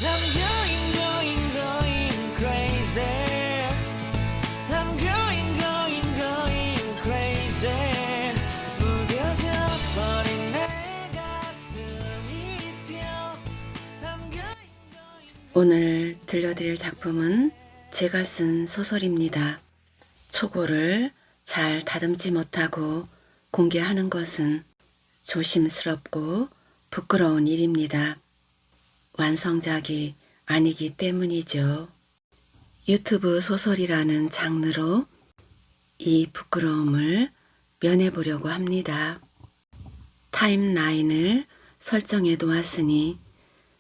I'm going crazy. I'm going crazy. 무뎌져 버린 내 가슴이 뛰어. 오늘 들려드릴 작품은 제가 쓴 소설입니다. 초고를 잘 다듬지 못하고 공개하는 것은 조심스럽고 부끄러운 일입니다. 완성작이 아니기 때문이죠. 유튜브 소설이라는 장르로 이 부끄러움을 면해보려고 합니다. 타임라인을 설정해 놓았으니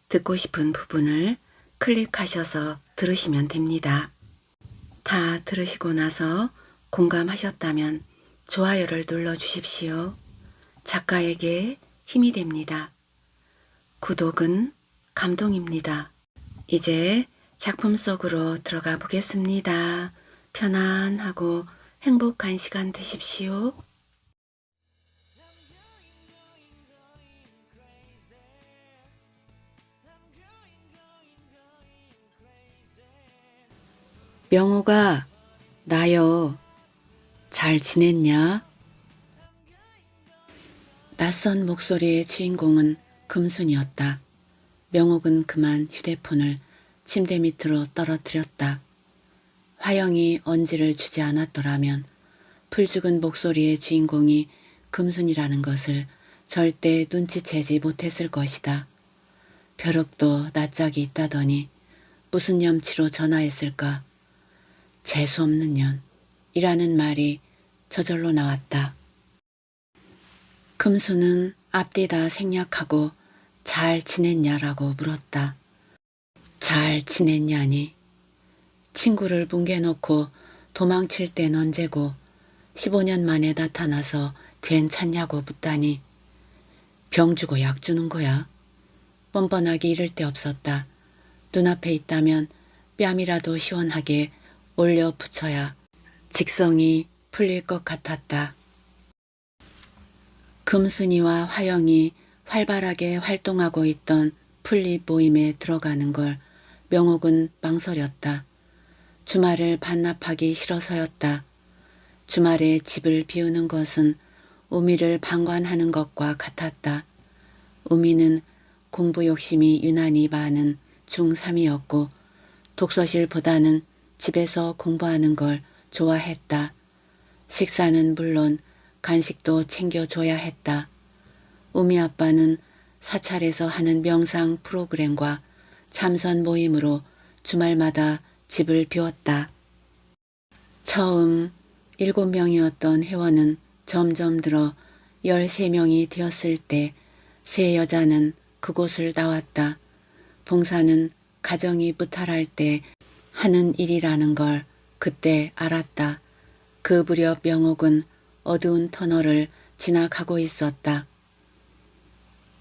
듣고 싶은 부분을 클릭하셔서 들으시면 됩니다. 다 들으시고 나서 공감하셨다면 좋아요를 눌러주십시오. 작가에게 힘이 됩니다. 구독은 감동입니다. 이제 작품 속으로 들어가 보겠습니다. 편안하고 행복한 시간 되십시오. 명호가 나요. 잘 지냈냐? 낯선 목소리의 주인공은 금순이었다. 명옥은 그만 휴대폰을 침대 밑으로 떨어뜨렸다. 화영이 언지를 주지 않았더라면 풀죽은 목소리의 주인공이 금순이라는 것을 절대 눈치채지 못했을 것이다. 벼룩도 낯짝이 있다더니 무슨 염치로 전화했을까? 재수없는 년이라는 말이 저절로 나왔다. 금수는 앞뒤다 생략하고 잘 지냈냐라고 물었다. 잘 지냈냐니? 친구를 뭉개놓고 도망칠 땐 언제고 15년 만에 나타나서 괜찮냐고 묻다니. 병 주고 약 주는 거야. 뻔뻔하기 이를 데 없었다. 눈앞에 있다면 뺨이라도 시원하게 올려 붙여야 직성이 풀릴 것 같았다. 금순이와 화영이 활발하게 활동하고 있던 풀립 모임에 들어가는 걸 명옥은 망설였다. 주말을 반납하기 싫어서였다. 주말에 집을 비우는 것은 우미를 방관하는 것과 같았다. 우미는 공부 욕심이 유난히 많은 중3이었고 독서실보다는 집에서 공부하는 걸 좋아했다. 식사는 물론 간식도 챙겨줘야 했다. 우미 아빠는 사찰에서 하는 명상 프로그램과 참선 모임으로 주말마다 집을 비웠다. 처음 7명이었던 회원은 점점 들어 13명이 되었을 때 세 여자는 그곳을 나왔다. 봉사는 가정이 무탈할 때 하는 일이라는 걸 그때 알았다. 그 무렵 명옥은 어두운 터널을 지나가고 있었다.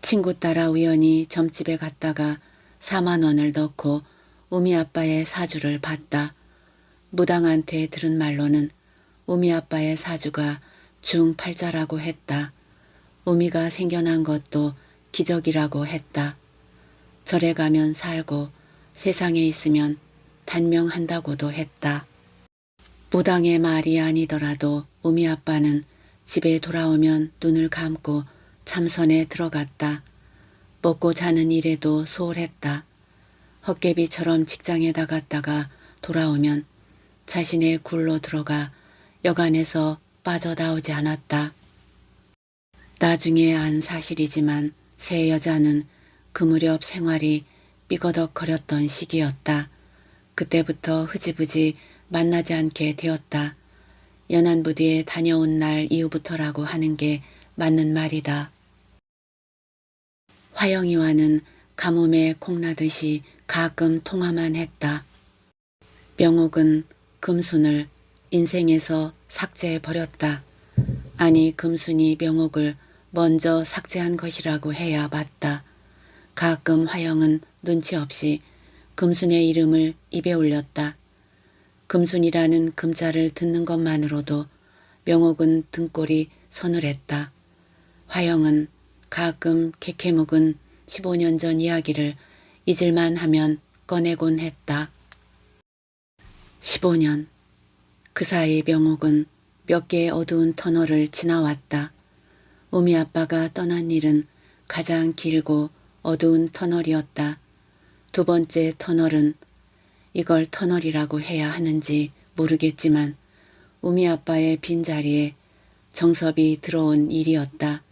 친구 따라 우연히 점집에 갔다가 4만 원을 넣고 우미 아빠의 사주를 봤다. 무당한테 들은 말로는 우미 아빠의 사주가 중8자라고 했다. 우미가 생겨난 것도 기적이라고 했다. 절에 가면 살고 세상에 있으면 단명한다고도 했다. 무당의 말이 아니더라도 우미 아빠는 집에 돌아오면 눈을 감고 참선에 들어갔다. 먹고 자는 일에도 소홀했다. 헛개비처럼 직장에 나갔다가 돌아오면 자신의 굴로 들어가 여간에서 빠져나오지 않았다. 나중에 안 사실이지만 세 여자는 그 무렵 생활이 삐거덕거렸던 시기였다. 그때부터 흐지부지 만나지 않게 되었다. 연안부두에 다녀온 날 이후부터라고 하는 게 맞는 말이다. 화영이와는 가뭄에 콩나듯이 가끔 통화만 했다. 명옥은 금순을 인생에서 삭제해버렸다. 아니 금순이 명옥을 먼저 삭제한 것이라고 해야 맞다. 가끔 화영은 눈치 없이 금순의 이름을 입에 올렸다. 금순이라는 금자를 듣는 것만으로도 명옥은 등골이 서늘했다. 화영은 가끔 캐캐묵은 15년 전 이야기를 잊을만 하면 꺼내곤 했다. 15년. 그 사이 명옥은 몇 개의 어두운 터널을 지나왔다. 우미 아빠가 떠난 일은 가장 길고 어두운 터널이었다. 두 번째 터널은 이걸 터널이라고 해야 하는지 모르겠지만 우미 아빠의 빈자리에 정섭이 들어온 일이었다.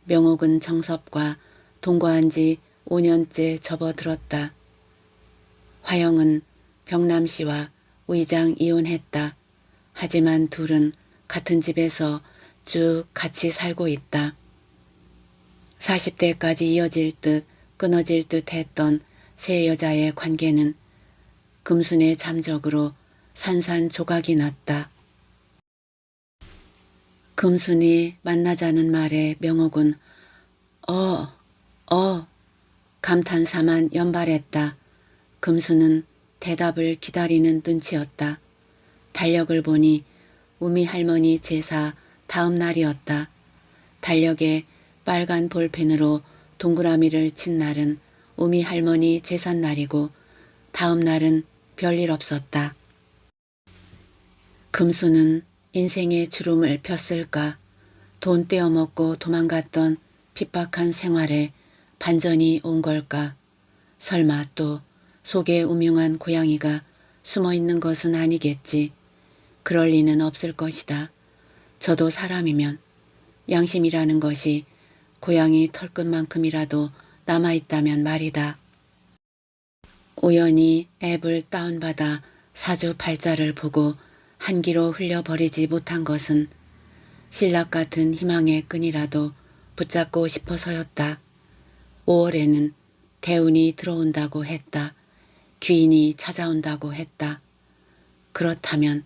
명옥은 정섭과 동거한 지 5년째 접어들었다. 화영은 병남씨와 의장 이혼했다. 하지만 둘은 같은 집에서 쭉 같이 살고 있다. 40대까지 이어질 듯 끊어질 듯 했던 세 여자의 관계는 금순의 잠적으로 산산조각이 났다. 금순이 만나자는 말에 명옥은 감탄사만 연발했다. 금순은 대답을 기다리는 눈치였다. 달력을 보니 우미 할머니 제사 다음 날이었다. 달력에 빨간 볼펜으로 동그라미를 친 날은 우미 할머니 제삿날이고 다음 날은 별일 없었다. 금수는 인생의 주름을 폈을까? 돈 떼어먹고 도망갔던 핍박한 생활에 반전이 온 걸까? 설마 또 속에 음흉한 고양이가 숨어있는 것은 아니겠지. 그럴 리는 없을 것이다. 저도 사람이면 양심이라는 것이 고양이 털끝만큼이라도 남아있다면 말이다. 우연히 앱을 다운받아 사주팔자를 보고 한기로 흘려버리지 못한 것은 신락 같은 희망의 끈이라도 붙잡고 싶어서였다. 5월에는 대운이 들어온다고 했다. 귀인이 찾아온다고 했다. 그렇다면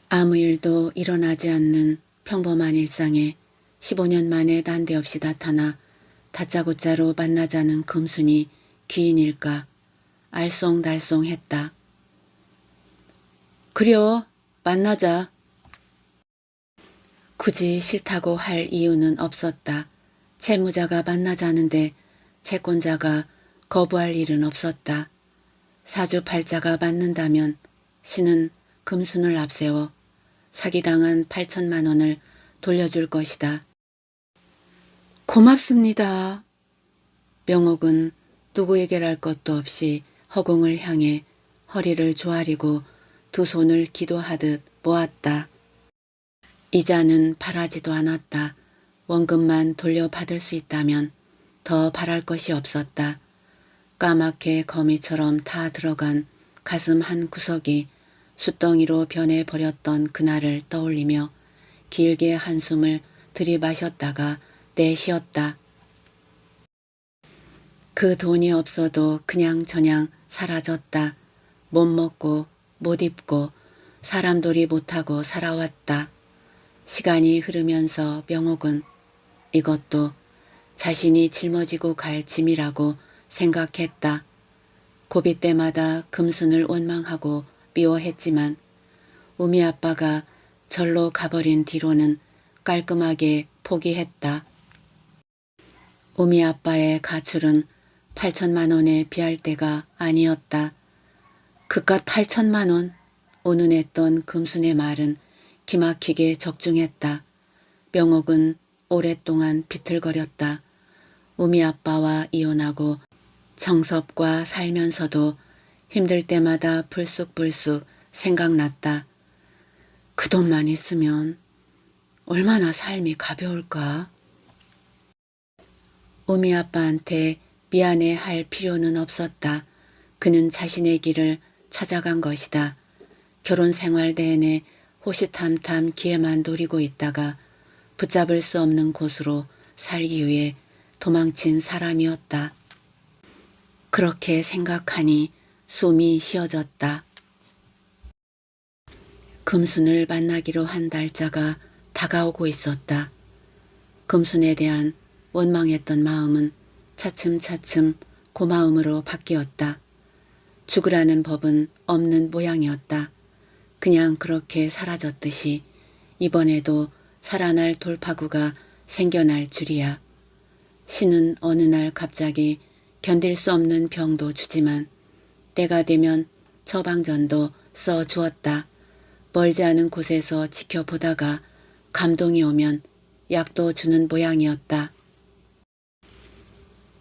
아무 일도 일어나지 않는 평범한 일상에 15년 만에 난데없이 나타나 다짜고짜로 만나자는 금순이 귀인일까? 알쏭달쏭했다. 그려, 만나자. 굳이 싫다고 할 이유는 없었다. 채무자가 만나자는데 채권자가 거부할 일은 없었다. 사주팔자가 맞는다면 신은 금순을 앞세워 사기당한 8천만 원을 돌려줄 것이다. 고맙습니다. 명옥은 누구에게랄 것도 없이 허공을 향해 허리를 조아리고 두 손을 기도하듯 모았다. 이자는 바라지도 않았다. 원금만 돌려받을 수 있다면 더 바랄 것이 없었다. 까맣게 거미처럼 타 들어간 가슴 한 구석이 숫덩이로 변해버렸던 그날을 떠올리며 길게 한숨을 들이마셨다가 내쉬었다. 그 돈이 없어도 그냥저냥 사라졌다. 못 먹고 못 입고 사람돌이 못하고 살아왔다. 시간이 흐르면서 명옥은 이것도 자신이 짊어지고 갈 짐이라고 생각했다. 고비 때마다 금순을 원망하고 미워했지만 우미 아빠가 절로 가버린 뒤로는 깔끔하게 포기했다. 우미 아빠의 가출은 8천만 원에 비할 때가 아니었다. 그깟 8천만 원? 온운했던 금순의 말은 기막히게 적중했다. 명옥은 오랫동안 비틀거렸다. 우미 아빠와 이혼하고 정섭과 살면서도 힘들 때마다 불쑥불쑥 생각났다. 그 돈만 있으면 얼마나 삶이 가벼울까? 우미 아빠한테 미안해 할 필요는 없었다. 그는 자신의 길을 찾아간 것이다. 결혼 생활 내내 호시탐탐 기회만 노리고 있다가 붙잡을 수 없는 곳으로 살기 위해 도망친 사람이었다. 그렇게 생각하니 숨이 쉬어졌다. 금순을 만나기로 한 날짜가 다가오고 있었다. 금순에 대한 원망했던 마음은 차츰차츰 고마움으로 바뀌었다. 죽으라는 법은 없는 모양이었다. 그냥 그렇게 사라졌듯이 이번에도 살아날 돌파구가 생겨날 줄이야. 신은 어느 날 갑자기 견딜 수 없는 병도 주지만 때가 되면 처방전도 써주었다. 멀지 않은 곳에서 지켜보다가 감동이 오면 약도 주는 모양이었다.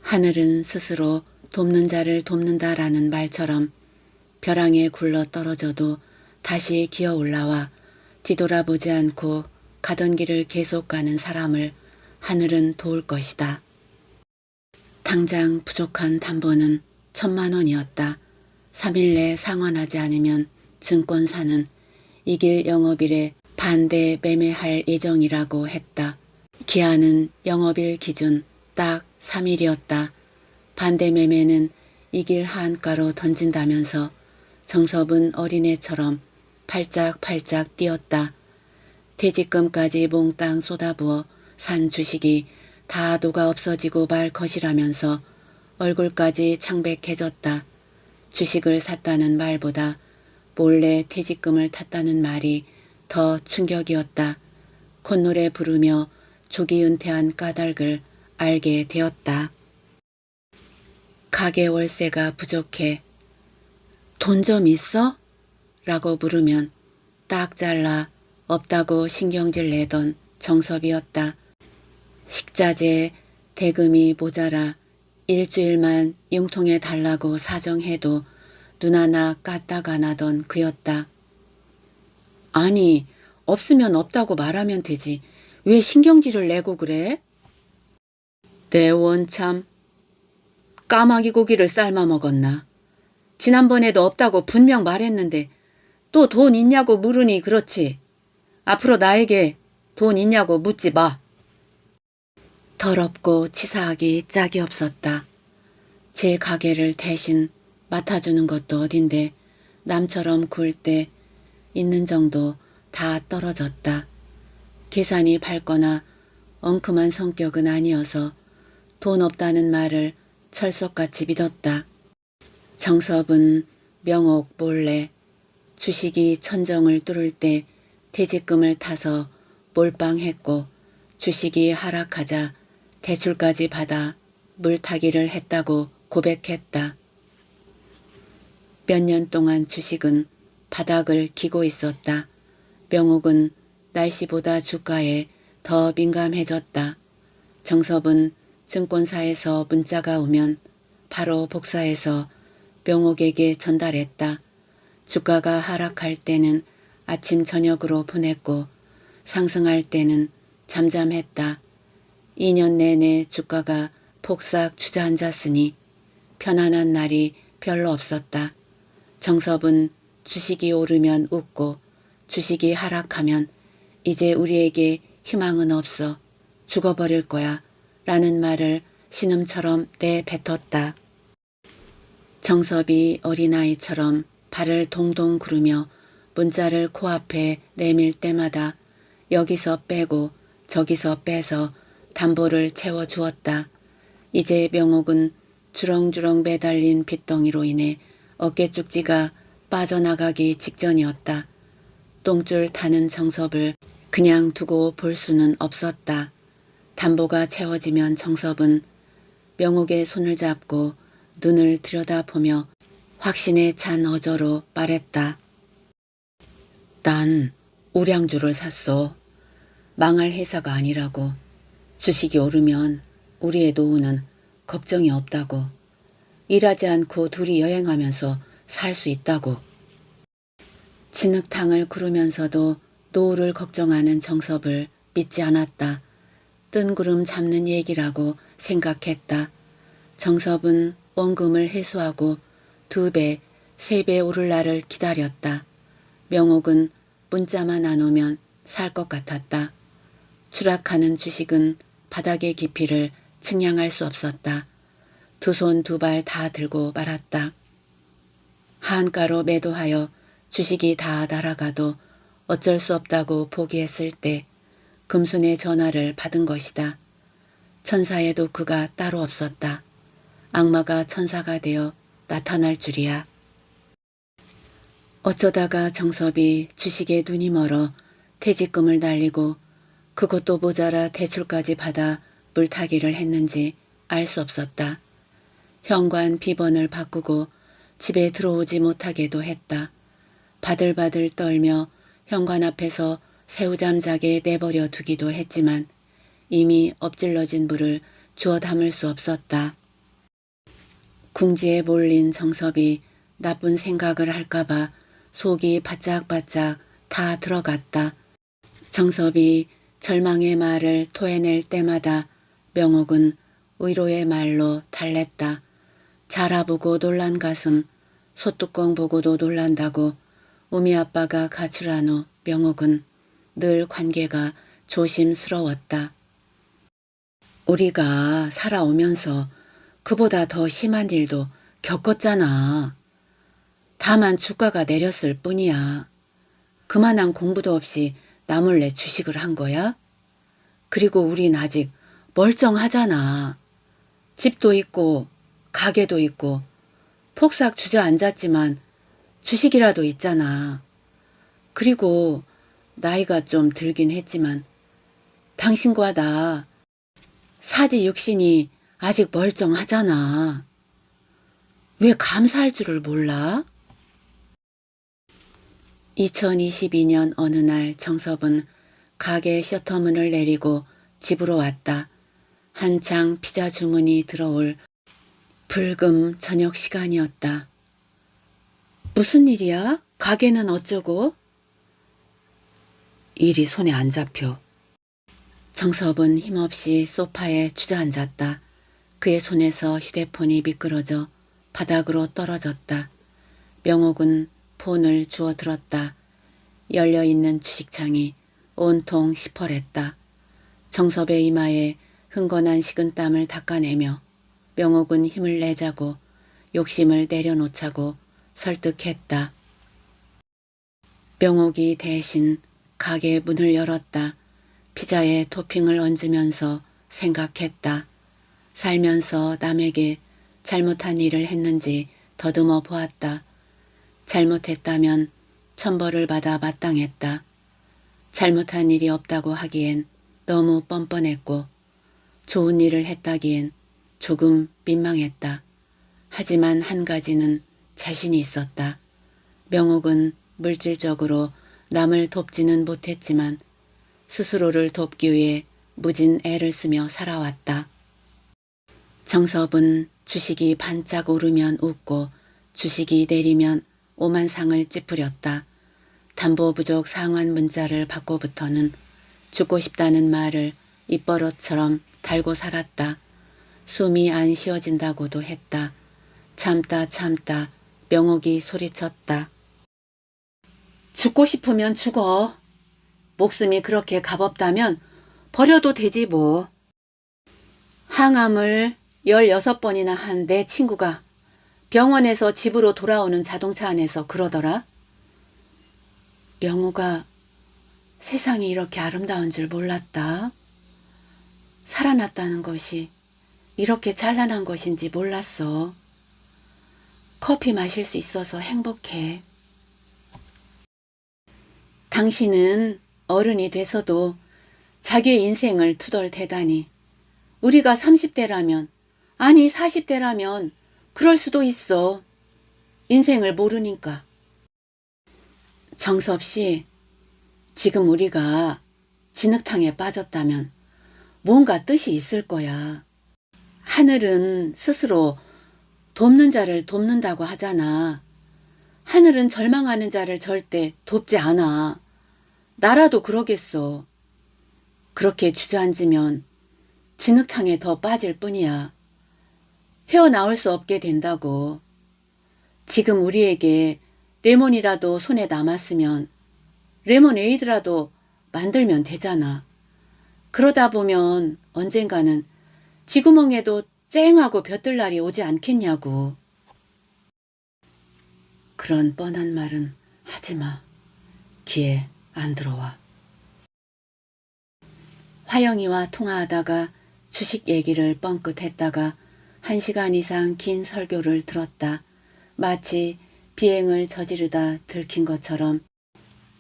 하늘은 스스로 돕는 자를 돕는다라는 말처럼 벼랑에 굴러 떨어져도 다시 기어 올라와 뒤돌아보지 않고 가던 길을 계속 가는 사람을 하늘은 도울 것이다. 당장 부족한 담보는 1,000만 원이었다. 3일 내 상환하지 않으면 증권사는 이 길 영업일에 반대 매매할 예정이라고 했다. 기한은 영업일 기준 딱 3일이었다. 반대 매매는 이 길 하한가로 던진다면서 정섭은 어린애처럼 팔짝팔짝 뛰었다. 퇴직금까지 몽땅 쏟아부어 산 주식이 다 녹아 없어지고 말 것이라면서 얼굴까지 창백해졌다. 주식을 샀다는 말보다 몰래 퇴직금을 탔다는 말이 더 충격이었다. 콧노래 부르며 조기 은퇴한 까닭을 알게 되었다. 가게 월세가 부족해. 돈 좀 있어? 라고 물으면 딱 잘라 없다고 신경질 내던 정섭이었다. 식자재 대금이 모자라 일주일만 융통해 달라고 사정해도 눈 하나 까딱 안 하던 그였다. 아니, 없으면 없다고 말하면 되지. 왜 신경질을 내고 그래? 내 원참 까마귀 고기를 삶아 먹었나? 지난번에도 없다고 분명 말했는데 또 돈 있냐고 물으니 그렇지. 앞으로 나에게 돈 있냐고 묻지 마. 더럽고 치사하기 짝이 없었다. 제 가게를 대신 맡아주는 것도 어딘데 남처럼 구울 때 있는 정도 다 떨어졌다. 계산이 밝거나 엉큼한 성격은 아니어서 돈 없다는 말을 철석같이 믿었다. 정섭은 명옥 몰래 주식이 천정을 뚫을 때 퇴직금을 타서 몰빵했고 주식이 하락하자 대출까지 받아 물타기를 했다고 고백했다. 몇 년 동안 주식은 바닥을 기고 있었다. 명옥은 날씨보다 주가에 더 민감해졌다. 정섭은 증권사에서 문자가 오면 바로 복사해서 명옥에게 전달했다. 주가가 하락할 때는 아침 저녁으로 보냈고 상승할 때는 잠잠했다. 2년 내내 주가가 폭삭 주저앉았으니 편안한 날이 별로 없었다. 정섭은 주식이 오르면 웃고 주식이 하락하면 이제 우리에게 희망은 없어 죽어버릴 거야 라는 말을 신음처럼 내뱉었다. 정섭이 어린아이처럼 발을 동동 구르며 문자를 코앞에 내밀 때마다 여기서 빼고 저기서 빼서 담보를 채워주었다. 이제 명옥은 주렁주렁 매달린 빚덩이로 인해 어깨쪽지가 빠져나가기 직전이었다. 똥줄 타는 정섭을 그냥 두고 볼 수는 없었다. 담보가 채워지면 정섭은 명옥의 손을 잡고 눈을 들여다보며 확신에 찬 어조로 말했다. 난 우량주를 샀어. 망할 회사가 아니라고. 주식이 오르면 우리의 노후는 걱정이 없다고. 일하지 않고 둘이 여행하면서 살 수 있다고. 진흙탕을 구르면서도 노후를 걱정하는 정섭을 믿지 않았다. 뜬구름 잡는 얘기라고 생각했다. 정섭은 원금을 회수하고 2배, 3배 오를 날을 기다렸다. 명옥은 문자만 안 오면 살 것 같았다. 추락하는 주식은 바닥의 깊이를 측량할 수 없었다. 두 손 두 발 다 들고 말았다. 하한가로 매도하여 주식이 다 날아가도 어쩔 수 없다고 포기했을 때 금순의 전화를 받은 것이다. 천사에도 그가 따로 없었다. 악마가 천사가 되어 나타날 줄이야. 어쩌다가 정섭이 주식에 눈이 멀어 퇴직금을 날리고 그것도 모자라 대출까지 받아 물타기를 했는지 알 수 없었다. 현관 비번을 바꾸고 집에 들어오지 못하게도 했다. 바들바들 떨며 현관 앞에서 새우잠자게 내버려 두기도 했지만 이미 엎질러진 물을 주워 담을 수 없었다. 궁지에 몰린 정섭이 나쁜 생각을 할까봐 속이 바짝바짝 다 들어갔다. 정섭이 절망의 말을 토해낼 때마다 명옥은 위로의 말로 달랬다. 자라보고 놀란 가슴, 소뚜껑 보고도 놀란다고 우미 아빠가 가출한 후 명옥은 늘 관계가 조심스러웠다. 우리가 살아오면서 그보다 더 심한 일도 겪었잖아. 다만 주가가 내렸을 뿐이야. 그만한 공부도 없이 나 몰래 주식을 한 거야? 그리고 우린 아직 멀쩡하잖아. 집도 있고 가게도 있고 폭삭 주저앉았지만 주식이라도 있잖아. 그리고 나이가 좀 들긴 했지만 당신과 나 사지 육신이 아직 멀쩡하잖아. 왜 감사할 줄을 몰라? 2022년 어느 날 정섭은 가게 셔터문을 내리고 집으로 왔다. 한창 피자 주문이 들어올 불금 저녁 시간이었다. 무슨 일이야? 가게는 어쩌고? 일이 손에 안 잡혀. 정섭은 힘없이 소파에 주저앉았다. 그의 손에서 휴대폰이 미끄러져 바닥으로 떨어졌다. 명옥은 폰을 주워 들었다. 열려있는 주식창이 온통 시퍼랬다. 정섭의 이마에 흥건한 식은땀을 닦아내며 명옥은 힘을 내자고 욕심을 내려놓자고 설득했다. 명옥이 대신 가게 문을 열었다. 피자에 토핑을 얹으면서 생각했다. 살면서 남에게 잘못한 일을 했는지 더듬어 보았다. 잘못했다면 천벌을 받아 마땅했다. 잘못한 일이 없다고 하기엔 너무 뻔뻔했고 좋은 일을 했다기엔 조금 민망했다. 하지만 한 가지는 자신이 있었다. 명옥은 물질적으로 남을 돕지는 못했지만 스스로를 돕기 위해 무진 애를 쓰며 살아왔다. 정섭은 주식이 반짝 오르면 웃고 주식이 내리면 오만상을 찌푸렸다. 담보부족 상환 문자를 받고부터는 죽고 싶다는 말을 입버릇처럼 달고 살았다. 숨이 안 쉬어진다고도 했다. 참다 참다 명옥이 소리쳤다. 죽고 싶으면 죽어. 목숨이 그렇게 값없다면 버려도 되지 뭐. 항암을 16번이나 한 내 친구가 병원에서 집으로 돌아오는 자동차 안에서 그러더라. 명호가 세상이 이렇게 아름다운 줄 몰랐다. 살아났다는 것이 이렇게 찬란한 것인지 몰랐어. 커피 마실 수 있어서 행복해. 당신은 어른이 돼서도 자기의 인생을 투덜대다니. 우리가 30대라면, 아니 40대라면 그럴 수도 있어. 인생을 모르니까. 정섭씨, 지금 우리가 진흙탕에 빠졌다면 뭔가 뜻이 있을 거야. 하늘은 스스로 돕는 자를 돕는다고 하잖아. 하늘은 절망하는 자를 절대 돕지 않아. 나라도 그러겠어. 그렇게 주저앉으면 진흙탕에 더 빠질 뿐이야. 헤어나올 수 없게 된다고. 지금 우리에게 레몬이라도 손에 남았으면 레모네이드라도 만들면 되잖아. 그러다 보면 언젠가는 쥐구멍에도 쨍하고 벼뜰 날이 오지 않겠냐고. 그런 뻔한 말은 하지마. 귀에 안 들어와. 화영이와 통화하다가 주식 얘기를 뻥끗 했다가 1시간 이상 긴 설교를 들었다. 마치 비행을 저지르다 들킨 것처럼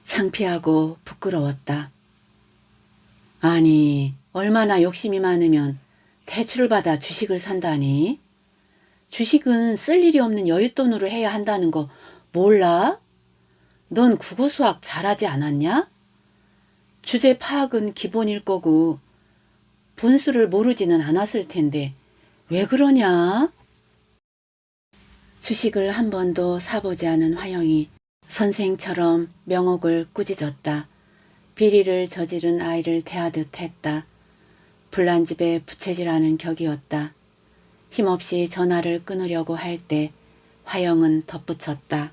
창피하고 부끄러웠다. 아니, 얼마나 욕심이 많으면 대출을 받아 주식을 산다니? 주식은 쓸 일이 없는 여윳돈으로 해야 한다는 거 몰라? 넌 국어 수학 잘하지 않았냐? 주제 파악은 기본일 거고 분수를 모르지는 않았을 텐데 왜 그러냐? 주식을 한 번도 사보지 않은 화영이 선생처럼 명옥을 꾸짖었다. 비리를 저지른 아이를 대하듯 했다. 불난집에 부채질하는 격이었다. 힘없이 전화를 끊으려고 할 때 화영은 덧붙였다.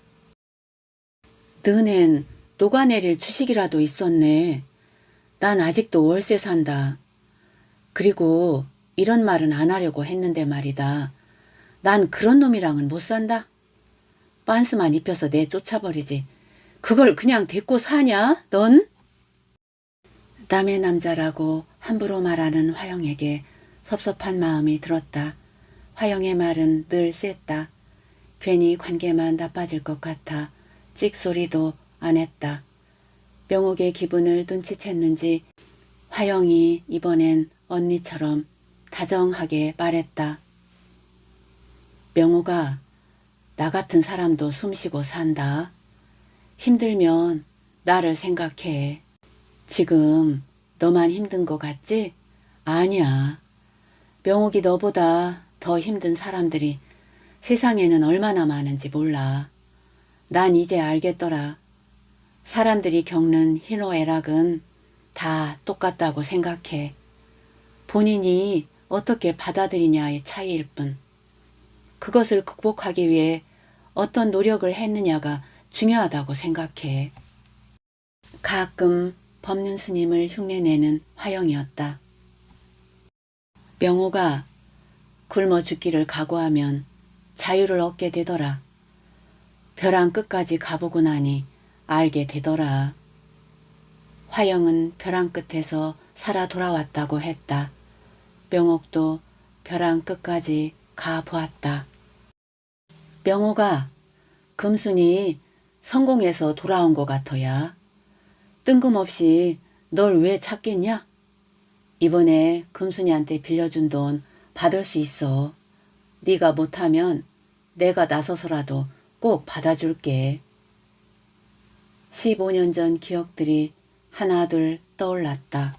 너넨 녹아내릴 주식이라도 있었네. 난 아직도 월세 산다. 그리고 이런 말은 안 하려고 했는데 말이다. 난 그런 놈이랑은 못 산다. 빤스만 입혀서 내 쫓아버리지. 그걸 그냥 데리고 사냐, 넌? 남의 남자라고 함부로 말하는 화영에게 섭섭한 마음이 들었다. 화영의 말은 늘 셌다. 괜히 관계만 나빠질 것 같아 찍소리도 안 했다. 명옥의 기분을 눈치챘는지 화영이 이번엔 언니처럼 다정하게 말했다. 명옥아, 나 같은 사람도 숨쉬고 산다. 힘들면 나를 생각해. 지금 너만 힘든 거 같지? 아니야. 명옥이 너보다 더 힘든 사람들이 세상에는 얼마나 많은지 몰라. 난 이제 알겠더라. 사람들이 겪는 희노애락은 다 똑같다고 생각해. 본인이 어떻게 받아들이냐의 차이일 뿐. 그것을 극복하기 위해 어떤 노력을 했느냐가 중요하다고 생각해. 가끔 법륜 스님을 흉내내는 화영이었다. 명호가 굶어 죽기를 각오하면 자유를 얻게 되더라. 벼랑 끝까지 가보고 나니 알게 되더라. 화영은 벼랑 끝에서 살아 돌아왔다고 했다. 명옥도 벼랑 끝까지 가보았다. 명호가 금순이 성공해서 돌아온 것 같아야. 뜬금없이 널 왜 찾겠냐? 이번에 금순이한테 빌려준 돈 받을 수 있어. 네가 못하면 내가 나서서라도 꼭 받아줄게. 15년 전 기억들이 하나둘 떠올랐다.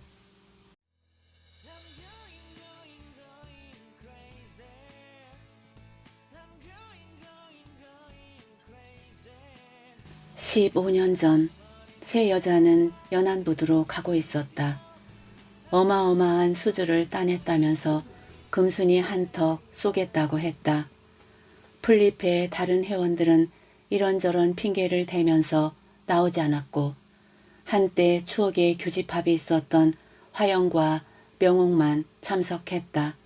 crazy. 15년 전 새 여자는 연안부두로 가고 있었다. 어마어마한 수주를 따냈다면서 금순이 한턱 쏘겠다고 했다. 풀잎의 다른 회원들은 이런저런 핑계를 대면서 나오지 않았고 한때 추억의 교집합이 있었던 화영과 명옥만 참석했다.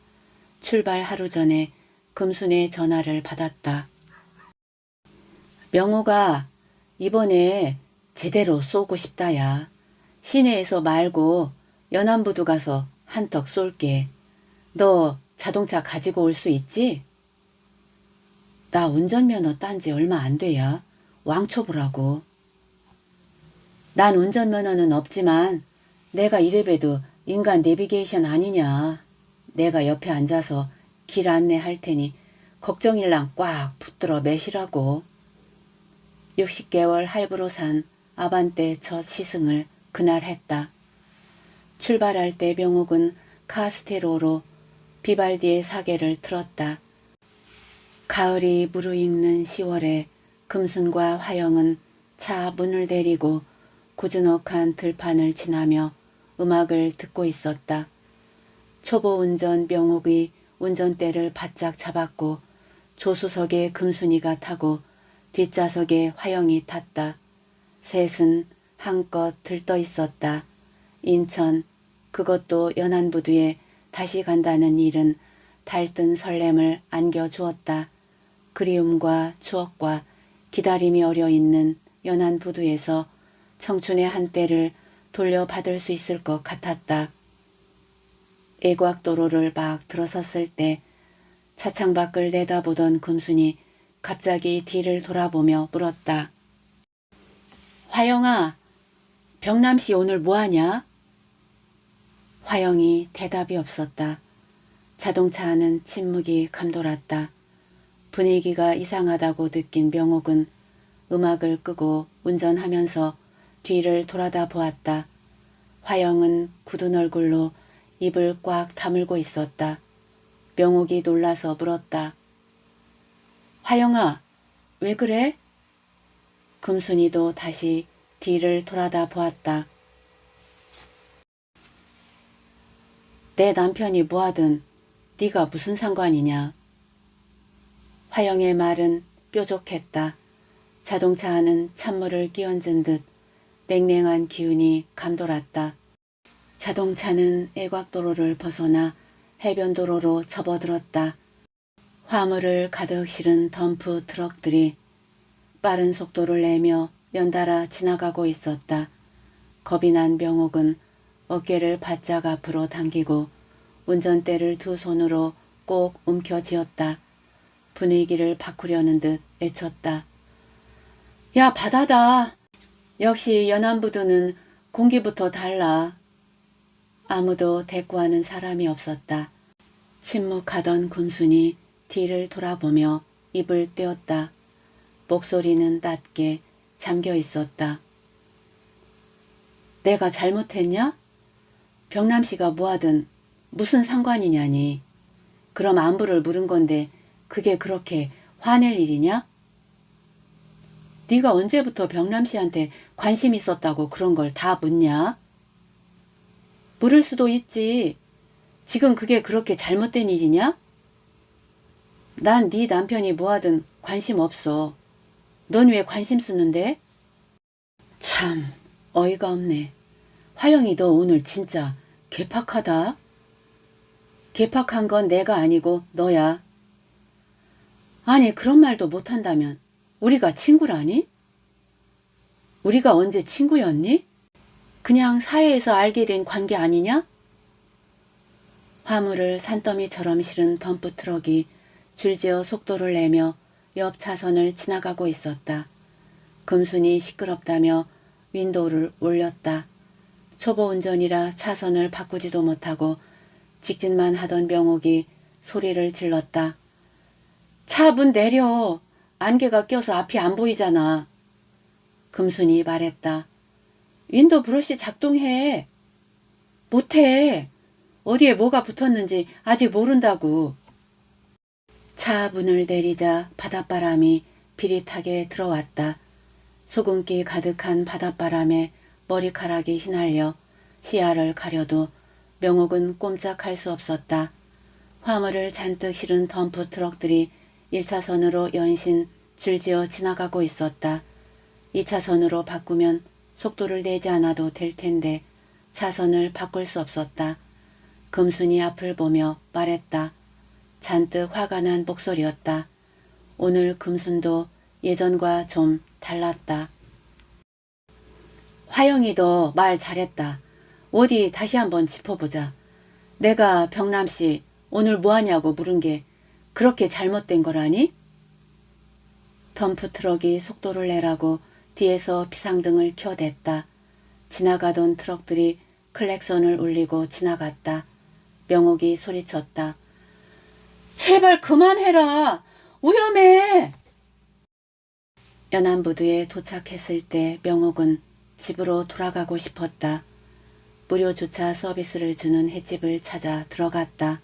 출발 하루 전에 금순의 전화를 받았다. 명옥아, 이번에 제대로 쏘고 싶다야. 시내에서 말고 연안부두 가서 한턱 쏠게. 너 자동차 가지고 올 수 있지? 나 운전면허 딴 지 얼마 안 돼야. 왕초보라고. 난 운전면허는 없지만 내가 이래봬도 인간 내비게이션 아니냐. 내가 옆에 앉아서 길 안내할 테니 걱정일랑 꽉 붙들어 매시라고. 60개월 할부로 산 아반떼 첫 시승을 그날 했다. 출발할 때 명옥은 카스테로로 비발디의 사계를 틀었다. 가을이 무르익는 10월에 금순과 화영은 차 문을 내리고 고즈넉한 들판을 지나며 음악을 듣고 있었다. 초보 운전 명옥이 운전대를 바짝 잡았고 조수석에 금순이가 타고 뒷좌석에 화영이 탔다. 셋은 한껏 들떠 있었다. 인천, 그것도 연안부두에 다시 간다는 일은 달뜬 설렘을 안겨주었다. 그리움과 추억과 기다림이 어려있는 연안부두에서 청춘의 한때를 돌려받을 수 있을 것 같았다. 애곽도로를 막 들어섰을 때 차창 밖을 내다보던 금순이 갑자기 뒤를 돌아보며 물었다. 화영아, 병남씨 오늘 뭐하냐? 화영이 대답이 없었다. 자동차 안은 침묵이 감돌았다. 분위기가 이상하다고 느낀 명옥은 음악을 끄고 운전하면서 뒤를 돌아다 보았다. 화영은 굳은 얼굴로 입을 꽉 다물고 있었다. 명옥이 놀라서 물었다. 화영아, 왜 그래? 금순이도 다시 뒤를 돌아다 보았다. 내 남편이 뭐하든 네가 무슨 상관이냐. 화영의 말은 뾰족했다. 자동차 안은 찬물을 끼얹은 듯 냉랭한 기운이 감돌았다. 자동차는 일곽도로를 벗어나 해변도로로 접어들었다. 화물을 가득 실은 덤프 트럭들이 빠른 속도를 내며 연달아 지나가고 있었다. 겁이 난 명옥은 어깨를 바짝 앞으로 당기고 운전대를 두 손으로 꼭 움켜쥐었다. 분위기를 바꾸려는 듯 애쳤다. 야, 바다다. 역시 연안부두는 공기부터 달라. 아무도 대꾸하는 사람이 없었다. 침묵하던 금순이 뒤를 돌아보며 입을 떼었다. 목소리는 낮게 잠겨 있었다. 내가 잘못했냐? 병남씨가 뭐하든 무슨 상관이냐니. 그럼 안부를 물은 건데 그게 그렇게 화낼 일이냐? 네가 언제부터 병남씨한테 관심 있었다고 그런 걸 다 묻냐? 물을 수도 있지. 지금 그게 그렇게 잘못된 일이냐? 난 네 남편이 뭐하든 관심 없어. 넌 왜 관심 쓰는데? 참 어이가 없네. 화영이 너 오늘 진짜 개팍하다. 개팍한 건 내가 아니고 너야. 아니 그런 말도 못한다면 우리가 친구라니? 우리가 언제 친구였니? 그냥 사회에서 알게 된 관계 아니냐? 화물을 산더미처럼 실은 덤프트럭이 줄지어 속도를 내며 옆 차선을 지나가고 있었다. 금순이 시끄럽다며 윈도우를 올렸다. 초보 운전이라 차선을 바꾸지도 못하고 직진만 하던 명옥이 소리를 질렀다. 차 문 내려. 안개가 껴서 앞이 안 보이잖아. 금순이 말했다. 윈도우 브러쉬 작동해. 못해. 어디에 뭐가 붙었는지 아직 모른다고. 차 문을 내리자 바닷바람이 비릿하게 들어왔다. 소금기 가득한 바닷바람에 머리카락이 휘날려 시야를 가려도 명옥은 꼼짝할 수 없었다. 화물을 잔뜩 실은 덤프 트럭들이 1차선으로 연신 줄지어 지나가고 있었다. 2차선으로 바꾸면 속도를 내지 않아도 될 텐데 차선을 바꿀 수 없었다. 금순이 앞을 보며 말했다. 잔뜩 화가 난 목소리였다. 오늘 금순도 예전과 좀 달랐다. 화영이도 말 잘했다. 어디 다시 한번 짚어보자. 내가 병남씨 오늘 뭐하냐고 물은 게 그렇게 잘못된 거라니? 덤프트럭이 속도를 내라고 뒤에서 비상등을 켜댔다. 지나가던 트럭들이 클렉선을 울리고 지나갔다. 명옥이 소리쳤다. 제발 그만해라. 위험해. 연안부두에 도착했을 때 명옥은 집으로 돌아가고 싶었다. 무료 주차 서비스를 주는 횟집을 찾아 들어갔다.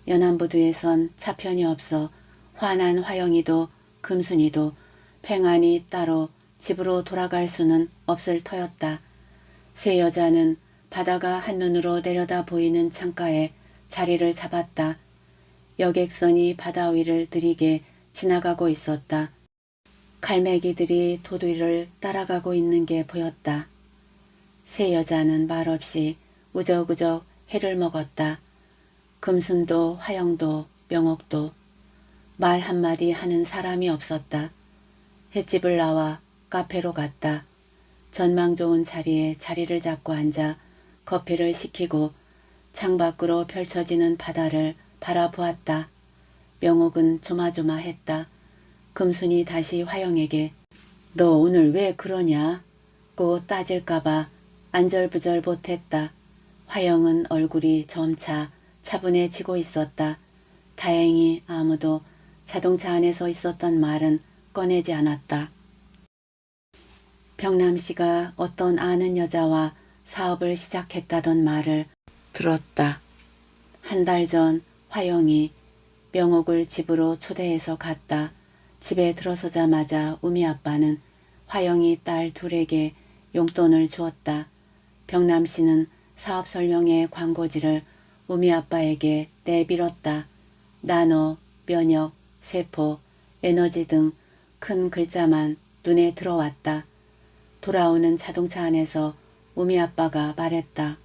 연안부두에선 차편이 없어 화난 화영이도 금순이도 팽안이 따로 집으로 돌아갈 수는 없을 터였다. 세 여자는 바다가 한눈으로 내려다 보이는 창가에 자리를 잡았다. 여객선이 바다 위를 느리게 지나가고 있었다. 갈매기들이 도리를 따라가고 있는 게 보였다. 세 여자는 말없이 우적우적 해를 먹었다. 금순도 화영도 명옥도 말 한마디 하는 사람이 없었다. 횟집을 나와 카페로 갔다. 전망 좋은 자리에 자리를 잡고 앉아 커피를 시키고 창밖으로 펼쳐지는 바다를 바라보았다. 명옥은 조마조마했다. 금순이 다시 화영에게 너 오늘 왜 그러냐고 따질까봐 안절부절 못했다. 화영은 얼굴이 점차 차분해지고 있었다. 다행히 아무도 자동차 안에서 있었던 말은 꺼내지 않았다. 병남 씨가 어떤 아는 여자와 사업을 시작했다던 말을 들었다. 한 달 전 화영이 명옥을 집으로 초대해서 갔다. 집에 들어서자마자 우미 아빠는 화영이 딸 둘에게 용돈을 주었다. 병남 씨는 사업 설명의 광고지를 우미 아빠에게 내밀었다. 나노, 면역, 세포, 에너지 등 큰 글자만 눈에 들어왔다. 돌아오는 자동차 안에서 우미 아빠가 말했다.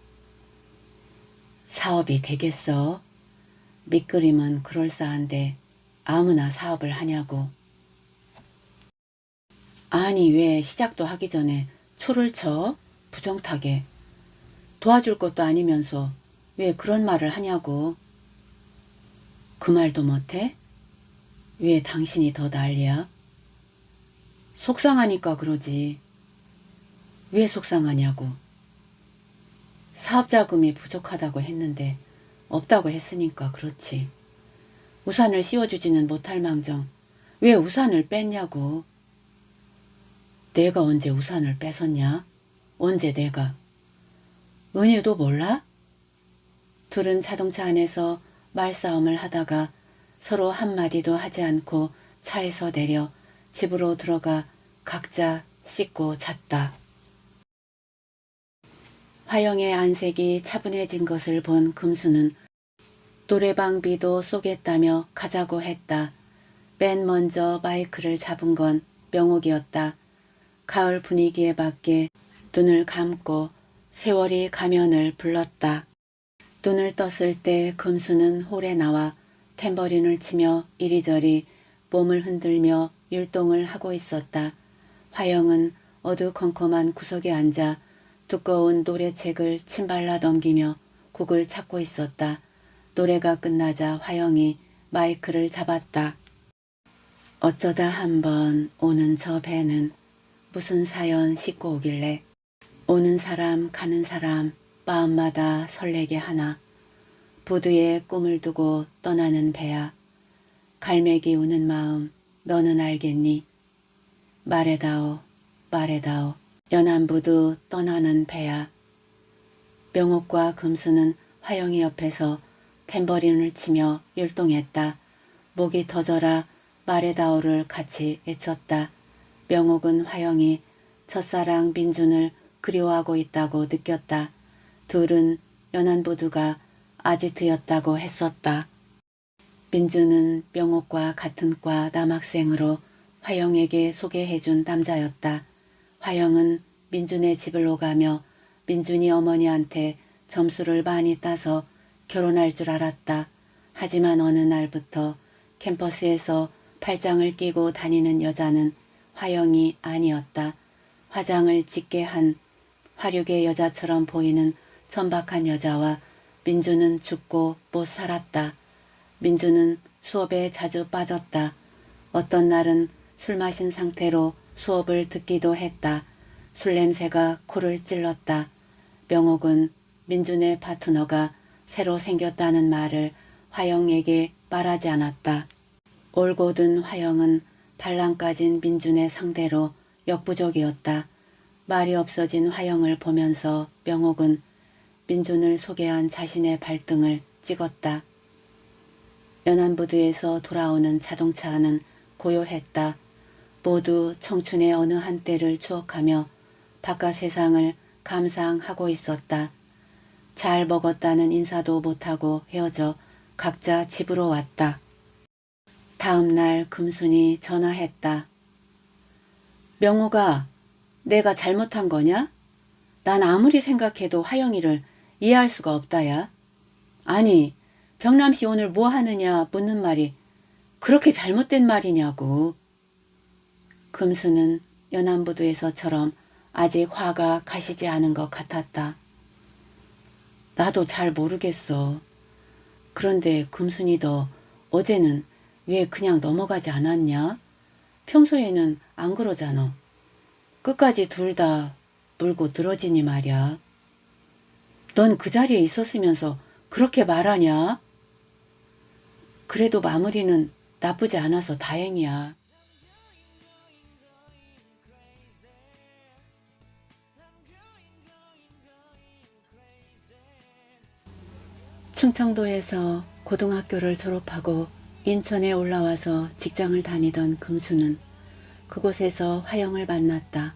사업이 되겠어? 밑그림은 그럴싸한데 아무나 사업을 하냐고. 아니 왜 시작도 하기 전에 초를 쳐? 부정타게. 도와줄 것도 아니면서 왜 그런 말을 하냐고. 그 말도 못해? 왜 당신이 더 난리야? 속상하니까 그러지. 왜 속상하냐고. 사업 자금이 부족하다고 했는데 없다고 했으니까 그렇지. 우산을 씌워주지는 못할 망정 왜 우산을 뺐냐고. 내가 언제 우산을 뺏었냐? 언제 내가. 은유도 몰라? 둘은 자동차 안에서 말싸움을 하다가 서로 한마디도 하지 않고 차에서 내려 집으로 들어가 각자 씻고 잤다. 화영의 안색이 차분해진 것을 본 금수는 노래방비도 쏘겠다며 가자고 했다. 맨 먼저 마이크를 잡은 건 명옥이었다. 가을 분위기에 맞게 눈을 감고 세월이 가면을 불렀다. 눈을 떴을 때 금수는 홀에 나와 탬버린을 치며 이리저리 몸을 흔들며 율동을 하고 있었다. 화영은 어두컴컴한 구석에 앉아 두꺼운 노래책을 침발라 넘기며 곡을 찾고 있었다. 노래가 끝나자 화영이 마이크를 잡았다. 어쩌다 한번 오는 저 배는 무슨 사연 싣고 오길래. 오는 사람 가는 사람 마음마다 설레게 하나. 부두에 꿈을 두고 떠나는 배야. 갈매기 우는 마음 너는 알겠니? 말해다오 말해다오. 연안부두 떠나는 배야. 명옥과 금수는 화영이 옆에서 탬버린을 치며 율동했다. 목이 터져라 말해다오를 같이 외쳤다. 명옥은 화영이 첫사랑 민준을 그리워하고 있다고 느꼈다. 둘은 연안부두가 아지트였다고 했었다. 민준은 명옥과 같은 과 남학생으로 화영에게 소개해준 남자였다. 화영은 민준의 집을 오가며 민준이 어머니한테 점수를 많이 따서 결혼할 줄 알았다. 하지만 어느 날부터 캠퍼스에서 팔짱을 끼고 다니는 여자는 화영이 아니었다. 화장을 짙게 한 화류계 여자처럼 보이는 천박한 여자와 민준은 죽고 못 살았다. 민준은 수업에 자주 빠졌다. 어떤 날은 술 마신 상태로 수업을 듣기도 했다. 술 냄새가 코를 찔렀다. 명옥은 민준의 파트너가 새로 생겼다는 말을 화영에게 말하지 않았다. 올곧은 화영은 발랑 까진 민준의 상대로 역부족이었다. 말이 없어진 화영을 보면서 명옥은 민준을 소개한 자신의 발등을 찍었다. 연안부두에서 돌아오는 자동차는 고요했다. 모두 청춘의 어느 한때를 추억하며 바깥 세상을 감상하고 있었다. 잘 먹었다는 인사도 못하고 헤어져 각자 집으로 왔다. 다음 날 금순이 전화했다. 명호가 내가 잘못한 거냐? 난 아무리 생각해도 화영이를 이해할 수가 없다야. 아니 병남씨 오늘 뭐 하느냐 묻는 말이 그렇게 잘못된 말이냐고. 금수는 연안부두에서처럼 아직 화가 가시지 않은 것 같았다. 나도 잘 모르겠어. 그런데 금순이 너 어제는 왜 그냥 넘어가지 않았냐? 평소에는 안 그러잖아. 끝까지 둘 다 물고 늘어지니 말이야. 넌 그 자리에 있었으면서 그렇게 말하냐? 그래도 마무리는 나쁘지 않아서 다행이야. 충청도에서 고등학교를 졸업하고 인천에 올라와서 직장을 다니던 금수는 그곳에서 화영을 만났다.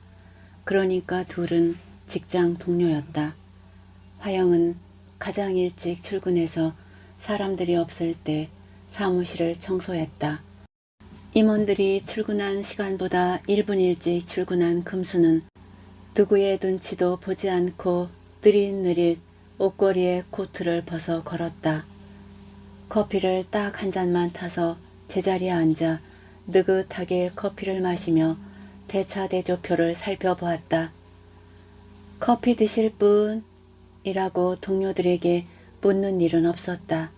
그러니까 둘은 직장 동료였다. 화영은 가장 일찍 출근해서 사람들이 없을 때 사무실을 청소했다. 임원들이 출근한 시간보다 1분 일찍 출근한 금수는 누구의 눈치도 보지 않고 느릿느릿 옷걸이에 코트를 벗어 걸었다. 커피를 딱 한 잔만 타서 제자리에 앉아 느긋하게 커피를 마시며 대차대조표를 살펴보았다. 커피 드실 분? 이라고 동료들에게 묻는 일은 없었다.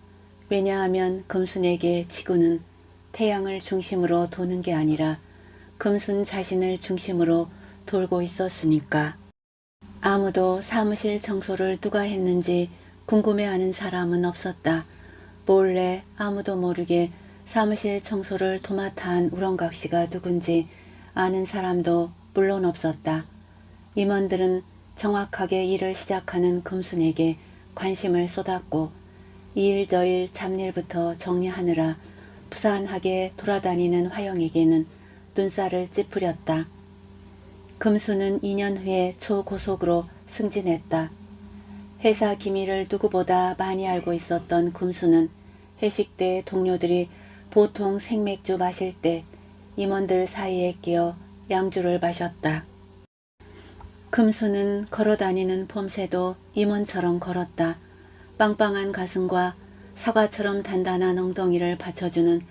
왜냐하면 금순에게 지구는 태양을 중심으로 도는 게 아니라 금순 자신을 중심으로 돌고 있었으니까. 아무도 사무실 청소를 누가 했는지 궁금해하는 사람은 없었다. 몰래 아무도 모르게 사무실 청소를 도맡아 한 우렁각시가 누군지 아는 사람도 물론 없었다. 임원들은 정확하게 일을 시작하는 금순에게 관심을 쏟았고 이일 저일 잡일부터 정리하느라 부산하게 돌아다니는 화영에게는 눈살을 찌푸렸다. 금수는 2년 후에 초고속으로 승진했다. 회사 기밀을 누구보다 많이 알고 있었던 금수는 회식 때 동료들이 보통 생맥주 마실 때 임원들 사이에 끼어 양주를 마셨다. 금수는 걸어다니는 폼새도 임원처럼 걸었다. 빵빵한 가슴과 사과처럼 단단한 엉덩이를 받쳐주는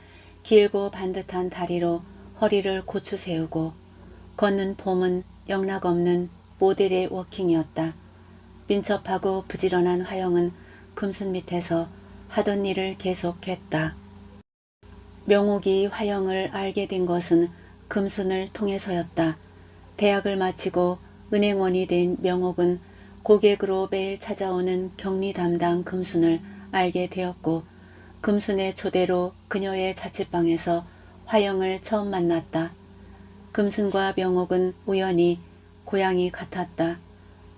길고 반듯한 다리로 허리를 고추 세우고 걷는 폼은 영락없는 모델의 워킹이었다. 민첩하고 부지런한 화영은 금순 밑에서 하던 일을 계속했다. 명옥이 화영을 알게 된 것은 금순을 통해서였다. 대학을 마치고 은행원이 된 명옥은 고객으로 매일 찾아오는 격리 담당 금순을 알게 되었고 금순의 초대로 그녀의 자취방에서 화영을 처음 만났다. 금순과 명옥은 우연히 고향이 같았다.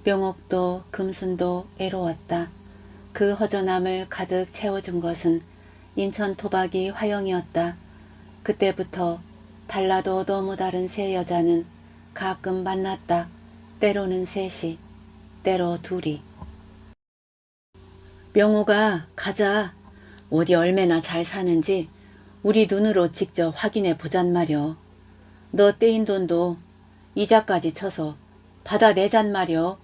명옥도 금순도 애로웠다. 그 허전함을 가득 채워준 것은 인천 토박이 화영이었다. 그때부터 달라도 너무 다른 세 여자는 가끔 만났다. 때로는 셋이, 때로 둘이. 명호가 가자. 어디 얼마나 잘 사는지 우리 눈으로 직접 확인해 보잔 말여. 너 떼인 돈도 이자까지 쳐서 받아내잔 말여.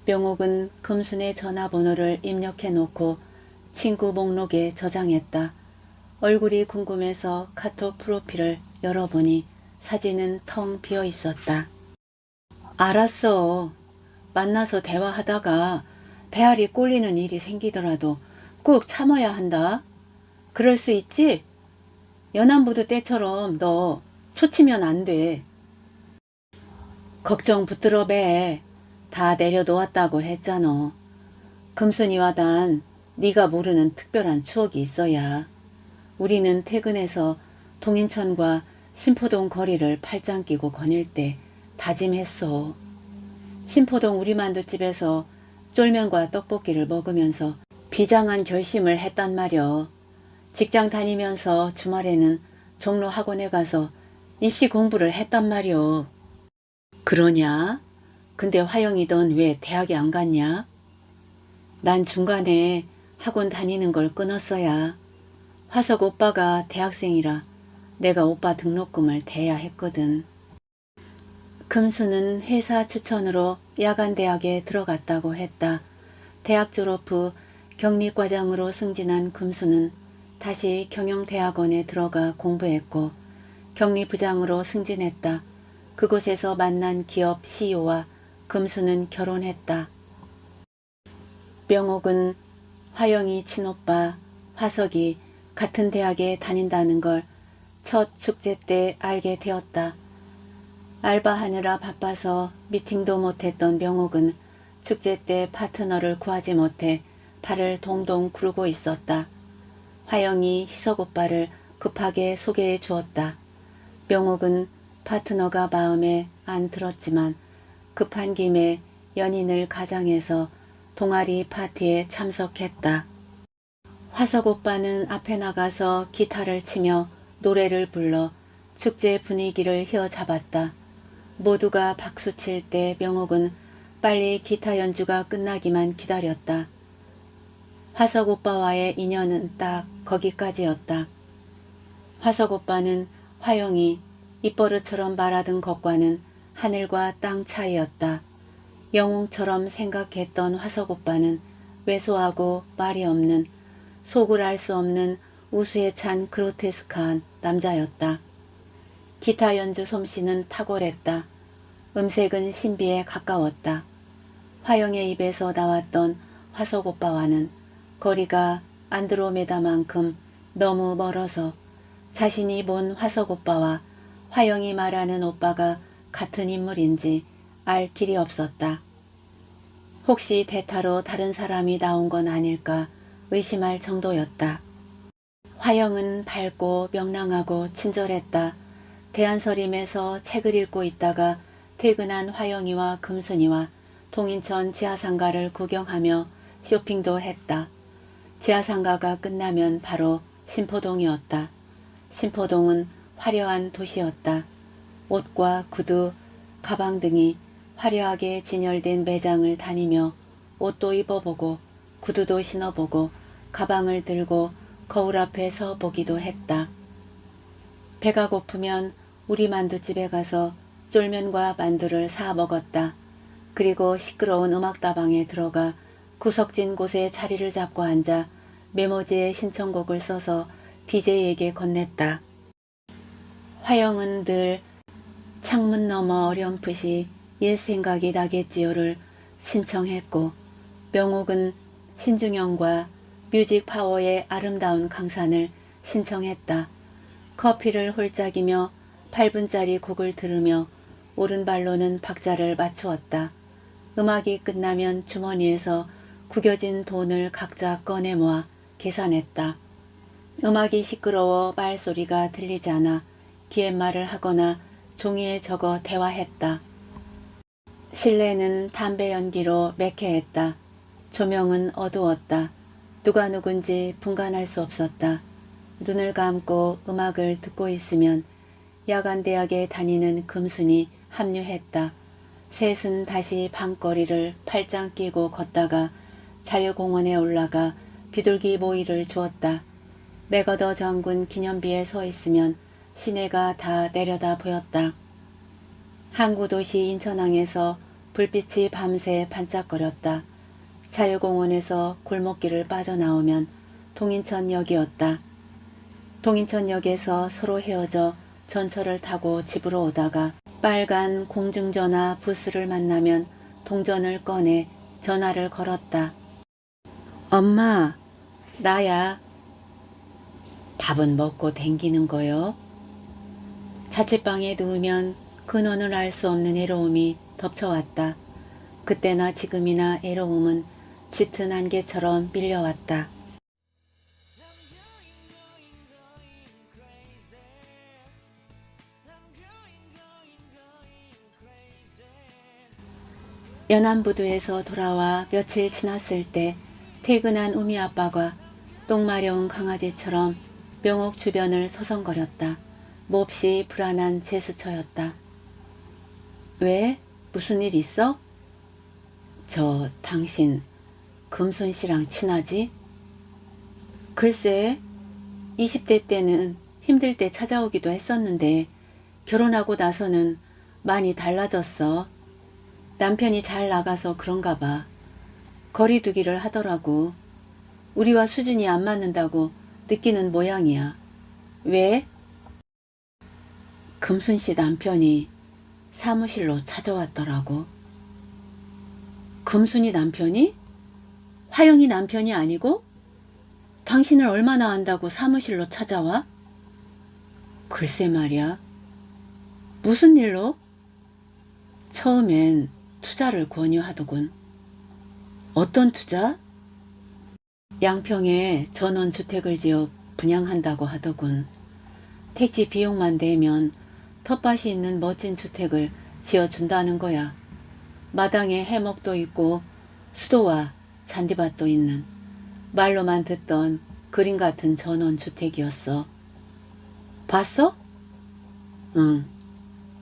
명옥은 금순의 전화번호를 입력해 놓고 친구 목록에 저장했다. 얼굴이 궁금해서 카톡 프로필을 열어보니 사진은 텅 비어 있었다. 알았어. 만나서 대화하다가 배알이 꼴리는 일이 생기더라도 꾹 참아야 한다. 그럴 수 있지? 연안부두 때처럼 너 초치면 안 돼. 걱정 붙들어 배. 다 내려놓았다고 했잖아. 금순이와 난 네가 모르는 특별한 추억이 있어야. 우리는 퇴근해서 동인천과 신포동 거리를 팔짱 끼고 거닐 때 다짐했어. 신포동 우리 만두집에서 쫄면과 떡볶이를 먹으면서 비장한 결심을 했단 말여. 직장 다니면서 주말에는 종로 학원에 가서 입시 공부를 했단 말여. 그러냐? 근데 화영이 넌 왜 대학에 안 갔냐? 난 중간에 학원 다니는 걸 끊었어야. 화석 오빠가 대학생이라 내가 오빠 등록금을 대야 했거든. 금수는 회사 추천으로 야간대학에 들어갔다고 했다. 대학 졸업 후 경리과장으로 승진한 금수는 다시 경영대학원에 들어가 공부했고 경리부장으로 승진했다. 그곳에서 만난 기업 CEO와 금수는 결혼했다. 명옥은 화영이 친오빠 화석이 같은 대학에 다닌다는 걸 첫 축제 때 알게 되었다. 알바하느라 바빠서 미팅도 못했던 명옥은 축제 때 파트너를 구하지 못해 발을 동동 구르고 있었다. 화영이 희석 오빠를 급하게 소개해 주었다. 명옥은 파트너가 마음에 안 들었지만 급한 김에 연인을 가장해서 동아리 파티에 참석했다. 화석 오빠는 앞에 나가서 기타를 치며 노래를 불러 축제 분위기를 휘어잡았다. 모두가 박수칠 때 명옥은 빨리 기타 연주가 끝나기만 기다렸다. 화석 오빠와의 인연은 딱 거기까지였다. 화석 오빠는 화영이 입버릇처럼 말하던 것과는 하늘과 땅 차이였다. 영웅처럼 생각했던 화석 오빠는 왜소하고 말이 없는, 속을 알 수 없는 우수에 찬 그로테스크한 남자였다. 기타 연주 솜씨는 탁월했다. 음색은 신비에 가까웠다. 화영의 입에서 나왔던 화석 오빠와는 거리가 안드로메다만큼 너무 멀어서 자신이 본 화석 오빠와 화영이 말하는 오빠가 같은 인물인지 알 길이 없었다. 혹시 대타로 다른 사람이 나온 건 아닐까 의심할 정도였다. 화영은 밝고 명랑하고 친절했다. 대한서림에서 책을 읽고 있다가 퇴근한 화영이와 금순이와 동인천 지하상가를 구경하며 쇼핑도 했다. 지하상가가 끝나면 바로 신포동이었다. 신포동은 화려한 도시였다. 옷과 구두, 가방 등이 화려하게 진열된 매장을 다니며 옷도 입어보고 구두도 신어보고 가방을 들고 거울 앞에 서 보기도 했다. 배가 고프면 우리 만두집에 가서 쫄면과 만두를 사 먹었다. 그리고 시끄러운 음악다방에 들어가 구석진 곳에 자리를 잡고 앉아 메모지에 신청곡을 써서 DJ에게 건넸다. 화영은 늘 창문 너머 어렴풋이 옛 생각이 나겠지요를 신청했고 명옥은 신중현과 뮤직 파워의 아름다운 강산을 신청했다. 커피를 홀짝이며 8분짜리 곡을 들으며 오른발로는 박자를 맞추었다. 음악이 끝나면 주머니에서 구겨진 돈을 각자 꺼내 모아 계산했다. 음악이 시끄러워 말소리가 들리지 않아 기랫말을 하거나 종이에 적어 대화했다. 실내는 담배 연기로 매캐했다. 조명은 어두웠다. 누가 누군지 분간할 수 없었다. 눈을 감고 음악을 듣고 있으면 야간대학에 다니는 금순이 합류했다. 셋은 다시 밤거리를 팔짱 끼고 걷다가 자유공원에 올라가 비둘기 모이를 주었다. 맥어더 장군 기념비에 서 있으면 시내가 다 내려다 보였다. 항구도시 인천항에서 불빛이 밤새 반짝거렸다. 자유공원에서 골목길을 빠져나오면 동인천역이었다. 동인천역에서 서로 헤어져 전철을 타고 집으로 오다가 빨간 공중전화 부스를 만나면 동전을 꺼내 전화를 걸었다. 엄마, 나야. 밥은 먹고 댕기는 거요? 자취방에 누우면 근원을 알 수 없는 애로움이 덮쳐왔다. 그때나 지금이나 애로움은 짙은 안개처럼 밀려왔다. 연안부두에서 돌아와 며칠 지났을 때 퇴근한 우미 아빠가 똥마려운 강아지처럼 명옥 주변을 서성거렸다. 몹시 불안한 제스처였다. 왜? 무슨 일 있어? 저 당신 금순 씨랑 친하지? 글쎄 20대 때는 힘들 때 찾아오기도 했었는데 결혼하고 나서는 많이 달라졌어. 남편이 잘 나가서 그런가 봐. 거리 두기를 하더라고. 우리와 수준이 안 맞는다고 느끼는 모양이야. 왜? 금순 씨 남편이 사무실로 찾아왔더라고. 금순이 남편이? 화영이 남편이 아니고? 당신을 얼마나 안다고 사무실로 찾아와? 글쎄 말이야. 무슨 일로? 처음엔 투자를 권유하더군. 어떤 투자? 양평에 전원주택을 지어 분양한다고 하더군. 택지 비용만 내면 텃밭이 있는 멋진 주택을 지어준다는 거야. 마당에 해먹도 있고 수도와 잔디밭도 있는 말로만 듣던 그림 같은 전원주택이었어. 봤어? 응.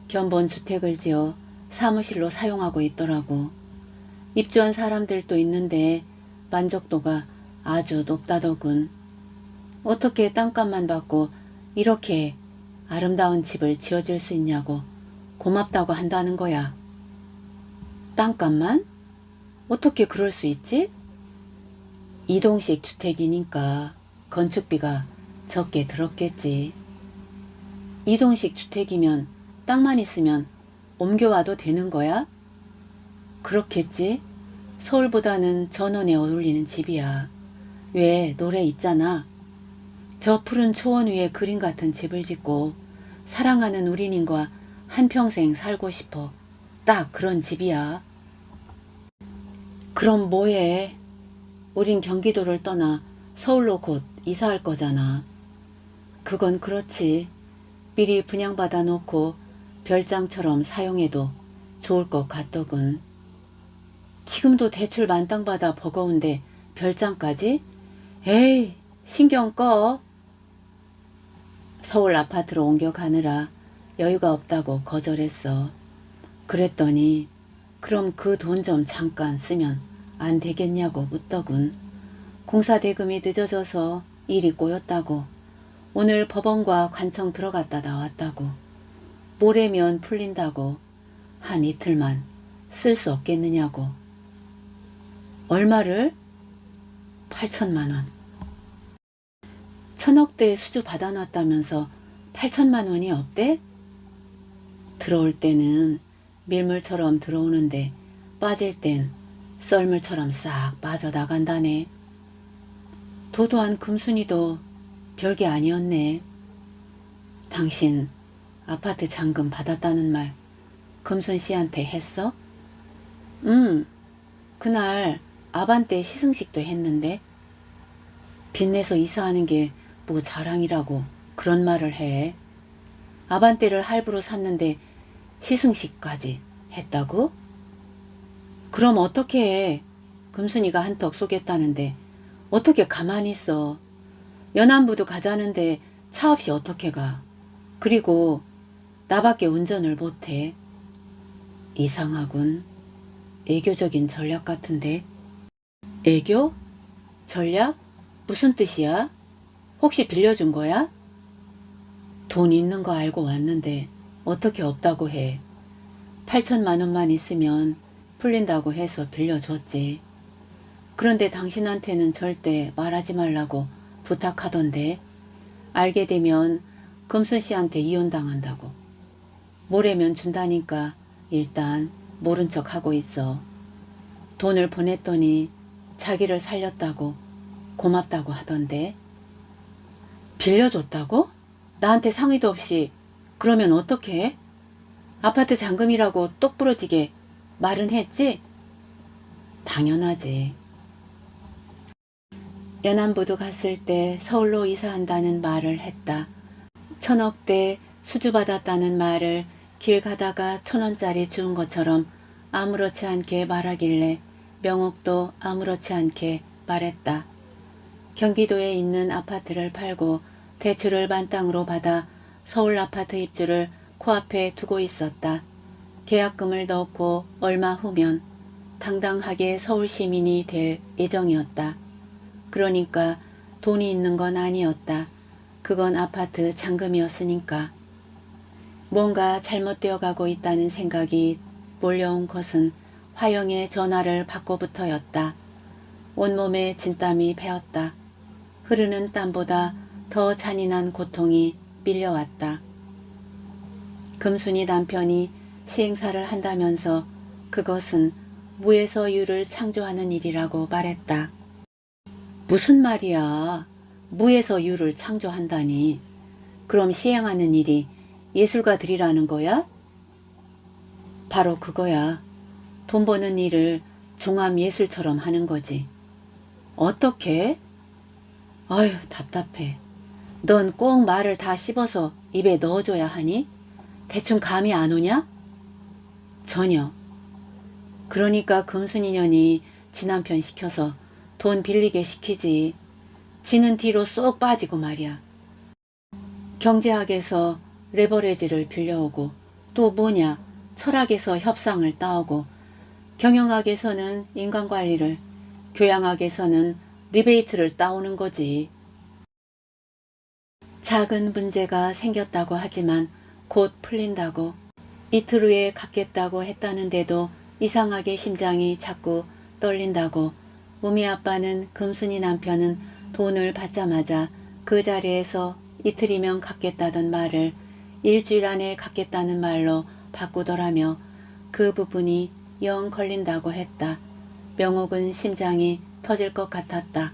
견본 주택을 지어 사무실로 사용하고 있더라고. 입주한 사람들도 있는데 만족도가 아주 높다더군. 어떻게 땅값만 받고 이렇게 아름다운 집을 지어줄 수 있냐고 고맙다고 한다는 거야. 땅값만? 어떻게 그럴 수 있지? 이동식 주택이니까 건축비가 적게 들었겠지. 이동식 주택이면 땅만 있으면 옮겨와도 되는 거야? 그렇겠지. 서울보다는 전원에 어울리는 집이야. 왜 노래 있잖아. 저 푸른 초원 위에 그림 같은 집을 짓고 사랑하는 우리님과 한평생 살고 싶어. 딱 그런 집이야. 그럼 뭐해? 우린 경기도를 떠나 서울로 곧 이사할 거잖아. 그건 그렇지. 미리 분양받아 놓고 별장처럼 사용해도 좋을 것 같더군. 지금도 대출 만땅 받아 버거운데 별장까지? 에이, 신경 꺼. 서울 아파트로 옮겨가느라 여유가 없다고 거절했어. 그랬더니 그럼 그 돈 좀 잠깐 쓰면 안 되겠냐고 묻더군. 공사 대금이 늦어져서 일이 꼬였다고. 오늘 법원과 관청 들어갔다 나왔다고. 모레면 풀린다고. 한 이틀만 쓸 수 없겠느냐고. 얼마를? 8천만 원. 1,000억대 수주 받아놨다면서 8천만 원이 없대? 들어올 때는 밀물처럼 들어오는데 빠질 땐 썰물처럼 싹 빠져나간다네. 도도한 금순이도 별게 아니었네. 당신 아파트 잔금 받았다는 말 금순 씨한테 했어? 그날 아반떼 시승식도 했는데. 빚내서 이사하는 게 뭐 자랑이라고 그런 말을 해. 아반떼를 할부로 샀는데 시승식까지 했다고? 그럼 어떻게 해? 금순이가 한턱 쏘겠다는데 어떻게 가만히 있어. 연안부도 가자는데 차 없이 어떻게 가. 그리고 나밖에 운전을 못해. 이상하군. 애교적인 전략 같은데. 애교? 전략? 무슨 뜻이야? 혹시 빌려준 거야? 돈 있는 거 알고 왔는데 어떻게 없다고 해. 8천만 원만 있으면 풀린다고 해서 빌려줬지. 그런데 당신한테는 절대 말하지 말라고 부탁하던데. 알게 되면 금순 씨한테 이혼당한다고. 모레면 준다니까 일단 모른 척 하고 있어. 돈을 보냈더니 자기를 살렸다고 고맙다고 하던데. 빌려줬다고? 나한테 상의도 없이. 그러면 어떻게 해? 아파트 잔금이라고 똑부러지게 말은 했지? 당연하지. 연안부도 갔을 때 서울로 이사한다는 말을 했다. 1,000억대 수주받았다는 말을 길 가다가 1,000원짜리 주운 것처럼 아무렇지 않게 말하길래 명옥도 아무렇지 않게 말했다. 경기도에 있는 아파트를 팔고 대출을 만땅으로 받아 서울 아파트 입주를 코앞에 두고 있었다. 계약금을 넣고 얼마 후면 당당하게 서울 시민이 될 예정이었다. 그러니까 돈이 있는 건 아니었다. 그건 아파트 잔금이었으니까. 뭔가 잘못되어 가고 있다는 생각이 몰려온 것은 화영의 전화를 받고부터였다. 온몸에 진땀이 배었다. 흐르는 땀보다 더 잔인한 고통이 밀려왔다. 금순이 남편이 시행사를 한다면서 그것은 무에서 유를 창조하는 일이라고 말했다. 무슨 말이야. 무에서 유를 창조한다니. 그럼 시행하는 일이 예술가들이라는 거야? 바로 그거야. 돈 버는 일을 종합예술처럼 하는 거지. 어떻게? 아휴 답답해. 넌 꼭 말을 다 씹어서 입에 넣어줘야 하니? 대충 감이 안 오냐? 전혀. 그러니까 금순이년이 지 남편 시켜서 돈 빌리게 시키지. 지는 뒤로 쏙 빠지고 말이야. 경제학에서 레버리지를 빌려오고 또 뭐냐 철학에서 협상을 따오고 경영학에서는 인간관리를 교양학에서는 리베이트를 따오는 거지. 작은 문제가 생겼다고 하지만 곧 풀린다고 이틀 후에 갚겠다고 했다는데도 이상하게 심장이 자꾸 떨린다고 우미 아빠는 금순이 남편은 돈을 받자마자 그 자리에서 이틀이면 갚겠다던 말을 일주일 안에 갚겠다는 말로 바꾸더라며 그 부분이 영 걸린다고 했다. 명옥은 심장이 터질 것 같았다.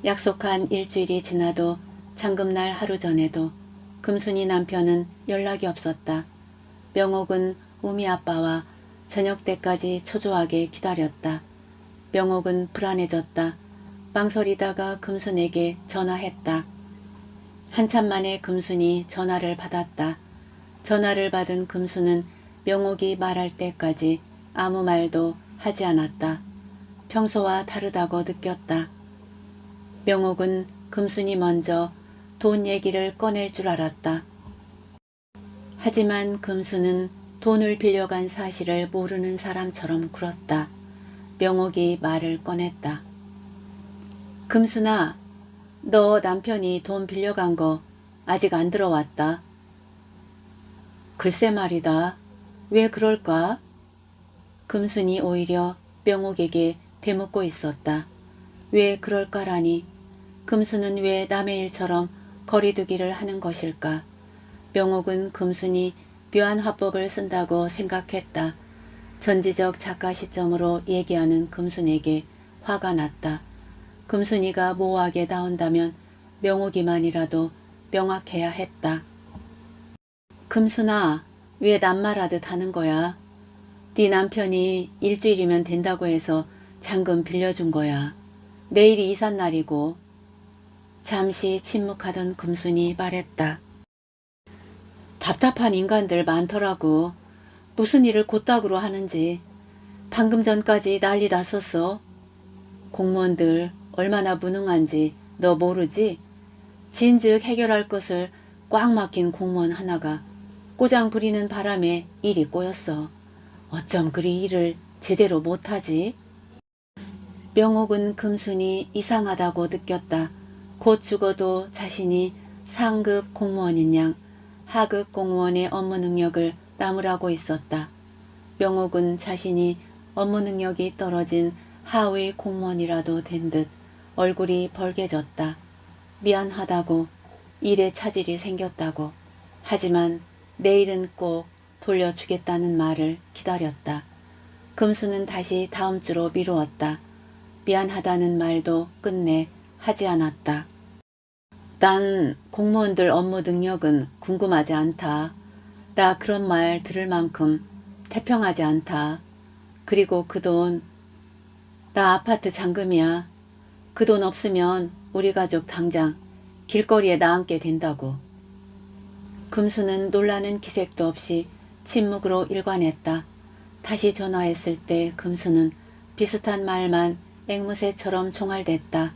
약속한 일주일이 지나도 잔금날 하루 전에도 금순이 남편은 연락이 없었다. 명옥은 우미 아빠와 저녁 때까지 초조하게 기다렸다. 명옥은 불안해졌다. 망설이다가 금순에게 전화했다. 한참 만에 금순이 전화를 받았다. 전화를 받은 금순은 명옥이 말할 때까지 아무 말도 하지 않았다. 평소와 다르다고 느꼈다. 명옥은 금순이 먼저 돈 얘기를 꺼낼 줄 알았다. 하지만 금순은 돈을 빌려간 사실을 모르는 사람처럼 굴었다. 명옥이 말을 꺼냈다. 금순아, 너 남편이 돈 빌려간 거 아직 안 들어왔다. 글쎄 말이다. 왜 그럴까? 금순이 오히려 명옥에게 대묻고 있었다. 왜 그럴까라니. 금순은 왜 남의 일처럼 거리두기를 하는 것일까? 명옥은 금순이 묘한 화법을 쓴다고 생각했다. 전지적 작가 시점으로 얘기하는 금순에게 화가 났다. 금순이가 모호하게 나온다면 명옥이만이라도 명확해야 했다. 금순아, 왜 낱말하듯 하는 거야? 네 남편이 일주일이면 된다고 해서 잔금 빌려준 거야. 내일이 이삿날이고. 잠시 침묵하던 금순이 말했다. 답답한 인간들 많더라고. 무슨 일을 곧다구로 하는지. 방금 전까지 난리 났었어. 공무원들 얼마나 무능한지 너 모르지? 진즉 해결할 것을 꽉 막힌 공무원 하나가 꼬장 부리는 바람에 일이 꼬였어. 어쩜 그리 일을 제대로 못하지? 명옥은 금순이 이상하다고 느꼈다. 곧 죽어도 자신이 상급 공무원인 양 하급 공무원의 업무 능력을 나무라고 있었다. 명옥은 자신이 업무 능력이 떨어진 하위 공무원이라도 된 듯 얼굴이 벌개졌다. 미안하다고, 일에 차질이 생겼다고, 하지만 내일은 꼭 돌려주겠다는 말을 기다렸다. 금수는 다시 다음 주로 미루었다. 미안하다는 말도 끝내 하지 않았다. 난 공무원들 업무 능력은 궁금하지 않다. 나 그런 말 들을 만큼 태평하지 않다. 그리고 그 돈, 나 아파트 잔금이야. 그 돈 없으면 우리 가족 당장 길거리에 나앉게 된다고. 금수는 놀라는 기색도 없이 침묵으로 일관했다. 다시 전화했을 때 금수는 비슷한 말만 앵무새처럼 총알댔다.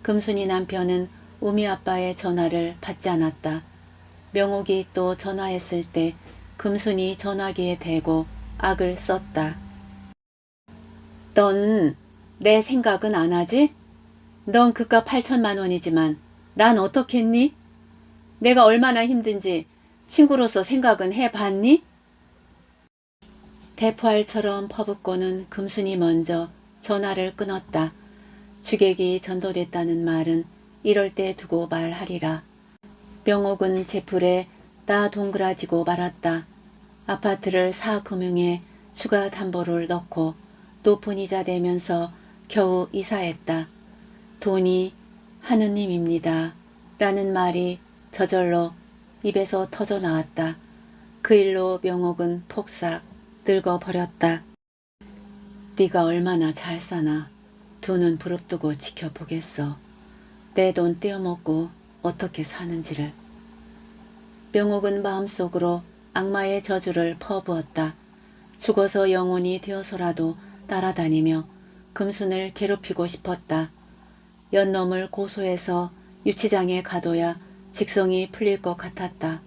금순이 남편은 우미 아빠의 전화를 받지 않았다. 명옥이 또 전화했을 때 금순이 전화기에 대고 악을 썼다. 넌 내 생각은 안 하지? 넌 그깟 8천만 원이지만 난 어떻겠니? 내가 얼마나 힘든지 친구로서 생각은 해봤니? 대포알처럼 퍼붓고는 금순이 먼저 전화를 끊었다. 주객이 전도됐다는 말은 이럴 때 두고 말하리라. 명옥은 제풀에 나 동그라지고 말았다. 아파트를 사금융에 추가 담보를 넣고 높은 이자 내면서 겨우 이사했다. 돈이 하느님입니다. 라는 말이 저절로 입에서 터져 나왔다. 그 일로 명옥은 폭삭 늙어버렸다. 네가 얼마나 잘 사나 두 눈 부릅뜨고 지켜보겠어. 내 돈 떼어먹고 어떻게 사는지를. 명옥은 마음속으로 악마의 저주를 퍼부었다. 죽어서 영혼이 되어서라도 따라다니며 금순을 괴롭히고 싶었다. 연놈을 고소해서 유치장에 가둬야 직성이 풀릴 것 같았다.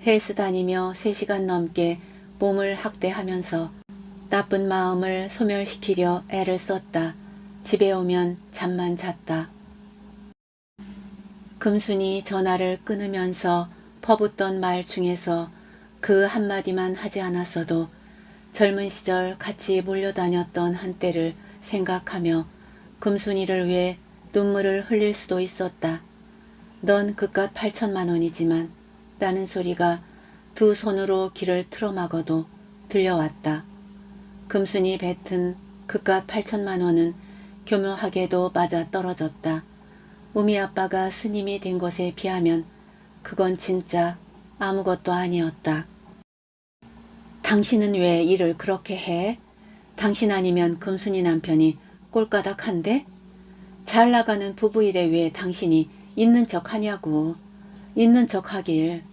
헬스 다니며 3시간 넘게 몸을 학대하면서 나쁜 마음을 소멸시키려 애를 썼다. 집에 오면 잠만 잤다. 금순이 전화를 끊으면서 퍼붓던 말 중에서 그 한마디만 하지 않았어도 젊은 시절 같이 몰려다녔던 한때를 생각하며 금순이를 위해 눈물을 흘릴 수도 있었다. 넌 그깟 8천만 원이지만 라는 소리가 두 손으로 귀를 틀어막아도 들려왔다. 금순이 뱉은 그깟 8천만 원은 교묘하게도 맞아 떨어졌다. 우미 아빠가 스님이 된 것에 비하면 그건 진짜 아무것도 아니었다. 당신은 왜 일을 그렇게 해? 당신 아니면 금순이 남편이 꼴까닥한데? 잘 나가는 부부일에 왜 당신이 있는 척 하냐고. 있는 척 하길.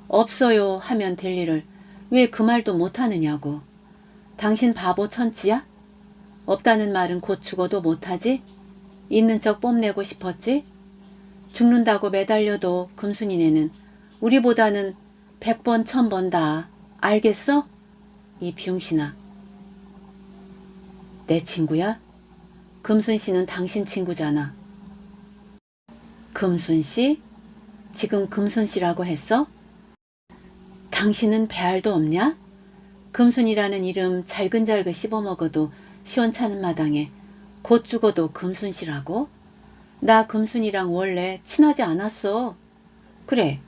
없어요 하면 될 일을 왜 그 말도 못하느냐고. 당신 바보 천치야? 없다는 말은 곧 죽어도 못하지? 있는 척 뽐내고 싶었지? 죽는다고 매달려도 금순이네는 우리보다는 100번 1000번 다. 알겠어? 이 비용신아. 내 친구야? 금순씨는 당신 친구잖아. 금순씨? 지금 금순씨라고 했어? 당신은 배알도 없냐? 금순이라는 이름 잘근잘근 씹어먹어도 시원찮은 마당에 곧 죽어도 금순씨라고? 나 금순이랑 원래 친하지 않았어. 그래,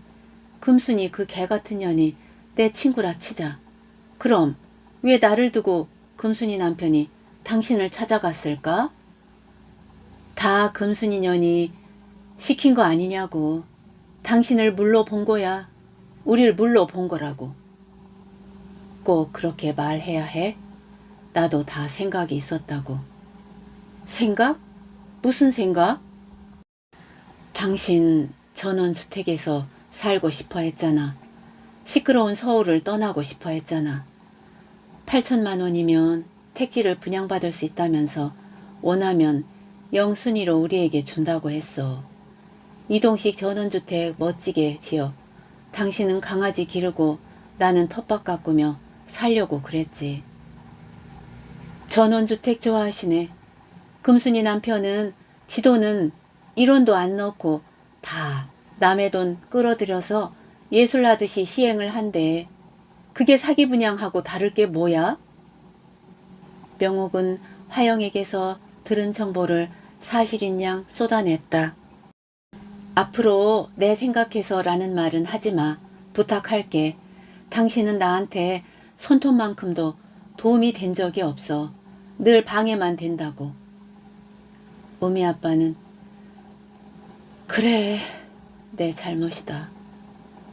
금순이 그 개같은 년이 내 친구라 치자. 그럼 왜 나를 두고 금순이 남편이 당신을 찾아갔을까? 다 금순이 년이 시킨 거 아니냐고. 당신을 물로 본 거야. 우릴 물로 본 거라고. 꼭 그렇게 말해야 해? 나도 다 생각이 있었다고. 생각? 무슨 생각? 당신 전원주택에서 살고 싶어 했잖아. 시끄러운 서울을 떠나고 싶어 했잖아. 8천만 원이면 택지를 분양받을 수 있다면서 원하면 영순위로 우리에게 준다고 했어. 이동식 전원주택 멋지게 지어 당신은 강아지 기르고 나는 텃밭 가꾸며 살려고 그랬지. 전원주택 좋아하시네. 금순이 남편은 지 돈은 1원도 안 넣고 다 남의 돈 끌어들여서 예술하듯이 시행을 한대. 그게 사기 분양하고 다를 게 뭐야? 명옥은 화영에게서 들은 정보를 사실인 양 쏟아냈다. 앞으로 내 생각해서 라는 말은 하지마. 부탁할게. 당신은 나한테 손톱만큼도 도움이 된 적이 없어. 늘 방해만 된다고. 우미 아빠는 그래, 내 잘못이다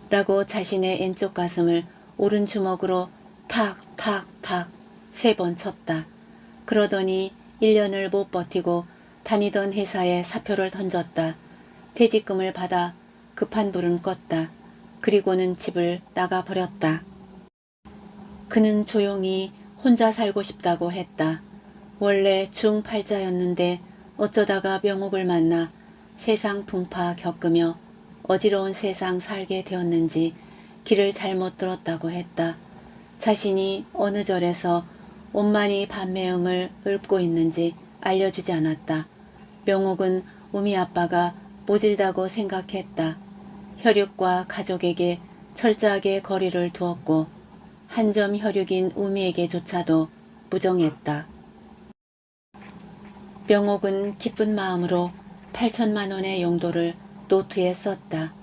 라고 자신의 왼쪽 가슴을 오른 주먹으로 탁탁탁 3번 쳤다. 그러더니 1년을 못 버티고 다니던 회사에 사표를 던졌다. 퇴직금을 받아 급한 불은 껐다. 그리고는 집을 나가버렸다. 그는 조용히 혼자 살고 싶다고 했다. 원래 중8자였는데 어쩌다가 명옥을 만나 세상 풍파 겪으며 어지러운 세상 살게 되었는지 길을 잘못 들었다고 했다. 자신이 어느 절에서 온만이 반매음을 읊고 있는지 알려주지 않았다. 명옥은 우미 아빠가 모질다고 생각했다. 혈육과 가족에게 철저하게 거리를 두었고 한 점 혈육인 우미에게조차도 무정했다. 명옥은 기쁜 마음으로 8천만 원의 용도를 노트에 썼다.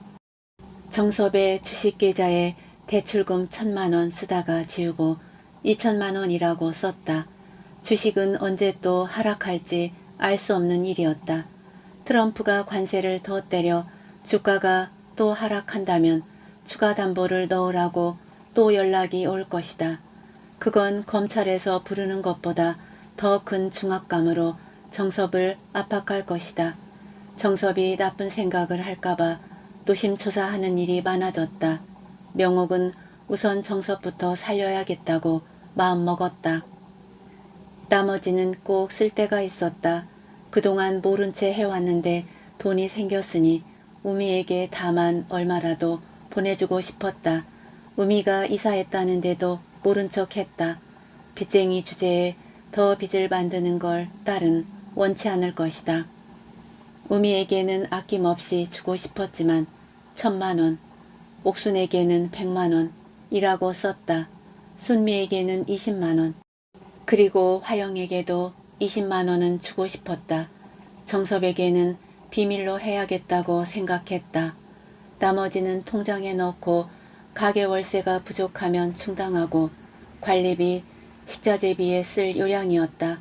정섭의 주식계좌에 대출금 1,000만 원 쓰다가 지우고 2천만 원이라고 썼다. 주식은 언제 또 하락할지 알 수 없는 일이었다. 트럼프가 관세를 더 때려 주가가 또 하락한다면 추가 담보를 넣으라고 또 연락이 올 것이다. 그건 검찰에서 부르는 것보다 더 큰 중압감으로 정섭을 압박할 것이다. 정섭이 나쁜 생각을 할까봐 노심초사하는 일이 많아졌다. 명옥은 우선 정섭부터 살려야겠다고 마음먹었다. 나머지는 꼭 쓸 데가 있었다. 그동안 모른 채 해왔는데 돈이 생겼으니 우미에게 다만 얼마라도 보내주고 싶었다. 우미가 이사했다는데도 모른 척했다. 빚쟁이 주제에 더 빚을 만드는 걸 딸은 원치 않을 것이다. 우미에게는 아낌없이 주고 싶었지만 1,000만 원, 옥순에게는 100만 원이라고 썼다. 순미에게는 20만 원, 그리고 화영에게도 20만 원은 주고 싶었다. 정섭에게는 비밀로 해야겠다고 생각했다. 나머지는 통장에 넣고 가게 월세가 부족하면 충당하고 관리비, 식자재비에 쓸 요량이었다.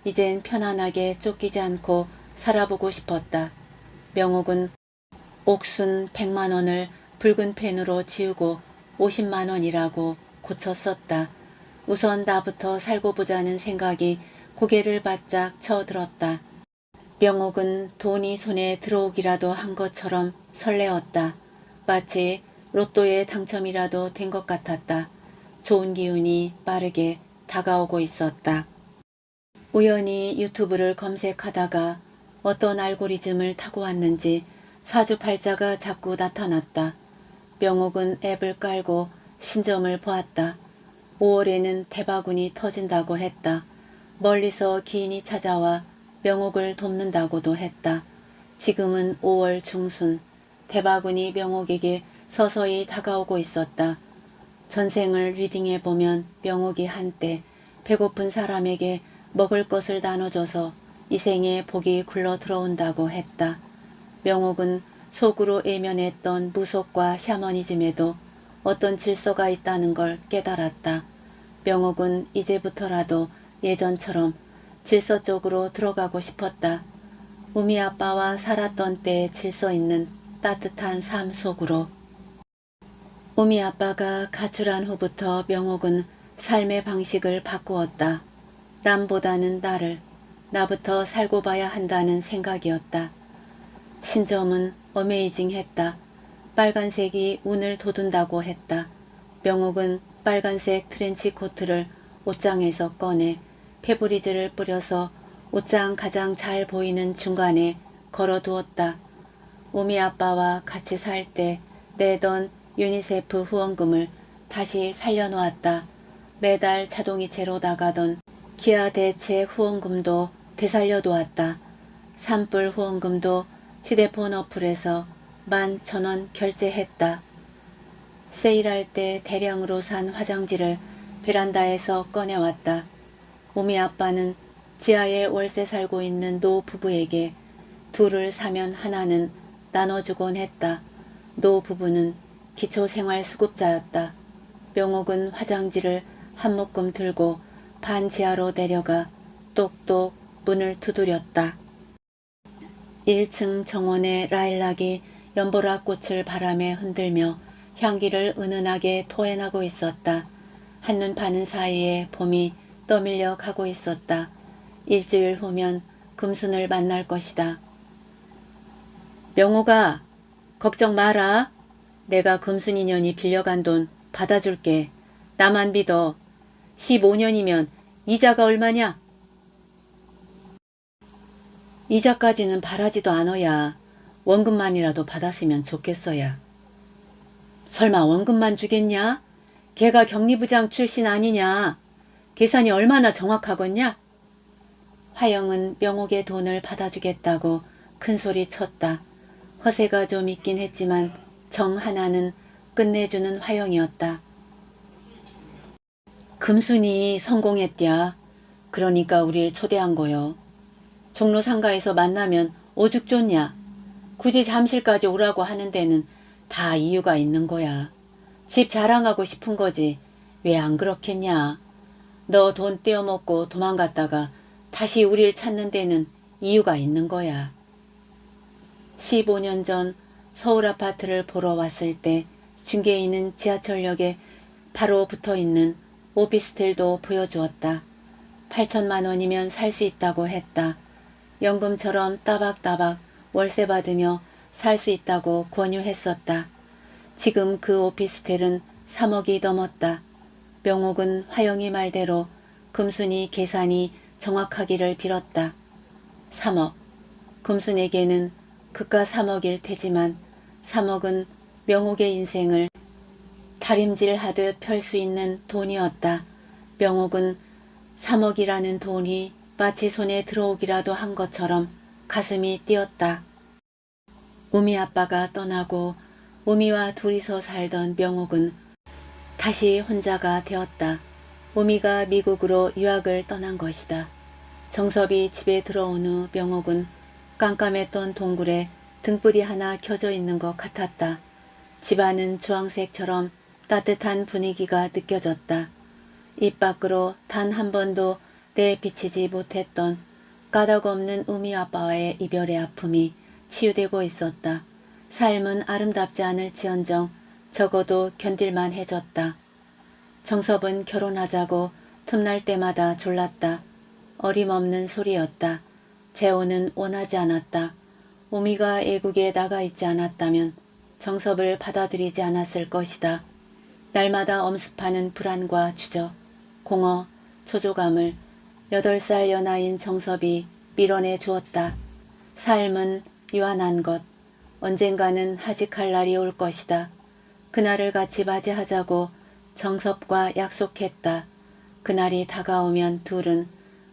이젠 편안하게 쫓기지 않고 살아보고 싶었다. 명옥은 옥순 100만 원을 붉은 펜으로 지우고 50만 원이라고 고쳐 썼다. 우선 나부터 살고 보자는 생각이 고개를 바짝 쳐들었다. 명옥은 돈이 손에 들어오기라도 한 것처럼 설레었다. 마치 로또에 당첨이라도 된 것 같았다. 좋은 기운이 빠르게 다가오고 있었다. 우연히 유튜브를 검색하다가 어떤 알고리즘을 타고 왔는지 사주팔자가 자꾸 나타났다. 명옥은 앱을 깔고 신점을 보았다. 5월에는 대바군이 터진다고 했다. 멀리서 기인이 찾아와 명옥을 돕는다고도 했다. 지금은 5월 중순, 대바군이 명옥에게 서서히 다가오고 있었다. 전생을 리딩해보면 명옥이 한때 배고픈 사람에게 먹을 것을 나눠줘서 이 생에 복이 굴러 들어온다고 했다. 명옥은 속으로 외면했던 무속과 샤머니즘에도 어떤 질서가 있다는 걸 깨달았다. 명옥은 이제부터라도 예전처럼 질서 쪽으로 들어가고 싶었다. 우미 아빠와 살았던 때의 질서 있는 따뜻한 삶 속으로. 우미 아빠가 가출한 후부터 명옥은 삶의 방식을 바꾸었다. 남보다는 나를, 나부터 살고 봐야 한다는 생각이었다. 신점은 어메이징했다. 빨간색이 운을 돋운다고 했다. 명옥은 빨간색 트렌치 코트를 옷장에서 꺼내 페브리즈를 뿌려서 옷장 가장 잘 보이는 중간에 걸어두었다. 우미 아빠와 같이 살 때 내던 유니세프 후원금을 다시 살려놓았다. 매달 자동이체로 나가던 기아 대책 후원금도 되살려놓았다. 산불 후원금도 휴대폰 어플에서 11,000원 결제했다. 세일할 때 대량으로 산 화장지를 베란다에서 꺼내왔다. 우미 아빠는 지하에 월세 살고 있는 노 부부에게 둘을 사면 하나는 나눠주곤 했다. 노 부부는 기초생활수급자였다. 명옥은 화장지를 한 묶음 들고 반 지하로 내려가 똑똑 문을 두드렸다. 1층 정원의 라일락이 연보라 꽃을 바람에 흔들며 향기를 은은하게 토해나고 있었다. 한눈 파는 사이에 봄이 떠밀려 가고 있었다. 일주일 후면 금순을 만날 것이다. 명옥아, 걱정 마라. 내가 금순이년이 빌려간 돈 받아줄게. 나만 믿어. 15년이면 이자가 얼마냐? 이자까지는 바라지도 않아야. 원금만이라도 받았으면 좋겠어야. 설마 원금만 주겠냐? 걔가 격리부장 출신 아니냐? 계산이 얼마나 정확하겠냐? 화영은 명옥의 돈을 받아주겠다고 큰소리 쳤다. 허세가 좀 있긴 했지만 정 하나는 끝내주는 화영이었다. 금순이 성공했디야. 그러니까 우릴 초대한 거요. 종로 상가에서 만나면 오죽 좋냐. 굳이 잠실까지 오라고 하는 데는 다 이유가 있는 거야. 집 자랑하고 싶은 거지. 왜 안 그렇겠냐. 너 돈 떼어먹고 도망갔다가 다시 우릴 찾는 데는 이유가 있는 거야. 15년 전 서울 아파트를 보러 왔을 때 중개인은 지하철역에 바로 붙어있는 오피스텔도 보여주었다. 8천만 원이면 살 수 있다고 했다. 연금처럼 따박따박 월세 받으며 살 수 있다고 권유했었다. 지금 그 오피스텔은 3억이 넘었다. 명옥은 화영이 말대로 금순이 계산이 정확하기를 빌었다. 3억. 금순에게는 그가 3억일 테지만 3억은 명옥의 인생을 다림질하듯 펼 수 있는 돈이었다. 명옥은 3억이라는 돈이 마치 손에 들어오기라도 한 것처럼 가슴이 뛰었다. 우미 아빠가 떠나고 우미와 둘이서 살던 명옥은 다시 혼자가 되었다. 우미가 미국으로 유학을 떠난 것이다. 정섭이 집에 들어온 후 명옥은 깜깜했던 동굴에 등불이 하나 켜져 있는 것 같았다. 집안은 주황색처럼 따뜻한 분위기가 느껴졌다. 입 밖으로 단 한 번도 내비치지 못했던 까닭없는 우미 아빠와의 이별의 아픔이 치유되고 있었다. 삶은 아름답지 않을지언정 적어도 견딜만 해졌다. 정섭은 결혼하자고 틈날 때마다 졸랐다. 어림없는 소리였다. 재혼은 원하지 않았다. 우미가 애국에 나가 있지 않았다면 정섭을 받아들이지 않았을 것이다. 날마다 엄습하는 불안과 주저, 공허, 초조감을 8살 연하인 정섭이 밀어내 주었다. 삶은 유한한 것, 언젠가는 하직할 날이 올 것이다. 그날을 같이 맞이하자고 정섭과 약속했다. 그날이 다가오면 둘은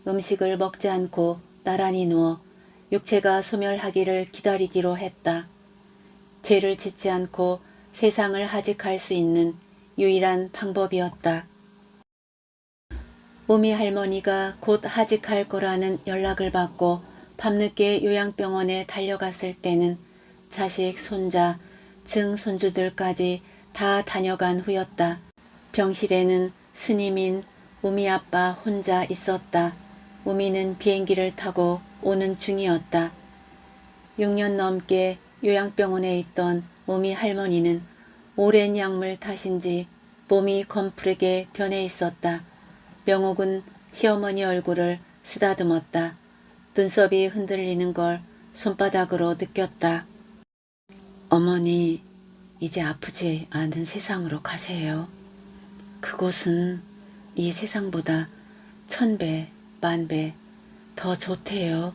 음식을 먹지 않고 나란히 누워 육체가 소멸하기를 기다리기로 했다. 죄를 짓지 않고 세상을 하직할 수 있는 유일한 방법이었다. 우미 할머니가 곧 하직할 거라는 연락을 받고 밤늦게 요양병원에 달려갔을 때는 자식, 손자, 증손주들까지 다 다녀간 후였다. 병실에는 스님인 우미 아빠 혼자 있었다. 우미는 비행기를 타고 오는 중이었다. 6년 넘게 요양병원에 있던 우미 할머니는 오랜 약물 탓인지 몸이 검푸르게 변해 있었다. 명옥은 시어머니 얼굴을 쓰다듬었다. 눈썹이 흔들리는 걸 손바닥으로 느꼈다. 어머니, 이제 아프지 않은 세상으로 가세요. 그곳은 이 세상보다 1000배, 10,000배 더 좋대요.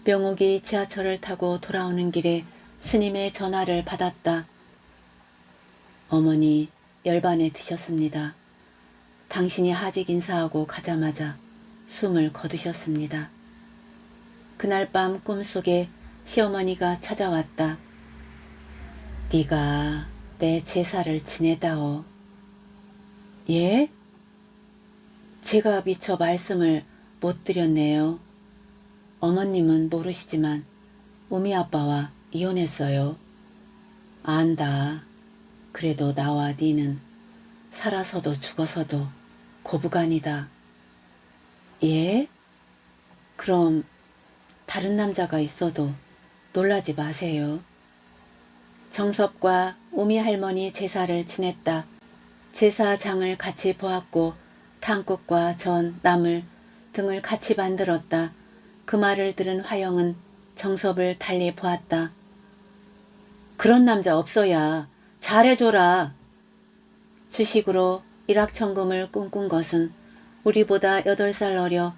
명옥이 지하철을 타고 돌아오는 길에 스님의 전화를 받았다. 어머니, 열반에 드셨습니다. 당신이 하직 인사하고 가자마자 숨을 거두셨습니다. 그날 밤 꿈속에 시어머니가 찾아왔다. 네가 내 제사를 지내다오. 예? 제가 미처 말씀을 못 드렸네요. 어머님은 모르시지만 우미 아빠와 이혼했어요. 안다. 그래도 나와 니는 살아서도 죽어서도 고부간이다. 예? 그럼 다른 남자가 있어도 놀라지 마세요. 정섭과 우미 할머니 제사를 지냈다. 제사장을 같이 보았고 탕국과 전, 나물 등을 같이 만들었다. 그 말을 들은 화영은 정섭을 달리 보았다. 그런 남자 없어야 잘해줘라. 주식으로 일확천금을 꿈꾼 것은 우리보다 8살 어려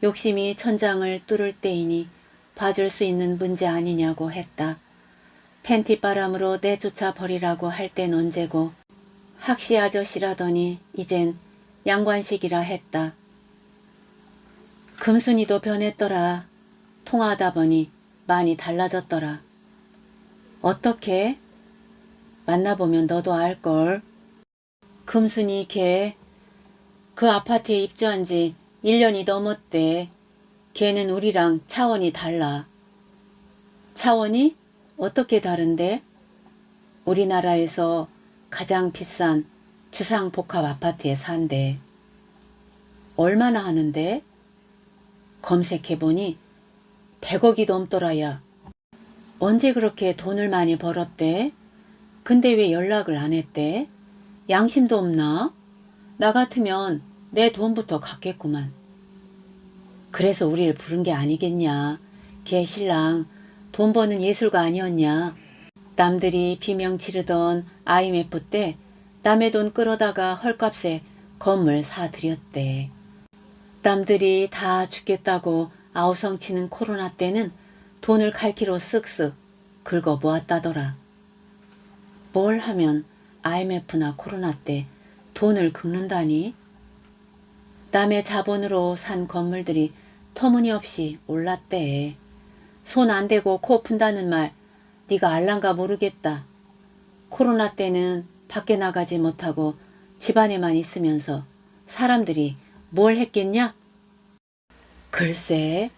욕심이 천장을 뚫을 때이니 봐줄 수 있는 문제 아니냐고 했다. 팬티바람으로 내쫓아 버리라고 할 땐 언제고 학시 아저씨라더니 이젠 양관식이라 했다. 금순이도 변했더라. 통화하다 보니 많이 달라졌더라. 어떻게? 만나보면 너도 알걸. 금순이 걔 그 아파트에 입주한 지 1년이 넘었대. 걔는 우리랑 차원이 달라. 차원이? 어떻게 다른데? 우리나라에서 가장 비싼 주상복합 아파트에 산대. 얼마나 하는데? 검색해보니 100억이 넘더라야. 언제 그렇게 돈을 많이 벌었대? 근데 왜 연락을 안 했대? 양심도 없나? 나 같으면 내 돈부터 갖겠구만. 그래서 우리를 부른 게 아니겠냐. 걔 신랑 돈 버는 예술가 아니었냐. 남들이 비명 지르던 IMF 때 남의 돈 끌어다가 헐값에 건물 사들였대. 남들이 다 죽겠다고 아우성치는 코로나 때는 돈을 갈기로 쓱쓱 긁어 모았다더라. 뭘 하면 IMF나 코로나 때 돈을 긁는다니? 남의 자본으로 산 건물들이 터무니없이 올랐대. 손 안 대고 코 푼다는 말 네가 알란가 모르겠다. 코로나 때는 밖에 나가지 못하고 집안에만 있으면서 사람들이 뭘 했겠냐? 글쎄,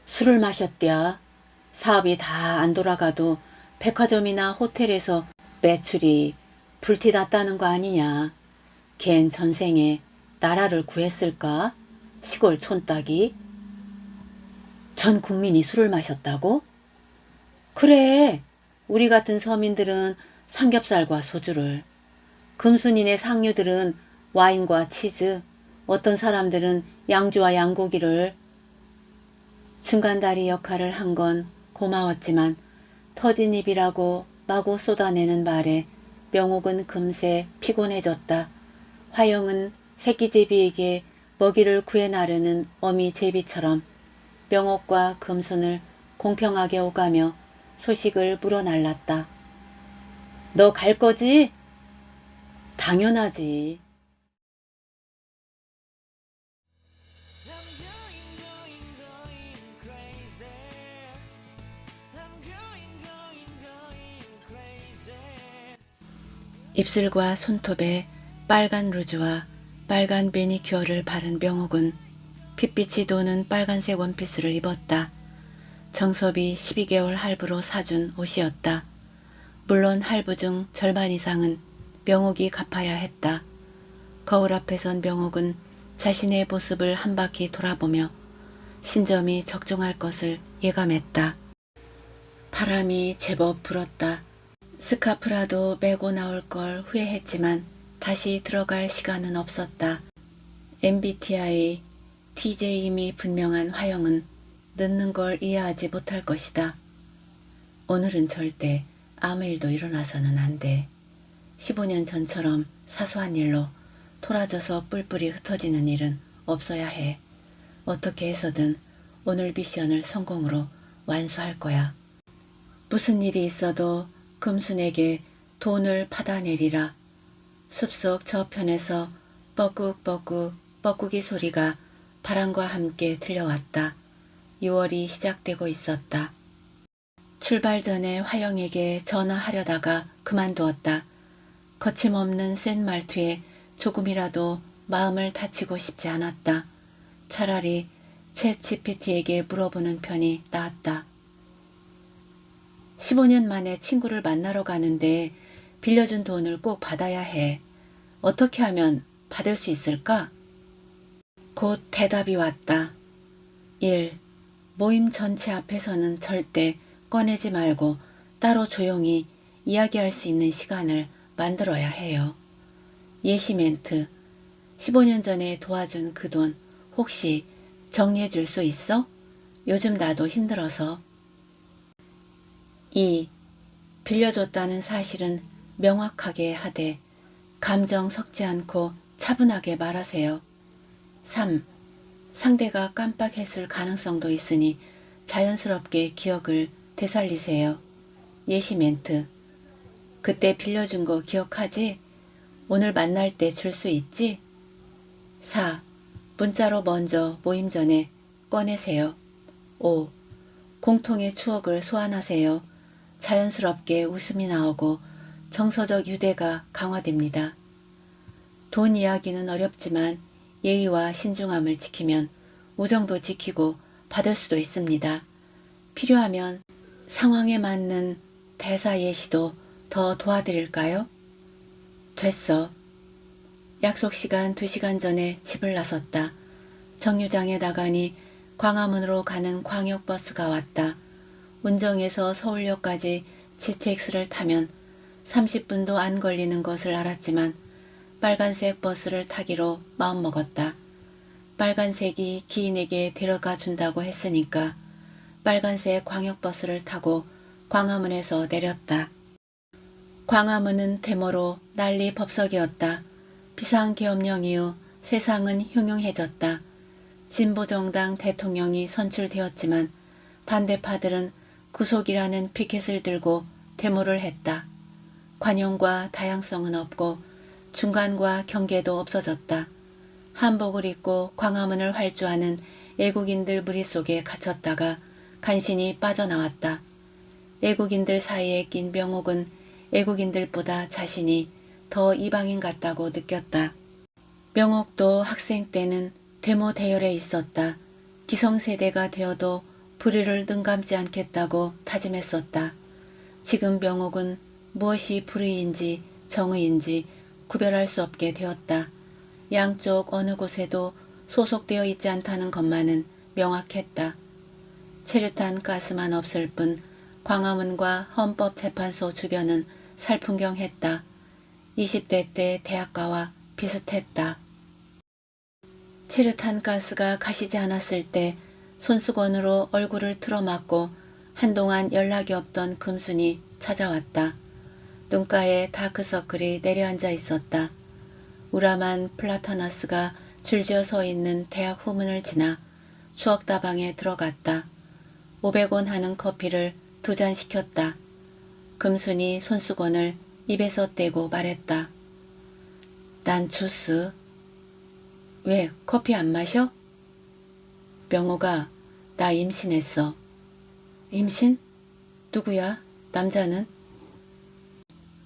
술을 마셨디야. 사업이 다 안 돌아가도 백화점이나 호텔에서 매출이 불티났다는 거 아니냐. 걘 전생에 나라를 구했을까? 시골 촌딱이. 전 국민이 술을 마셨다고? 그래, 우리 같은 서민들은 삼겹살과 소주를, 금순인의 상류들은 와인과 치즈, 어떤 사람들은 양주와 양고기를. 중간다리 역할을 한 건 고마웠지만 터진 입이라고 마구 쏟아내는 말에 명옥은 금세 피곤해졌다. 화영은 새끼제비에게 먹이를 구해나르는 어미 제비처럼 명옥과 금순을 공평하게 오가며 소식을 물어날랐다. 너 갈 거지? 당연하지. I'm going crazy. I'm going crazy. 입술과 손톱에 빨간 루즈와 빨간 매니큐어를 바른 명옥은 핏빛이 도는 빨간색 원피스를 입었다. 정섭이 12개월 할부로 사준 옷이었다. 물론 할부 중 절반 이상은 명옥이 갚아야 했다. 거울 앞에 선 명옥은 자신의 모습을 한 바퀴 돌아보며 신점이 적중할 것을 예감했다. 바람이 제법 불었다. 스카프라도 메고 나올 걸 후회했지만 다시 들어갈 시간은 없었다. MBTI TJ임이 분명한 화영은 늦는 걸 이해하지 못할 것이다. 오늘은 절대 아무 일도 일어나서는 안 돼. 15년 전처럼 사소한 일로 토라져서 뿔뿔이 흩어지는 일은 없어야 해. 어떻게 해서든 오늘 미션을 성공으로 완수할 거야. 무슨 일이 있어도 금순에게 돈을 받아내리라. 숲속 저편에서 뻐꾹뻐꾹 뻐꾸기 소리가 바람과 함께 들려왔다. 6월이 시작되고 있었다. 출발 전에 화영에게 전화하려다가 그만두었다. 거침없는 센 말투에 조금이라도 마음을 다치고 싶지 않았다. 차라리 챗 GPT에게 물어보는 편이 나았다. 15년 만에 친구를 만나러 가는데 빌려준 돈을 꼭 받아야 해. 어떻게 하면 받을 수 있을까? 곧 대답이 왔다. 1. 모임 전체 앞에서는 절대 꺼내지 말고 따로 조용히 이야기할 수 있는 시간을 만들어야 해요. 예시 멘트. 15년 전에 도와준 그 돈 혹시 정리해 줄 수 있어? 요즘 나도 힘들어서. 2. 빌려줬다는 사실은 명확하게 하되 감정 섞지 않고 차분하게 말하세요. 3. 상대가 깜빡했을 가능성도 있으니 자연스럽게 기억을 되살리세요. 예시 멘트. 그때 빌려준 거 기억하지? 오늘 만날 때 줄 수 있지? 4. 문자로 먼저 모임 전에 꺼내세요. 5. 공통의 추억을 소환하세요. 자연스럽게 웃음이 나오고 정서적 유대가 강화됩니다. 돈 이야기는 어렵지만 예의와 신중함을 지키면 우정도 지키고 받을 수도 있습니다. 필요하면 상황에 맞는 대사 예시도 더 도와드릴까요? 됐어. 약속 시간 2시간 전에 집을 나섰다. 정류장에 나가니 광화문으로 가는 광역버스가 왔다. 운정에서 서울역까지 GTX를 타면 30분도 안 걸리는 것을 알았지만 빨간색 버스를 타기로 마음먹었다. 빨간색이 기인에게 데려가 준다고 했으니까 빨간색 광역버스를 타고 광화문에서 내렸다. 광화문은 데모로 난리 법석이었다. 비상계엄령 이후 세상은 흉흉해졌다. 진보정당 대통령이 선출되었지만 반대파들은 구속이라는 피켓을 들고 데모를 했다. 관용과 다양성은 없고 중간과 경계도 없어졌다. 한복을 입고 광화문을 활주하는 애국인들 무리 속에 갇혔다가 간신히 빠져나왔다. 애국인들 사이에 낀 명옥은 애국인들보다 자신이 더 이방인 같다고 느꼈다. 명옥도 학생 때는 데모 대열에 있었다. 기성세대가 되어도 불의를 눈감지 않겠다고 다짐했었다. 지금 명옥은 무엇이 불의인지 정의인지 구별할 수 없게 되었다. 양쪽 어느 곳에도 소속되어 있지 않다는 것만은 명확했다. 체류탄 가스만 없을 뿐 광화문과 헌법재판소 주변은 살풍경했다. 20대 때 대학가와 비슷했다. 체류탄 가스가 가시지 않았을 때 손수건으로 얼굴을 틀어막고 한동안 연락이 없던 금순이 찾아왔다. 눈가에 다크서클이 내려앉아 있었다. 우람한 플라타너스가 줄지어 서 있는 대학 후문을 지나 추억다방에 들어갔다. 500원 하는 커피를 2잔 시켰다. 금순이 손수건을 입에서 떼고 말했다. 난 주스. 왜 커피 안 마셔? 명호가 나 임신했어. 임신? 누구야? 남자는?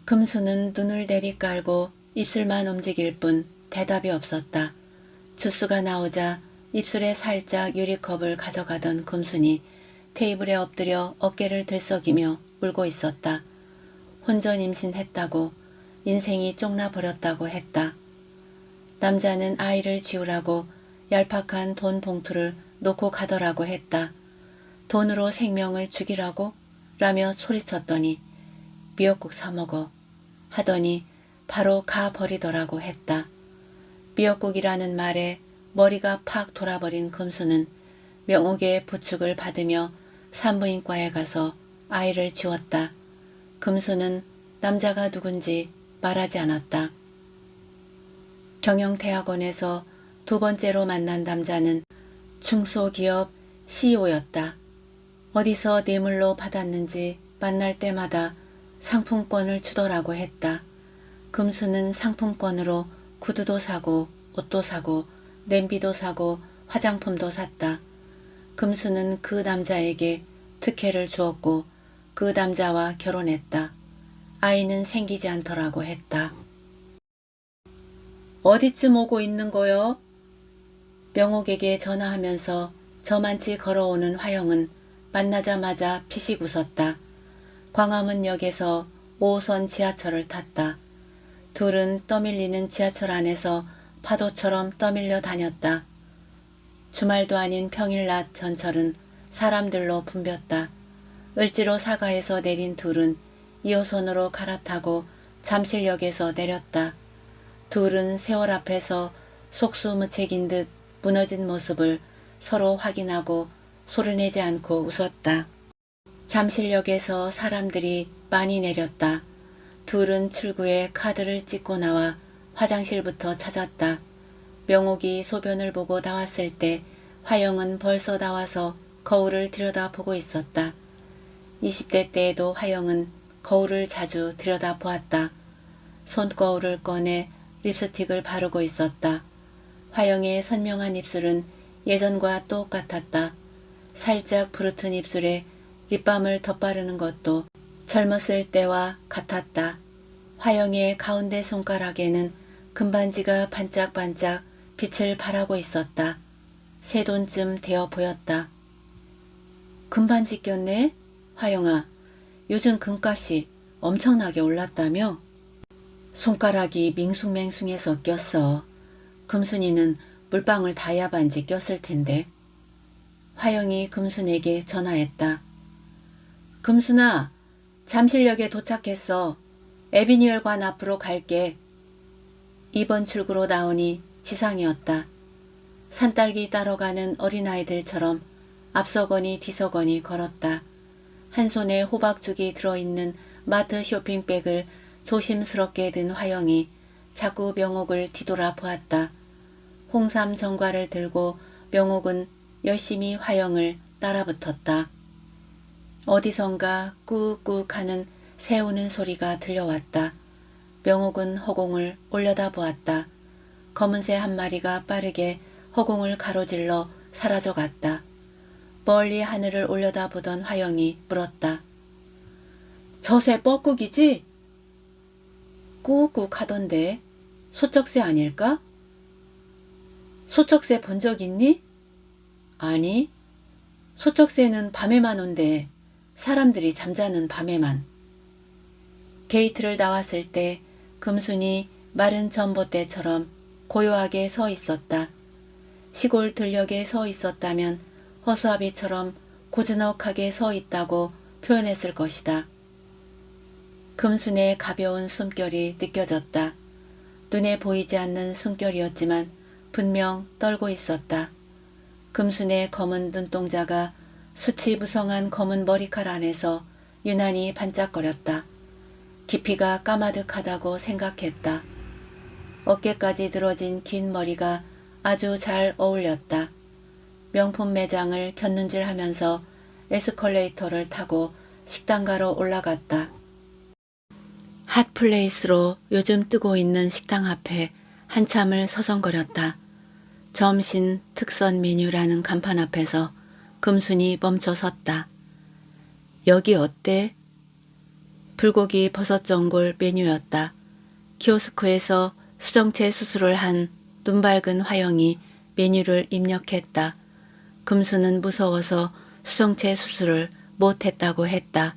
금수는 눈을 내리깔고 입술만 움직일 뿐 대답이 없었다. 주스가 나오자 입술에 살짝 유리컵을 가져가던 금순이 테이블에 엎드려 어깨를 들썩이며 울고 있었다. 혼전 임신했다고 인생이 쪽나버렸다고 했다. 남자는 아이를 지우라고 얄팍한 돈 봉투를 놓고 가더라고 했다. 돈으로 생명을 죽이라고? 라며 소리쳤더니 미역국 사 먹어 하더니 바로 가버리더라고 했다. 미역국이라는 말에 머리가 팍 돌아버린 금수는 명옥의 부축을 받으며 산부인과에 가서 아이를 지웠다. 금수는 남자가 누군지 말하지 않았다. 경영대학원에서 2번째로 만난 남자는 중소기업 CEO였다. 어디서 뇌물로 받았는지 만날 때마다 상품권을 주더라고 했다. 금수는 상품권으로 구두도 사고 옷도 사고 냄비도 사고 화장품도 샀다. 금수는 그 남자에게 특혜를 주었고 그 남자와 결혼했다. 아이는 생기지 않더라고 했다. 어디쯤 오고 있는 거요? 명옥에게 전화하면서 저만치 걸어오는 화영은 만나자마자 피식 웃었다. 광화문역에서 5호선 지하철을 탔다. 둘은 떠밀리는 지하철 안에서 파도처럼 떠밀려 다녔다. 주말도 아닌 평일 낮 전철은 사람들로 붐볐다. 을지로 사가에서 내린 둘은 2호선으로 갈아타고 잠실역에서 내렸다. 둘은 세월 앞에서 속수무책인 듯 무너진 모습을 서로 확인하고 소리내지 않고 웃었다. 잠실역에서 사람들이 많이 내렸다. 둘은 출구에 카드를 찍고 나와 화장실부터 찾았다. 명옥이 소변을 보고 나왔을 때 화영은 벌써 나와서 거울을 들여다보고 있었다. 20대 때에도 화영은 거울을 자주 들여다보았다. 손거울을 꺼내 립스틱을 바르고 있었다. 화영의 선명한 입술은 예전과 똑같았다. 살짝 부르튼 입술에 립밤을 덧바르는 것도 젊었을 때와 같았다. 화영의 가운데 손가락에는 금반지가 반짝반짝 빛을 발하고 있었다. 새 돈쯤 되어 보였다. 금반지 꼈네? 화영아, 요즘 금값이 엄청나게 올랐다며? 손가락이 밍숭맹숭해서 꼈어. 금순이는 물방울 다이아 반지 꼈을 텐데. 화영이 금순에게 전화했다. 금순아, 잠실역에 도착했어. 에비뉴얼관 앞으로 갈게. 2번 출구로 나오니 지상이었다. 산딸기 따러 가는 어린아이들처럼 앞서거니 뒤서거니 걸었다. 한 손에 호박죽이 들어있는 마트 쇼핑백을 조심스럽게 든 화영이 자꾸 명옥을 뒤돌아 보았다. 홍삼 전과를 들고 명옥은 열심히 화영을 따라붙었다. 어디선가 꾹꾹 하는 새우는 소리가 들려왔다. 명옥은 허공을 올려다 보았다. 검은 새 한 마리가 빠르게 허공을 가로질러 사라져갔다. 멀리 하늘을 올려다보던 화영이 물었다. 저 새 뻐꾸기지? 꾹꾹 하던데 소쩍새 아닐까? 소쩍새 본 적 있니? 아니, 소쩍새는 밤에만 온대. 사람들이 잠자는 밤에만. 게이트를 나왔을 때 금순이 마른 전봇대처럼 고요하게 서 있었다. 시골 들녘에 서 있었다면 허수아비처럼 고즈넉하게 서 있다고 표현했을 것이다. 금순의 가벼운 숨결이 느껴졌다. 눈에 보이지 않는 숨결이었지만 분명 떨고 있었다. 금순의 검은 눈동자가 수치 무성한 검은 머리칼 안에서 유난히 반짝거렸다. 깊이가 까마득하다고 생각했다. 어깨까지 늘어진 긴 머리가 아주 잘 어울렸다. 명품 매장을 곁눈질하면서 에스컬레이터를 타고 식당가로 올라갔다. 핫플레이스로 요즘 뜨고 있는 식당 앞에 한참을 서성거렸다. 점심 특선 메뉴라는 간판 앞에서 금순이 멈춰 섰다. 여기 어때? 불고기 버섯전골 메뉴였다. 키오스크에서 수정체 수술을 한 눈밝은 화영이 메뉴를 입력했다. 금수는 무서워서 수정체 수술을 못했다고 했다.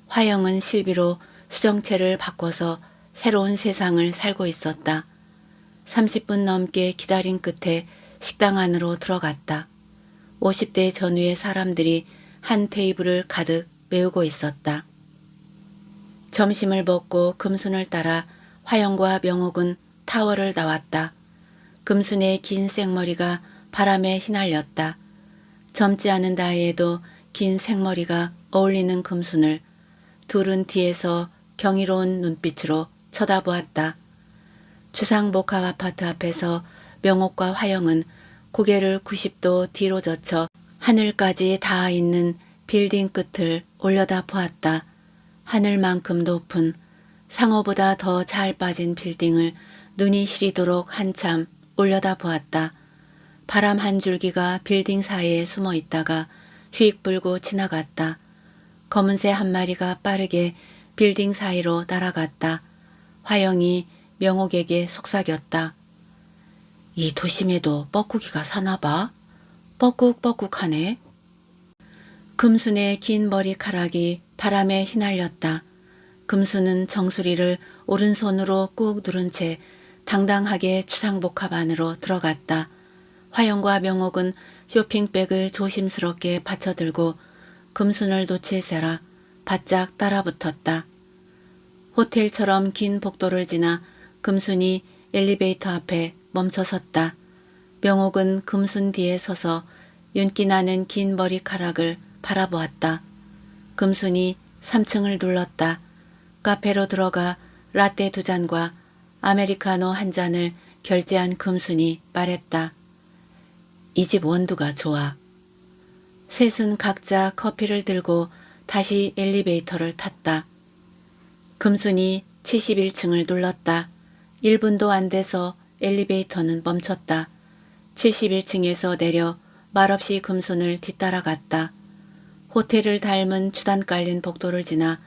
화영은 실비로 수정체를 바꿔서 새로운 세상을 살고 있었다. 30분 넘게 기다린 끝에 식당 안으로 들어갔다. 50대 전후의 사람들이 한 테이블을 가득 메우고 있었다. 점심을 먹고 금순을 따라 화영과 명옥은 타워를 나왔다. 금순의 긴 생머리가 바람에 휘날렸다. 젊지 않은 나이에도 긴 생머리가 어울리는 금순을 둘은 뒤에서 경이로운 눈빛으로 쳐다보았다. 주상복합 아파트 앞에서 명옥과 화영은 고개를 90도 뒤로 젖혀 하늘까지 닿아 있는 빌딩 끝을 올려다 보았다. 하늘만큼 높은 상어보다 더 잘 빠진 빌딩을 눈이 시리도록 한참 올려다 보았다. 바람 한 줄기가 빌딩 사이에 숨어 있다가 휙 불고 지나갔다. 검은새 한 마리가 빠르게 빌딩 사이로 날아갔다. 화영이 명옥에게 속삭였다. 이 도심에도 뻐꾸기가 사나봐? 뻐꾹뻐꾹하네. 금순의 긴 머리카락이 바람에 휘날렸다. 금순은 정수리를 오른손으로 꾹 누른 채 당당하게 주상복합 안으로 들어갔다. 화영과 명옥은 쇼핑백을 조심스럽게 받쳐들고 금순을 놓칠세라 바짝 따라붙었다. 호텔처럼 긴 복도를 지나 금순이 엘리베이터 앞에 멈춰섰다. 명옥은 금순 뒤에 서서 윤기 나는 긴 머리카락을 바라보았다. 금순이 3층을 눌렀다. 카페로 들어가 라떼 2잔과 아메리카노 1잔을 결제한 금순이 말했다. 이 집 원두가 좋아. 셋은 각자 커피를 들고 다시 엘리베이터를 탔다. 금순이 71층을 눌렀다. 1분도 안 돼서 엘리베이터는 멈췄다. 71층에서 내려 말없이 금순을 뒤따라갔다. 호텔을 닮은 주단 깔린 복도를 지나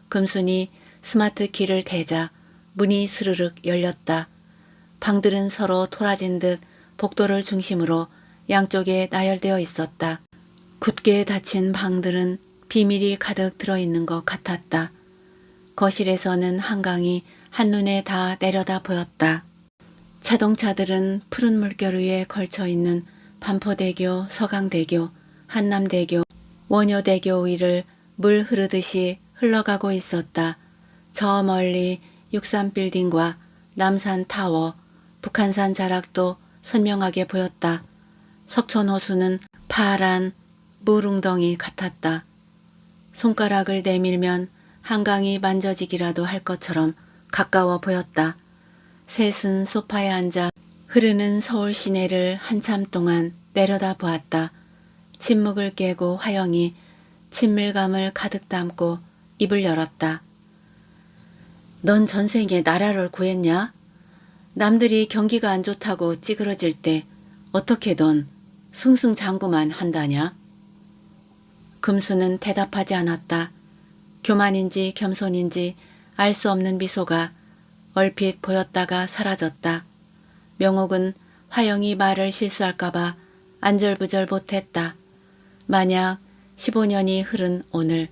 금순이 스마트 키를 대자 문이 스르륵 열렸다. 방들은 서로 토라진 듯 복도를 중심으로 양쪽에 나열되어 있었다. 굳게 닫힌 방들은 비밀이 가득 들어있는 것 같았다. 거실에서는 한강이 한눈에 다 내려다 보였다. 자동차들은 푸른 물결 위에 걸쳐있는 반포대교, 서강대교, 한남대교, 원효대교 위를 물 흐르듯이 흘러가고 있었다. 저 멀리 63빌딩과 남산타워, 북한산 자락도 선명하게 보였다. 석촌호수는 파란 물웅덩이 같았다. 손가락을 내밀면 한강이 만져지기라도 할 것처럼 가까워 보였다. 셋은 소파에 앉아 흐르는 서울 시내를 한참 동안 내려다보았다. 침묵을 깨고 화영이 친밀감을 가득 담고 입을 열었다. 넌 전생에 나라를 구했냐? 남들이 경기가 안 좋다고 찌그러질 때 어떻게 넌 승승장구만 한다냐? 금수는 대답하지 않았다. 교만인지 겸손인지 알 수 없는 미소가 얼핏 보였다가 사라졌다. 명옥은 화영이 말을 실수할까봐 안절부절 못했다. 만약 15년이 흐른 오늘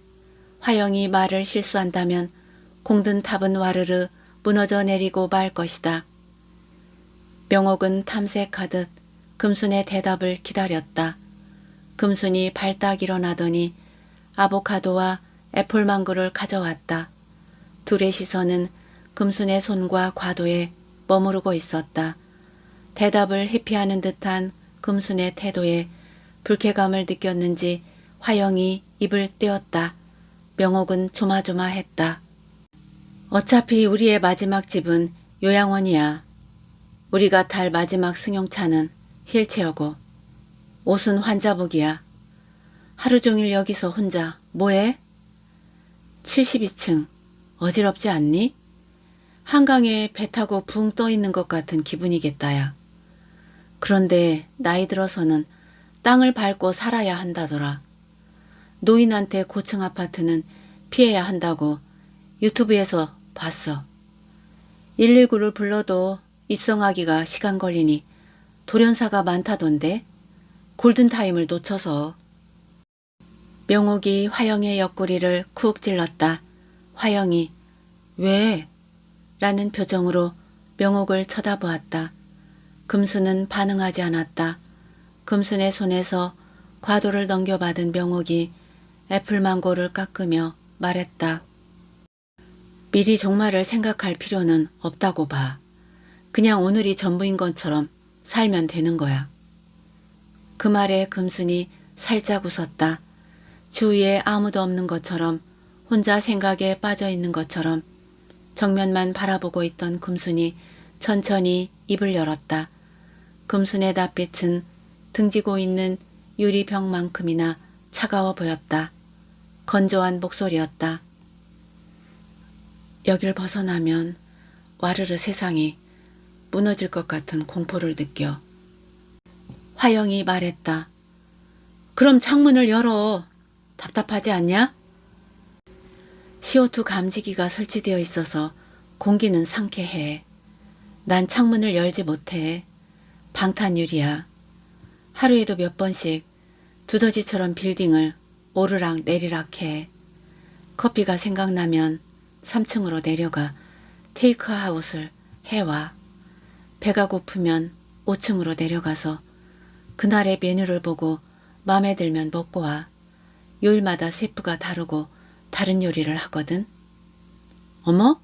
화영이 말을 실수한다면 공든 탑은 와르르 무너져 내리고 말 것이다. 명옥은 탐색하듯 금순의 대답을 기다렸다. 금순이 발딱 일어나더니 아보카도와 애플망고를 가져왔다. 둘의 시선은 금순의 손과 과도에 머무르고 있었다. 대답을 회피하는 듯한 금순의 태도에 불쾌감을 느꼈는지 화영이 입을 떼었다. 명옥은 조마조마했다. 어차피 우리의 마지막 집은 요양원이야. 우리가 탈 마지막 승용차는 휠체어고 옷은 환자복이야. 하루 종일 여기서 혼자 뭐해? 72층 어지럽지 않니? 한강에 배 타고 붕 떠 있는 것 같은 기분이겠다야. 그런데 나이 들어서는 땅을 밟고 살아야 한다더라. 노인한테 고층 아파트는 피해야 한다고 유튜브에서 봤어. 119를 불러도 입성하기가 시간 걸리니 돌연사가 많다던데 골든타임을 놓쳐서. 명옥이 화영의 옆구리를 쿡 찔렀다. 화영이 왜? 라는 표정으로 명옥을 쳐다보았다. 금수는 반응하지 않았다. 금순의 손에서 과도를 넘겨받은 명옥이 애플망고를 깎으며 말했다. 미리 종말을 생각할 필요는 없다고 봐. 그냥 오늘이 전부인 것처럼 살면 되는 거야. 그 말에 금순이 살짝 웃었다. 주위에 아무도 없는 것처럼 혼자 생각에 빠져 있는 것처럼 정면만 바라보고 있던 금순이 천천히 입을 열었다. 금순의 낯빛은 등지고 있는 유리병만큼이나 차가워 보였다. 건조한 목소리였다. 여길 벗어나면 와르르 세상이 무너질 것 같은 공포를 느껴. 화영이 말했다. 그럼 창문을 열어. 답답하지 않냐? CO2 감지기가 설치되어 있어서 공기는 상쾌해. 난 창문을 열지 못해. 방탄유리야. 하루에도 몇 번씩 두더지처럼 빌딩을 오르락 내리락 해. 커피가 생각나면 3층으로 내려가 테이크아웃을 해와. 배가 고프면 5층으로 내려가서 그날의 메뉴를 보고 마음에 들면 먹고 와. 요일마다 셰프가 다르고 다른 요리를 하거든. 어머?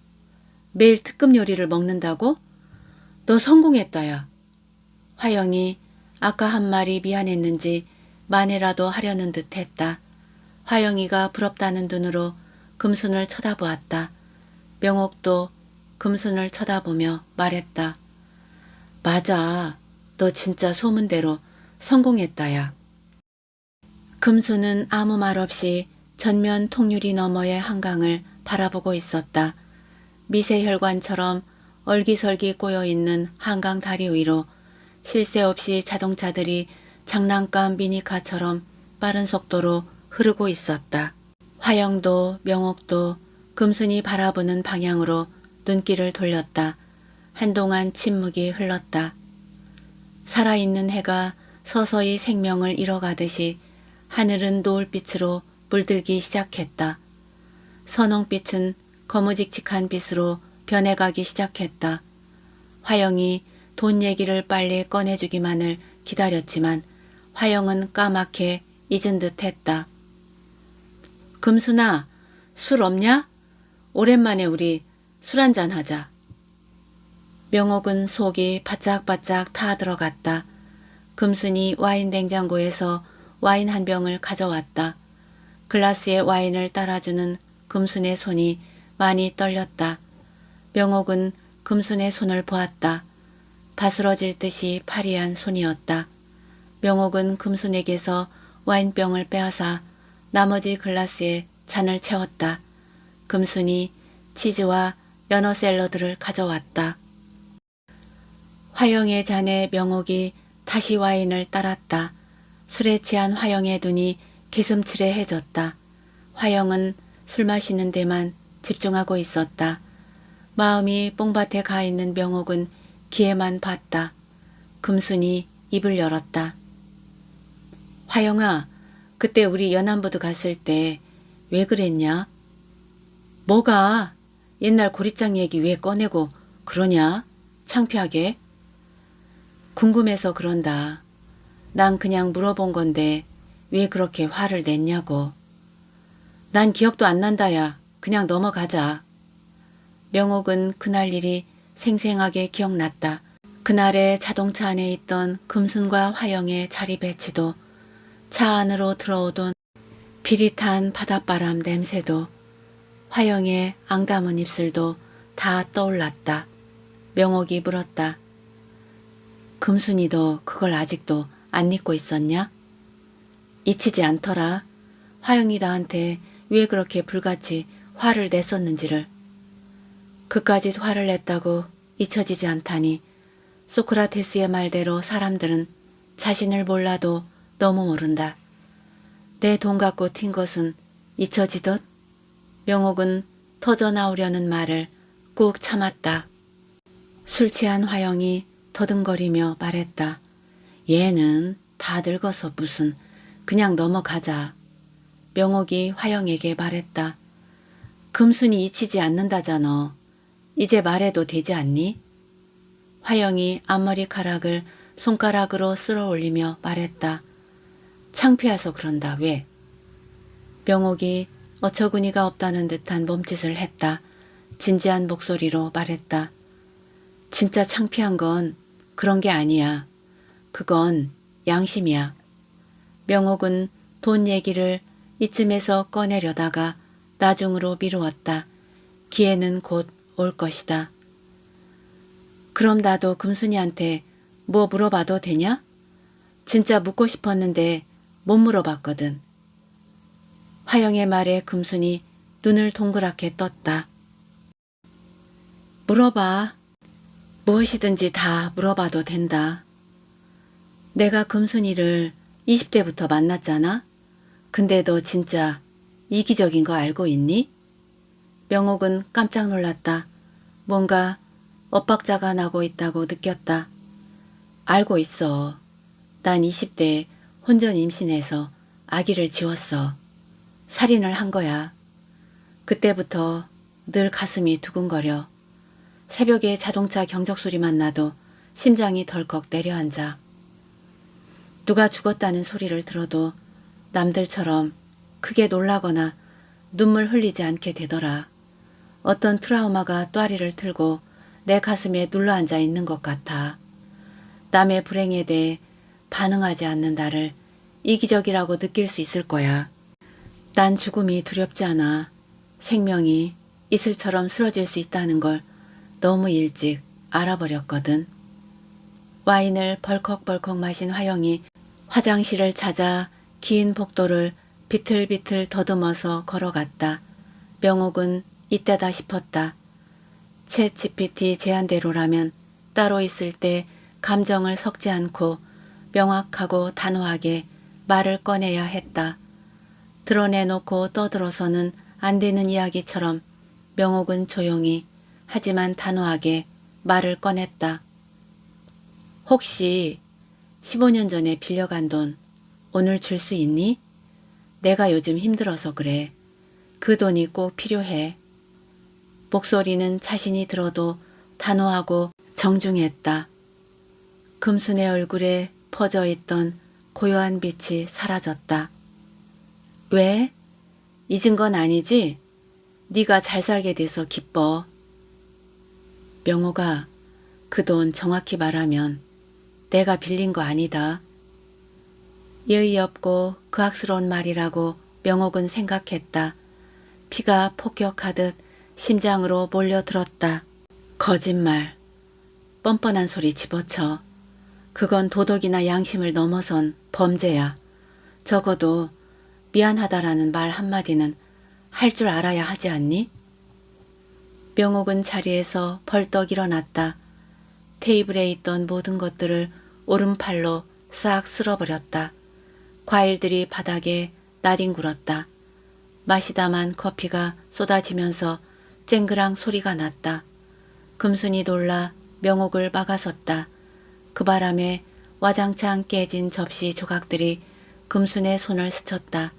매일 특급 요리를 먹는다고? 너 성공했다야. 화영이 아까 한 말이 미안했는지 만회라도 하려는 듯 했다. 화영이가 부럽다는 눈으로 금순을 쳐다보았다. 명옥도 금순을 쳐다보며 말했다. 맞아. 너 진짜 소문대로 성공했다야. 금순은 아무 말 없이 전면 통유리 너머의 한강을 바라보고 있었다. 미세혈관처럼 얼기설기 꼬여있는 한강 다리 위로 쉴 새 없이 자동차들이 장난감 미니카처럼 빠른 속도로 흐르고 있었다. 화영도 명옥도 금순이 바라보는 방향으로 눈길을 돌렸다. 한동안 침묵이 흘렀다. 살아있는 해가 서서히 생명을 잃어가듯이 하늘은 노을빛으로 물들기 시작했다. 선홍빛은 거무직직한 빛으로 변해가기 시작했다. 화영이 돈 얘기를 빨리 꺼내주기만을 기다렸지만 화영은 까맣게 잊은 듯 했다. 금순아, 술 없냐? 오랜만에 우리 술 한잔 하자. 명옥은 속이 바짝바짝 타 들어갔다. 금순이 와인 냉장고에서 와인 한 병을 가져왔다. 글라스에 와인을 따라주는 금순의 손이 많이 떨렸다. 명옥은 금순의 손을 보았다. 바스러질 듯이 파리한 손이었다. 명옥은 금순에게서 와인병을 빼앗아 나머지 글라스에 잔을 채웠다. 금순이 치즈와 연어 샐러드를 가져왔다. 화영의 잔에 명옥이 다시 와인을 따랐다. 술에 취한 화영의 눈이 개슴츠레해졌다. 화영은 술 마시는 데만 집중하고 있었다. 마음이 뽕밭에 가 있는 명옥은 기회만 봤다. 금순이 입을 열었다. 화영아, 그때 우리 연안부두 갔을 때 왜 그랬냐? 뭐가? 옛날 고리장 얘기 왜 꺼내고 그러냐? 창피하게. 궁금해서 그런다. 난 그냥 물어본 건데 왜 그렇게 화를 냈냐고. 난 기억도 안 난다야. 그냥 넘어가자. 명옥은 그날 일이 생생하게 기억났다. 그날의 자동차 안에 있던 금순과 화영의 자리 배치도, 차 안으로 들어오던 비릿한 바닷바람 냄새도, 화영의 앙담은 입술도 다 떠올랐다. 명옥이 물었다. 금순이도 그걸 아직도 안 잊고 있었냐? 잊히지 않더라. 화영이 나한테 왜 그렇게 불같이 화를 냈었는지를. 그까짓 화를 냈다고 잊혀지지 않다니. 소크라테스의 말대로 사람들은 자신을 몰라도 너무 모른다. 내 돈 갖고 튄 것은 잊혀지듯. 명옥은 터져나오려는 말을 꾹 참았다. 술 취한 화영이 더듬거리며 말했다. 얘는 다 늙어서 무슨, 그냥 넘어가자. 명옥이 화영에게 말했다. 금순이 잊히지 않는다잖아. 이제 말해도 되지 않니? 화영이 앞머리카락을 손가락으로 쓸어 올리며 말했다. 창피해서 그런다. 왜? 명옥이 어처구니가 없다는 듯한 몸짓을 했다. 진지한 목소리로 말했다. 진짜 창피한 건 그런 게 아니야. 그건 양심이야. 명옥은 돈 얘기를 이쯤에서 꺼내려다가 나중으로 미루었다. 기회는 곧 올 것이다. 그럼 나도 금순이한테 뭐 물어봐도 되냐? 진짜 묻고 싶었는데 못 물어봤거든. 화영의 말에 금순이 눈을 동그랗게 떴다. 물어봐. 무엇이든지 다 물어봐도 된다. 내가 금순이를 20대부터 만났잖아. 근데 너 진짜 이기적인 거 알고 있니? 명옥은 깜짝 놀랐다. 뭔가 엇박자가 나고 있다고 느꼈다. 알고 있어. 난 20대에 혼전 임신해서 아기를 지웠어. 살인을 한 거야. 그때부터 늘 가슴이 두근거려. 새벽에 자동차 경적 소리만 나도 심장이 덜컥 내려앉아. 누가 죽었다는 소리를 들어도 남들처럼 크게 놀라거나 눈물 흘리지 않게 되더라. 어떤 트라우마가 또아리를 틀고 내 가슴에 눌러앉아 있는 것 같아. 남의 불행에 대해 반응하지 않는 나를 이기적이라고 느낄 수 있을 거야. 난 죽음이 두렵지 않아. 생명이 이슬처럼 쓰러질 수 있다는 걸 너무 일찍 알아버렸거든. 와인을 벌컥벌컥 마신 화영이 화장실을 찾아 긴 복도를 비틀비틀 더듬어서 걸어갔다. 명옥은 이때다 싶었다. 챗 GPT 제안대로라면 따로 있을 때 감정을 섞지 않고 명확하고 단호하게 말을 꺼내야 했다. 드러내놓고 떠들어서는 안 되는 이야기처럼 명옥은 조용히 하지만 단호하게 말을 꺼냈다. 혹시 15년 전에 빌려간 돈 오늘 줄 수 있니? 내가 요즘 힘들어서 그래. 그 돈이 꼭 필요해. 목소리는 자신이 들어도 단호하고 정중했다. 금순의 얼굴에 퍼져있던 고요한 빛이 사라졌다. 왜? 잊은 건 아니지? 네가 잘 살게 돼서 기뻐. 명호가, 그 돈 정확히 말하면 내가 빌린 거 아니다. 예의 없고 그악스러운 말이라고 명옥은 생각했다. 피가 폭격하듯 심장으로 몰려들었다. 거짓말. 뻔뻔한 소리 집어쳐. 그건 도덕이나 양심을 넘어선 범죄야. 적어도 미안하다라는 말 한마디는 할 줄 알아야 하지 않니? 명옥은 자리에서 벌떡 일어났다. 테이블에 있던 모든 것들을 오른팔로 싹 쓸어버렸다. 과일들이 바닥에 나뒹굴었다. 마시다만 커피가 쏟아지면서 쨍그랑 소리가 났다. 금순이 놀라 명옥을 막아섰다. 그 바람에 와장창 깨진 접시 조각들이 금순의 손을 스쳤다.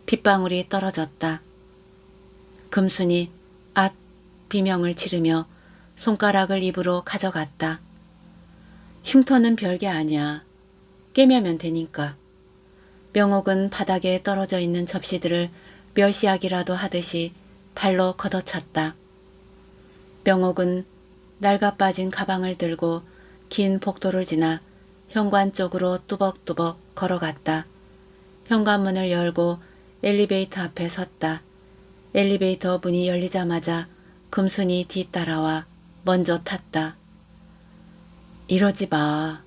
빗방울이 떨어졌다. 금순이 앗 비명을 지르며 손가락을 입으로 가져갔다. 흉터는 별게 아니야. 깨매면 되니까. 명옥은 바닥에 떨어져 있는 접시들을 멸시하기라도 하듯이 발로 걷어찼다. 명옥은 낡아빠진 가방을 들고 긴 복도를 지나 현관 쪽으로 뚜벅뚜벅 걸어갔다. 현관문을 열고 엘리베이터 앞에 섰다. 엘리베이터 문이 열리자마자 금순이 뒤따라와 먼저 탔다. 이러지 마.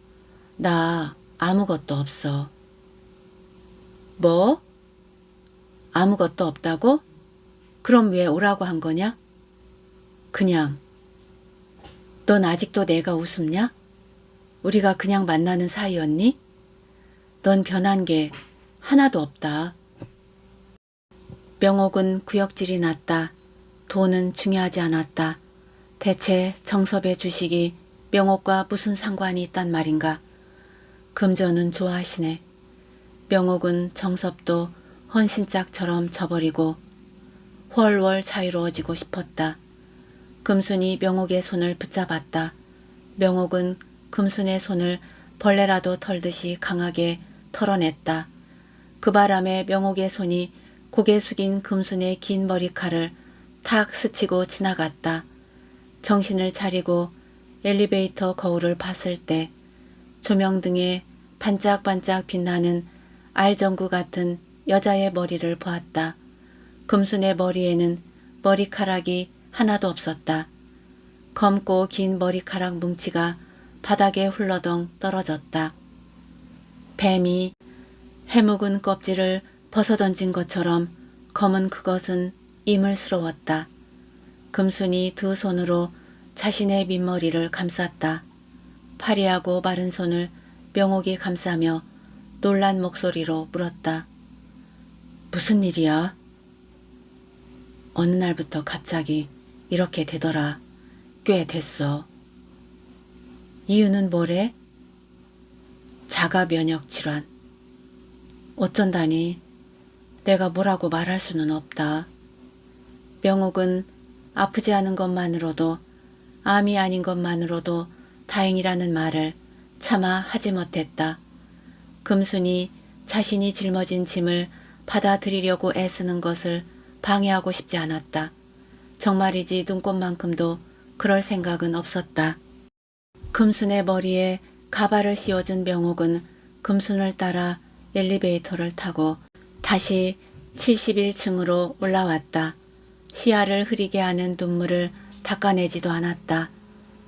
나 아무것도 없어. 뭐? 아무것도 없다고? 그럼 왜 오라고 한 거냐? 그냥. 넌 아직도 내가 우습냐? 우리가 그냥 만나는 사이였니? 넌 변한 게 하나도 없다. 명옥은 구역질이 났다. 돈은 중요하지 않았다. 대체 정섭의 주식이 명옥과 무슨 상관이 있단 말인가? 금전은 좋아하시네. 명옥은 정섭도 헌신짝처럼 져버리고 훨훨 자유로워지고 싶었다. 금순이 명옥의 손을 붙잡았다. 명옥은 금순의 손을 벌레라도 털듯이 강하게 털어냈다. 그 바람에 명옥의 손이 고개 숙인 금순의 긴 머리칼을 탁 스치고 지나갔다. 정신을 차리고 엘리베이터 거울을 봤을 때 조명등에 반짝반짝 빛나는 알전구 같은 여자의 머리를 보았다. 금순의 머리에는 머리카락이 하나도 없었다. 검고 긴 머리카락 뭉치가 바닥에 훌러덩 떨어졌다. 뱀이 해묵은 껍질을 벗어던진 것처럼 검은 그것은 이물스러웠다. 금순이 두 손으로 자신의 민머리를 감쌌다. 파리하고 마른 손을 명옥이 감싸며 놀란 목소리로 물었다. 무슨 일이야? 어느 날부터 갑자기 이렇게 되더라. 꽤 됐어. 이유는 뭐래? 자가 면역 질환. 어쩐다니. 내가 뭐라고 말할 수는 없다. 명옥은 아프지 않은 것만으로도 암이 아닌 것만으로도 다행이라는 말을 차마 하지 못했다. 금순이 자신이 짊어진 짐을 받아들이려고 애쓰는 것을 방해하고 싶지 않았다. 정말이지 눈꽃만큼도 그럴 생각은 없었다. 금순의 머리에 가발을 씌워준 명옥은 금순을 따라 엘리베이터를 타고 다시 71층으로 올라왔다. 시야를 흐리게 하는 눈물을 닦아내지도 않았다.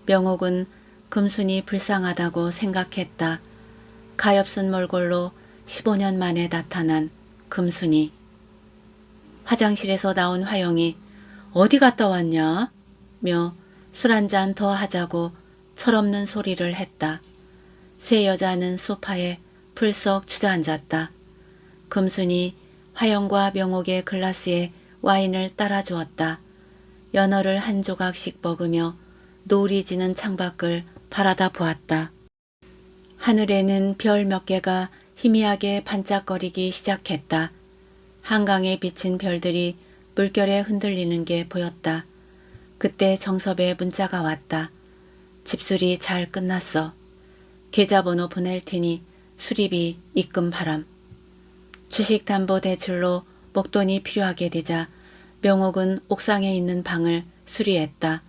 명옥은 금순이 불쌍하다고 생각했다. 가엾은 몰골로 15년 만에 나타난 금순이. 화장실에서 나온 화영이 어디 갔다 왔냐? 며 술 한잔 더 하자고 철없는 소리를 했다. 세 여자는 소파에 풀썩 주저앉았다. 금순이 화영과 명옥의 글라스에 와인을 따라 주었다. 연어를 한 조각씩 먹으며 노을이 지는 창밖을 바라다 보았다. 하늘에는 별 몇 개가 희미하게 반짝거리기 시작했다. 한강에 비친 별들이 물결에 흔들리는 게 보였다. 그때 정섭의 문자가 왔다. 집수리 잘 끝났어. 계좌번호 보낼 테니 수리비 입금 바람. 주식담보대출로 목돈이 필요하게 되자 명옥은 옥상에 있는 방을 수리했다.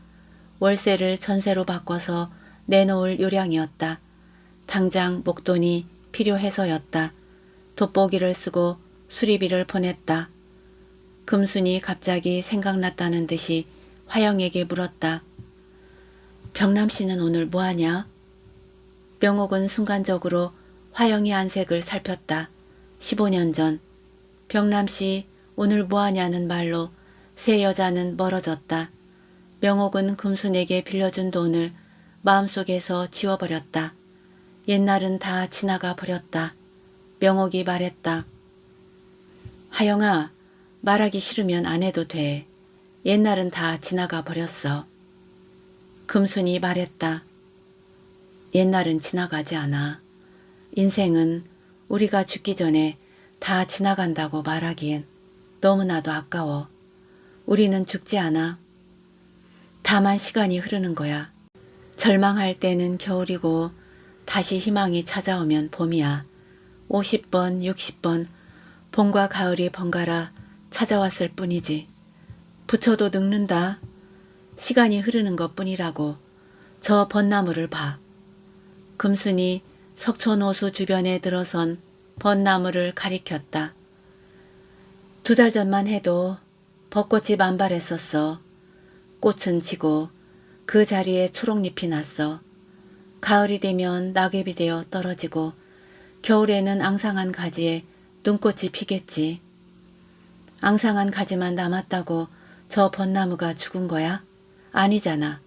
월세를 전세로 바꿔서 내놓을 요량이었다. 당장 목돈이 필요해서였다. 돋보기를 쓰고 수리비를 보냈다. 금순이 갑자기 생각났다는 듯이 화영에게 물었다. 병남씨는 오늘 뭐하냐? 명옥은 순간적으로 화영의 안색을 살폈다. 15년 전 병남씨 오늘 뭐하냐는 말로 세 여자는 멀어졌다. 명옥은 금순에게 빌려준 돈을 마음속에서 지워버렸다. 옛날은 다 지나가 버렸다. 명옥이 말했다. 화영아, 말하기 싫으면 안 해도 돼. 옛날은 다 지나가 버렸어. 금순이 말했다. 옛날은 지나가지 않아. 인생은 우리가 죽기 전에 다 지나간다고 말하기엔 너무나도 아까워. 우리는 죽지 않아. 다만 시간이 흐르는 거야. 절망할 때는 겨울이고 다시 희망이 찾아오면 봄이야. 50번, 60번 봄과 가을이 번갈아 찾아왔을 뿐이지. 부처도 늙는다. 시간이 흐르는 것뿐이라고. 저 벚나무를 봐. 금순이 석촌호수 주변에 들어선 벚나무를 가리켰다. 2달 전만 해도 벚꽃이 만발했었어. 꽃은 지고 그 자리에 초록잎이 났어. 가을이 되면 낙엽이 되어 떨어지고 겨울에는 앙상한 가지에 눈꽃이 피겠지. 앙상한 가지만 남았다고 저 벚나무가 죽은 거야? 아니잖아.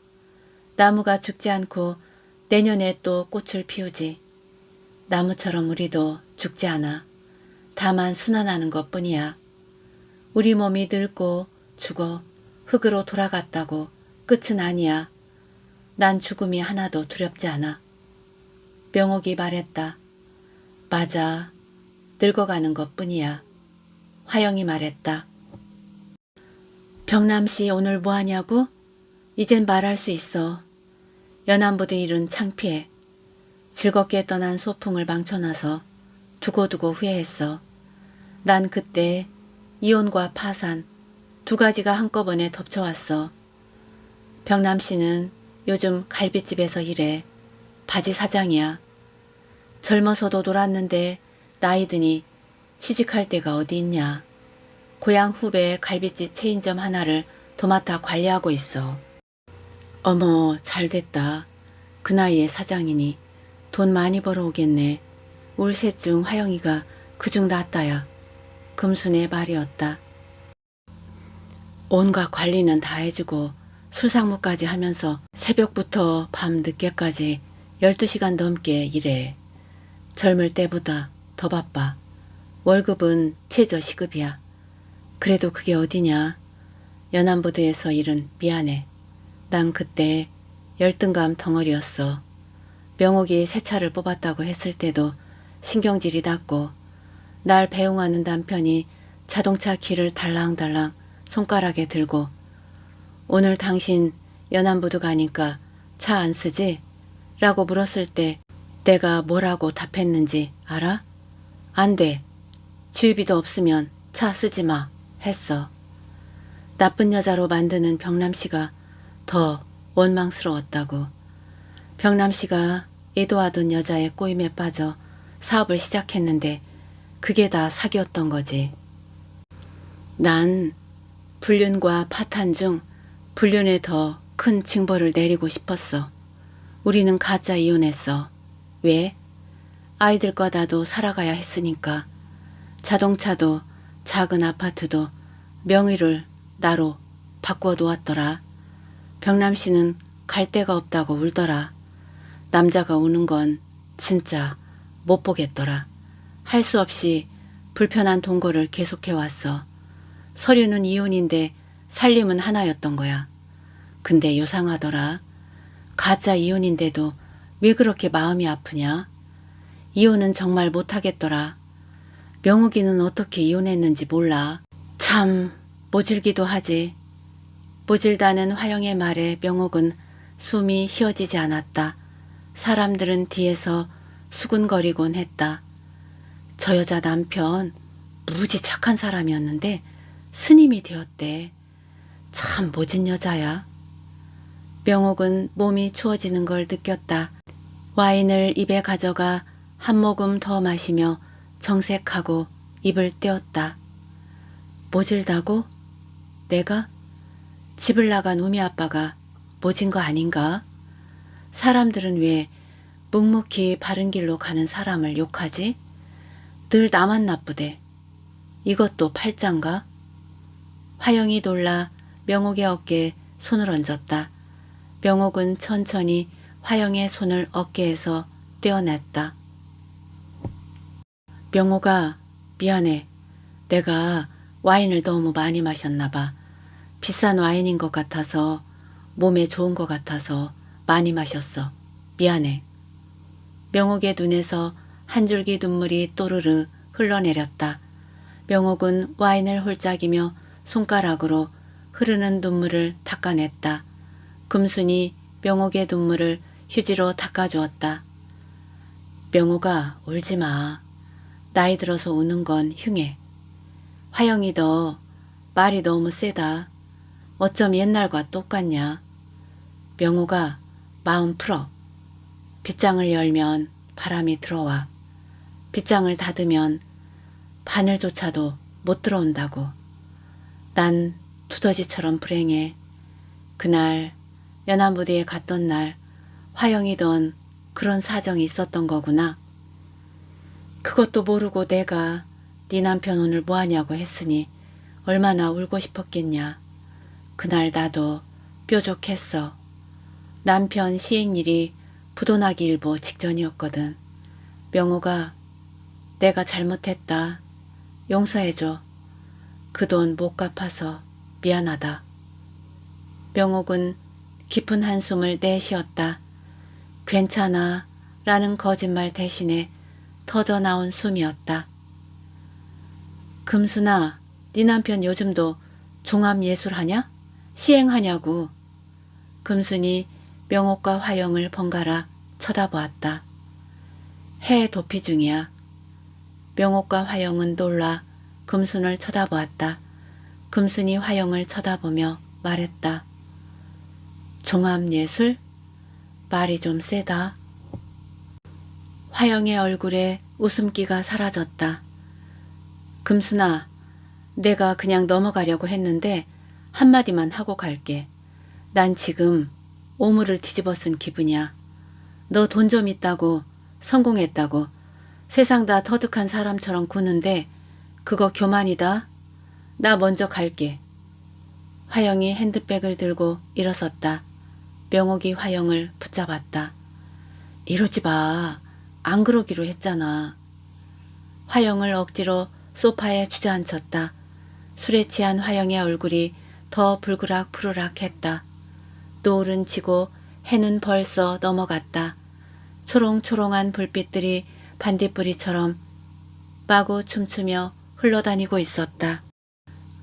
나무가 죽지 않고 내년에 또 꽃을 피우지. 나무처럼 우리도 죽지 않아. 다만 순환하는 것뿐이야. 우리 몸이 늙고 죽어 흙으로 돌아갔다고 끝은 아니야. 난 죽음이 하나도 두렵지 않아. 명옥이 말했다. 맞아. 늙어가는 것뿐이야. 화영이 말했다. 병남씨 오늘 뭐하냐고? 이젠 말할 수 있어. 연안부두 일은 창피해. 즐겁게 떠난 소풍을 망쳐놔서 두고두고 후회했어. 난 그때 이혼과 파산 2가지가 한꺼번에 덮쳐왔어. 병남씨는 요즘 갈비집에서 일해. 바지 사장이야. 젊어서도 놀았는데 나이 드니 취직할 데가 어디 있냐. 고향 후배의 갈비집 체인점 하나를 도맡아 관리하고 있어. 어머, 잘됐다. 그 나이에 사장이니 돈 많이 벌어오겠네. 울 셋 중 화영이가 그중 낫다야. 금순의 말이었다. 온갖 관리는 다 해주고 술상무까지 하면서 새벽부터 밤 늦게까지 12시간 넘게 일해. 젊을 때보다 더 바빠. 월급은 최저 시급이야. 그래도 그게 어디냐. 연안부두에서 일은 미안해. 난 그때 열등감 덩어리였어. 명옥이 새 차를 뽑았다고 했을 때도 신경질이 났고 날 배웅하는 남편이 자동차 키를 달랑달랑 손가락에 들고 오늘 당신 연안부두 가니까 차 안 쓰지? 라고 물었을 때 내가 뭐라고 답했는지 알아? 안 돼. 주유비도 없으면 차 쓰지 마. 했어. 나쁜 여자로 만드는 병남씨가 더 원망스러웠다고. 병남씨가 애도하던 여자의 꼬임에 빠져 사업을 시작했는데 그게 다 사기였던 거지. 난 불륜과 파탄 중 불륜에 더 큰 징벌을 내리고 싶었어. 우리는 가짜 이혼했어. 왜? 아이들 거다도 살아가야 했으니까. 자동차도 작은 아파트도 명의를 나로 바꿔 놓았더라. 병남씨는 갈 데가 없다고 울더라. 남자가 우는 건 진짜 못 보겠더라. 할 수 없이 불편한 동거를 계속해왔어. 서류는 이혼인데 살림은 하나였던 거야. 근데 요상하더라. 가짜 이혼인데도 왜 그렇게 마음이 아프냐? 이혼은 정말 못하겠더라. 명옥이는 어떻게 이혼했는지 몰라. 참 모질기도 하지. 모질다는 화영의 말에 명옥은 숨이 쉬어지지 않았다. 사람들은 뒤에서 수군거리곤 했다. 저 여자 남편 무지 착한 사람이었는데 스님이 되었대. 참 모진 여자야. 명옥은 몸이 추워지는 걸 느꼈다. 와인을 입에 가져가 한 모금 더 마시며 정색하고 입을 떼었다. 모질다고? 내가? 집을 나간 우미 아빠가 모진 거 아닌가? 사람들은 왜 묵묵히 바른 길로 가는 사람을 욕하지? 늘 나만 나쁘대. 이것도 팔짱가? 화영이 놀라 명옥의 어깨에 손을 얹었다. 명옥은 천천히 화영의 손을 어깨에서 떼어냈다. 명옥아, 미안해. 내가 와인을 너무 많이 마셨나 봐. 비싼 와인인 것 같아서, 몸에 좋은 것 같아서 많이 마셨어. 미안해. 명옥의 눈에서 한 줄기 눈물이 또르르 흘러내렸다. 명옥은 와인을 홀짝이며 손가락으로 흐르는 눈물을 닦아냈다. 금순이 명옥의 눈물을 휴지로 닦아주었다. 명옥아, 울지 마. 나이 들어서 우는 건 흉해. 화영이 너 말이 너무 세다. 어쩜 옛날과 똑같냐. 명옥아, 마음 풀어. 빗장을 열면 바람이 들어와. 빗장을 닫으면 바늘조차도 못 들어온다고. 난 두더지처럼 불행해. 그날 연안부두에 갔던 날 화영이던 그런 사정이 있었던 거구나. 그것도 모르고 내가 네 남편 오늘 뭐하냐고 했으니 얼마나 울고 싶었겠냐. 그날 나도 뾰족했어. 남편 시행일이 부도나기 일보 직전이었거든. 명호가 내가 잘못했다. 용서해줘. 그 돈 못 갚아서 미안하다. 명옥은 깊은 한숨을 내쉬었다. 괜찮아 라는 거짓말 대신에 터져나온 숨이었다. 금순아, 네 남편 요즘도 종합예술하냐? 시행하냐고. 금순이 명옥과 화영을 번갈아 쳐다보았다. 해 도피 중이야. 명옥과 화영은 놀라 금순을 쳐다보았다. 금순이 화영을 쳐다보며 말했다. 종합예술? 말이 좀 세다. 화영의 얼굴에 웃음기가 사라졌다. 금순아, 내가 그냥 넘어가려고 했는데 한마디만 하고 갈게. 난 지금 오물을 뒤집어 쓴 기분이야. 너 돈 좀 있다고 성공했다고 세상 다 터득한 사람처럼 구는데 그거 교만이다. 나 먼저 갈게. 화영이 핸드백을 들고 일어섰다. 명옥이 화영을 붙잡았다. 이러지 마. 안 그러기로 했잖아. 화영을 억지로 소파에 주저앉혔다. 술에 취한 화영의 얼굴이 더 불그락푸르락했다. 노을은 지고 해는 벌써 넘어갔다. 초롱초롱한 불빛들이 반딧불이처럼 마구 춤추며 흘러다니고 있었다.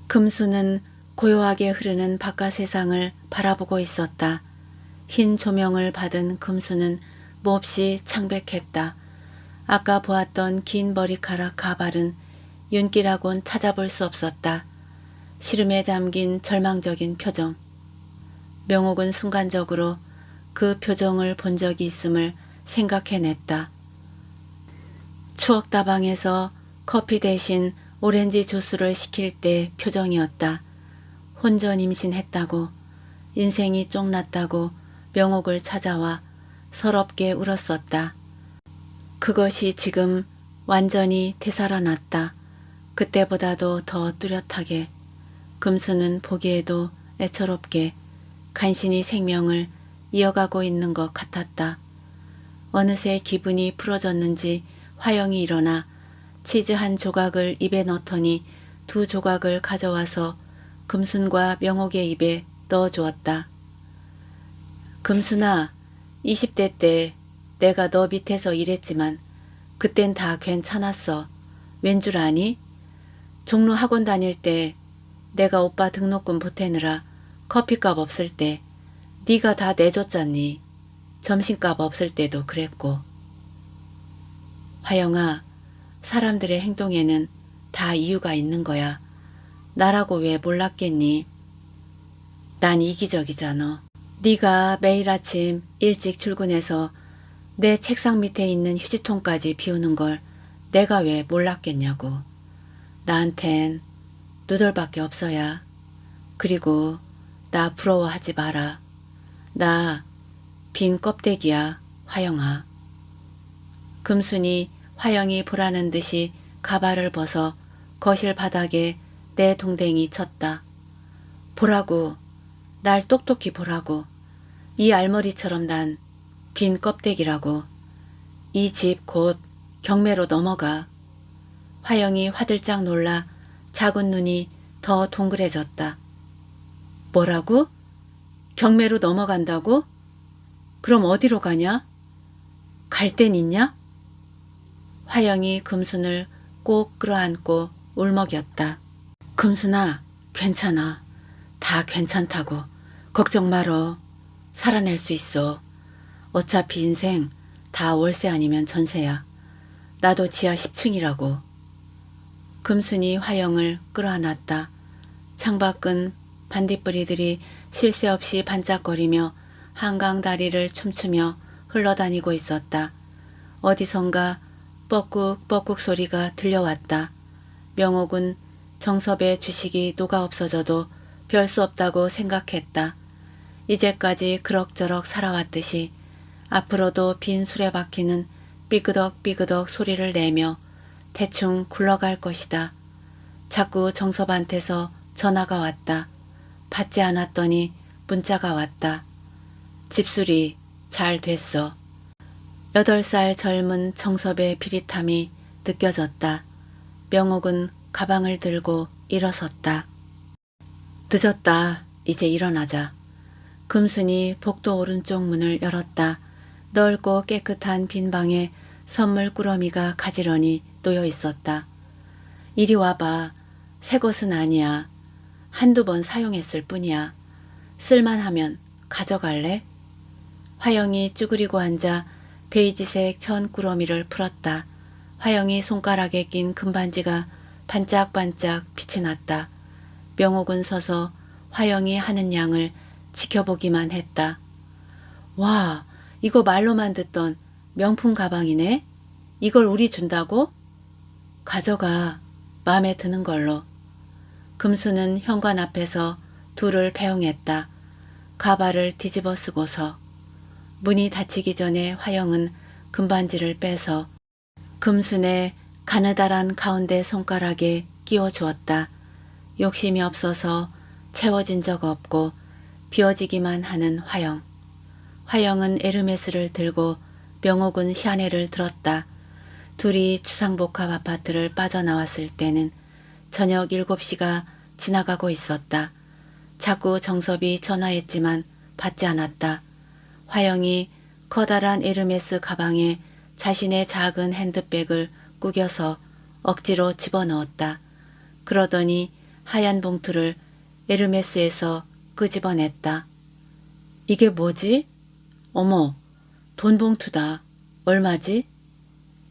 금수는 고요하게 흐르는 바깥 세상을 바라보고 있었다. 흰 조명을 받은 금수는 몹시 창백했다. 아까 보았던 긴 머리카락 가발은 윤기라곤 찾아볼 수 없었다. 시름에 담긴 절망적인 표정. 명옥은 순간적으로 그 표정을 본 적이 있음을 생각해냈다. 추억다방에서 커피 대신 오렌지 주스를 시킬 때 표정이었다. 혼전 임신했다고, 인생이 쫑났다고 명옥을 찾아와 서럽게 울었었다. 그것이 지금 완전히 되살아났다. 그때보다도 더 뚜렷하게. 금수는 보기에도 애처롭게 간신히 생명을 이어가고 있는 것 같았다. 어느새 기분이 풀어졌는지 화영이 일어나 치즈 한 조각을 입에 넣더니 두 조각을 가져와서 금순과 명옥의 입에 넣어주었다. 금순아, 20대 때 내가 너 밑에서 일했지만 그땐 다 괜찮았어. 왠 줄 아니? 종로 학원 다닐 때 내가 오빠 등록금 보태느라 커피값 없을 때 네가 다 내줬잖니. 점심값 없을 때도 그랬고. 화영아, 사람들의 행동에는 다 이유가 있는 거야. 나라고 왜 몰랐겠니? 난 이기적이잖아. 네가 매일 아침 일찍 출근해서 내 책상 밑에 있는 휴지통까지 비우는 걸 내가 왜 몰랐겠냐고. 나한텐 누들밖에 없어야. 그리고 나 부러워하지 마라. 나 빈 껍데기야, 화영아. 금순이 화영이 보라는 듯이 가발을 벗어 거실 바닥에 내 동댕이 쳤다. 보라고. 날 똑똑히 보라고. 이 알머리처럼 난 빈 껍데기라고. 이 집 곧 경매로 넘어가. 화영이 화들짝 놀라 작은 눈이 더 동그래졌다. 뭐라고? 경매로 넘어간다고? 그럼 어디로 가냐? 갈 땐 있냐? 화영이 금순을 꼭 끌어안고 울먹였다. 금순아, 괜찮아. 다 괜찮다고. 걱정 말어. 살아낼 수 있어. 어차피 인생 다 월세 아니면 전세야. 나도 지하 10층이라고. 금순이 화영을 끌어안았다. 창밖은 반딧불이들이 쉴 새 없이 반짝거리며 한강 다리를 춤추며 흘러다니고 있었다. 어디선가 뻐꾹뻐꾹 소리가 들려왔다. 명옥은 정섭의 주식이 녹아 없어져도 별 수 없다고 생각했다. 이제까지 그럭저럭 살아왔듯이 앞으로도 빈 수레바퀴는 삐그덕삐그덕 소리를 내며 대충 굴러갈 것이다. 자꾸 정섭한테서 전화가 왔다. 받지 않았더니 문자가 왔다. 집수리 잘 됐어. 8살 젊은 정섭의 비릿함이 느껴졌다. 명옥은 가방을 들고 일어섰다. 늦었다. 이제 일어나자. 금순이 복도 오른쪽 문을 열었다. 넓고 깨끗한 빈 방에 선물 꾸러미가 가지런히 놓여 있었다. 이리 와봐. 새 것은 아니야. 한두 번 사용했을 뿐이야. 쓸만하면 가져갈래? 화영이 쭈그리고 앉아 베이지색 천 꾸러미를 풀었다. 화영이 손가락에 낀 금반지가 반짝반짝 빛이 났다. 명옥은 서서 화영이 하는 양을 지켜보기만 했다. 와, 이거 말로만 듣던 명품 가방이네? 이걸 우리 준다고? 가져가. 마음에 드는 걸로. 금수는 현관 앞에서 둘을 배웅했다. 가발을 뒤집어 쓰고서. 문이 닫히기 전에 화영은 금반지를 빼서 금순의 가느다란 가운데 손가락에 끼워 주었다. 욕심이 없어서 채워진 적 없고 비워지기만 하는 화영. 화영은 에르메스를 들고 명옥은 샤넬을 들었다. 둘이 주상복합 아파트를 빠져나왔을 때는 저녁 7시가 지나가고 있었다. 자꾸 정섭이 전화했지만 받지 않았다. 화영이 커다란 에르메스 가방에 자신의 작은 핸드백을 구겨서 억지로 집어넣었다. 그러더니 하얀 봉투를 에르메스에서 끄집어냈다. 이게 뭐지? 어머, 돈 봉투다. 얼마지?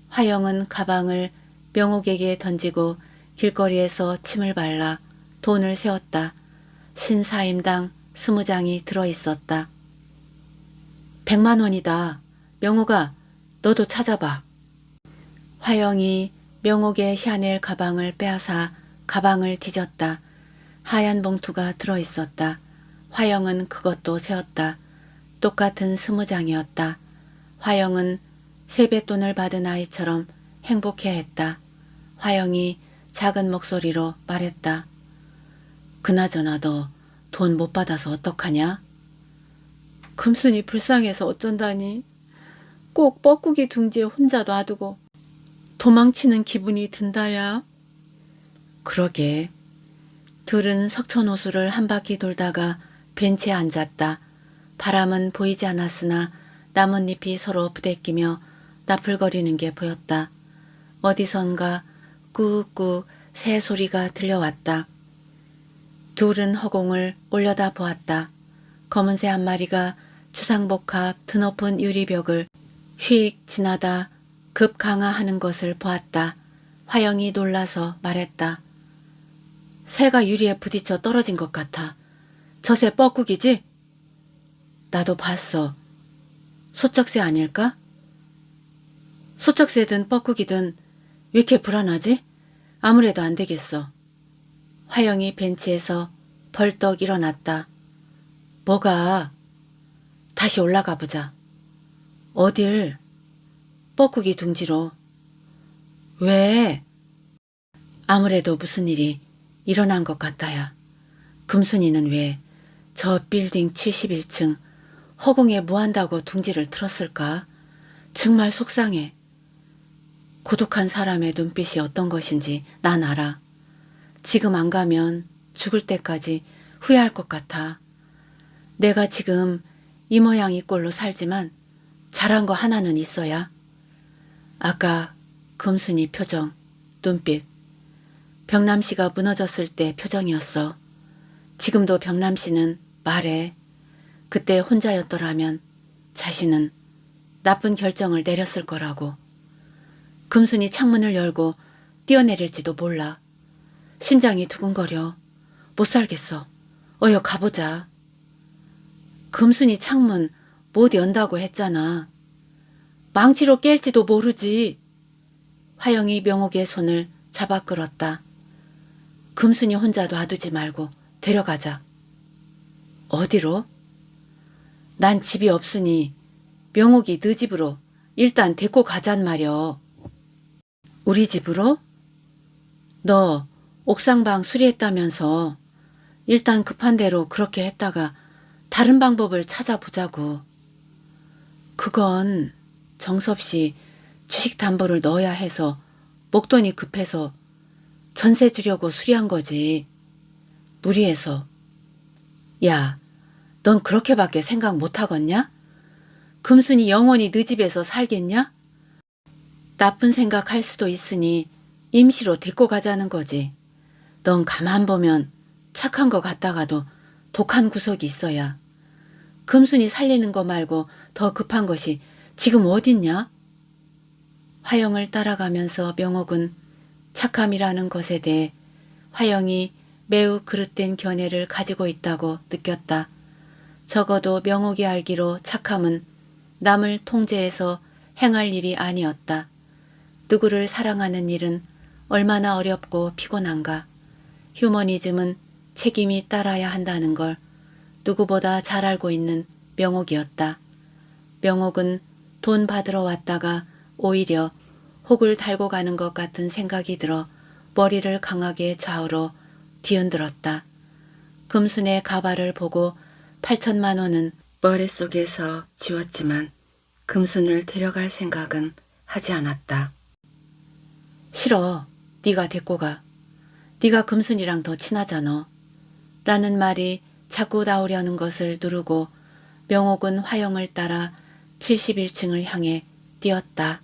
화영은 가방을 명옥에게 던지고 길거리에서 침을 발라 돈을 세었다. 신사임당 20장이 들어있었다. 100만 원이다. 명옥아, 너도 찾아봐. 화영이 명옥의 샤넬 가방을 빼앗아 가방을 뒤졌다. 하얀 봉투가 들어있었다. 화영은 그것도 세었다. 똑같은 20장이었다. 화영은 세뱃돈을 받은 아이처럼 행복해했다. 화영이 작은 목소리로 말했다. 그나저나 너 돈 못 받아서 어떡하냐? 금순이 불쌍해서 어쩐다니. 꼭 뻐꾸기 둥지에 혼자 놔두고 도망치는 기분이 든다야. 그러게. 둘은 석촌호수를 한 바퀴 돌다가 벤치에 앉았다. 바람은 보이지 않았으나 나뭇잎이 서로 부대끼며 나풀거리는 게 보였다. 어디선가 꾹꾹 새 소리가 들려왔다. 둘은 허공을 올려다 보았다. 검은 새 한 마리가 주상복합 드높은 유리벽을 휙 지나다 급강하하는 것을 보았다. 화영이 놀라서 말했다. 새가 유리에 부딪혀 떨어진 것 같아. 저 새 뻐꾸기지? 나도 봤어. 소쩍새 아닐까? 소쩍새든 뻐꾸기든 왜 이렇게 불안하지? 아무래도 안 되겠어. 화영이 벤치에서 벌떡 일어났다. 뭐가? 다시 올라가 보자. 어딜? 뻐꾸기 둥지로. 왜? 아무래도 무슨 일이 일어난 것 같아야. 금순이는 왜 저 빌딩 71층 허공에 무한다고 둥지를 틀었을까? 정말 속상해. 고독한 사람의 눈빛이 어떤 것인지 난 알아. 지금 안 가면 죽을 때까지 후회할 것 같아. 내가 지금 이 모양 이 꼴로 살지만 잘한 거 하나는 있어야. 아까 금순이 표정, 눈빛. 병남씨가 무너졌을 때 표정이었어. 지금도 병남씨는 말해. 그때 혼자였더라면 자신은 나쁜 결정을 내렸을 거라고. 금순이 창문을 열고 뛰어내릴지도 몰라. 심장이 두근거려. 못 살겠어. 어여 가보자. 금순이 창문 못 연다고 했잖아. 망치로 깰지도 모르지. 화영이 명옥의 손을 잡아 끌었다. 금순이 혼자 놔두지 말고 데려가자. 어디로? 난 집이 없으니 명옥이 네 집으로 일단 데리고 가잔 말여. 우리 집으로? 너 옥상방 수리했다면서. 일단 급한 대로 그렇게 했다가 다른 방법을 찾아보자고. 그건 정섭씨 주식담보를 넣어야 해서 목돈이 급해서 전세 주려고 수리한 거지. 무리해서. 야, 넌 그렇게밖에 생각 못하겠냐? 금순이 영원히 네 집에서 살겠냐? 나쁜 생각할 수도 있으니 임시로 데리고 가자는 거지. 넌 가만 보면 착한 거 같다가도 독한 구석이 있어야. 금순이 살리는 거 말고 더 급한 것이 지금 어딨냐? 화영을 따라가면서 명옥은 착함이라는 것에 대해 화영이 매우 그릇된 견해를 가지고 있다고 느꼈다. 적어도 명옥이 알기로 착함은 남을 통제해서 행할 일이 아니었다. 누구를 사랑하는 일은 얼마나 어렵고 피곤한가. 휴머니즘은 책임이 따라야 한다는 걸 누구보다 잘 알고 있는 명옥이었다. 명옥은 돈 받으러 왔다가 오히려 혹을 달고 가는 것 같은 생각이 들어 머리를 강하게 좌우로 뒤흔들었다. 금순의 가발을 보고 8천만 원은 머릿속에서 지웠지만 금순을 데려갈 생각은 하지 않았다. 싫어. 네가 데리고 가. 네가 금순이랑 더 친하잖아. 라는 말이 자꾸 나오려는 것을 누르고 명옥은 화영을 따라 71층을 향해 뛰었다.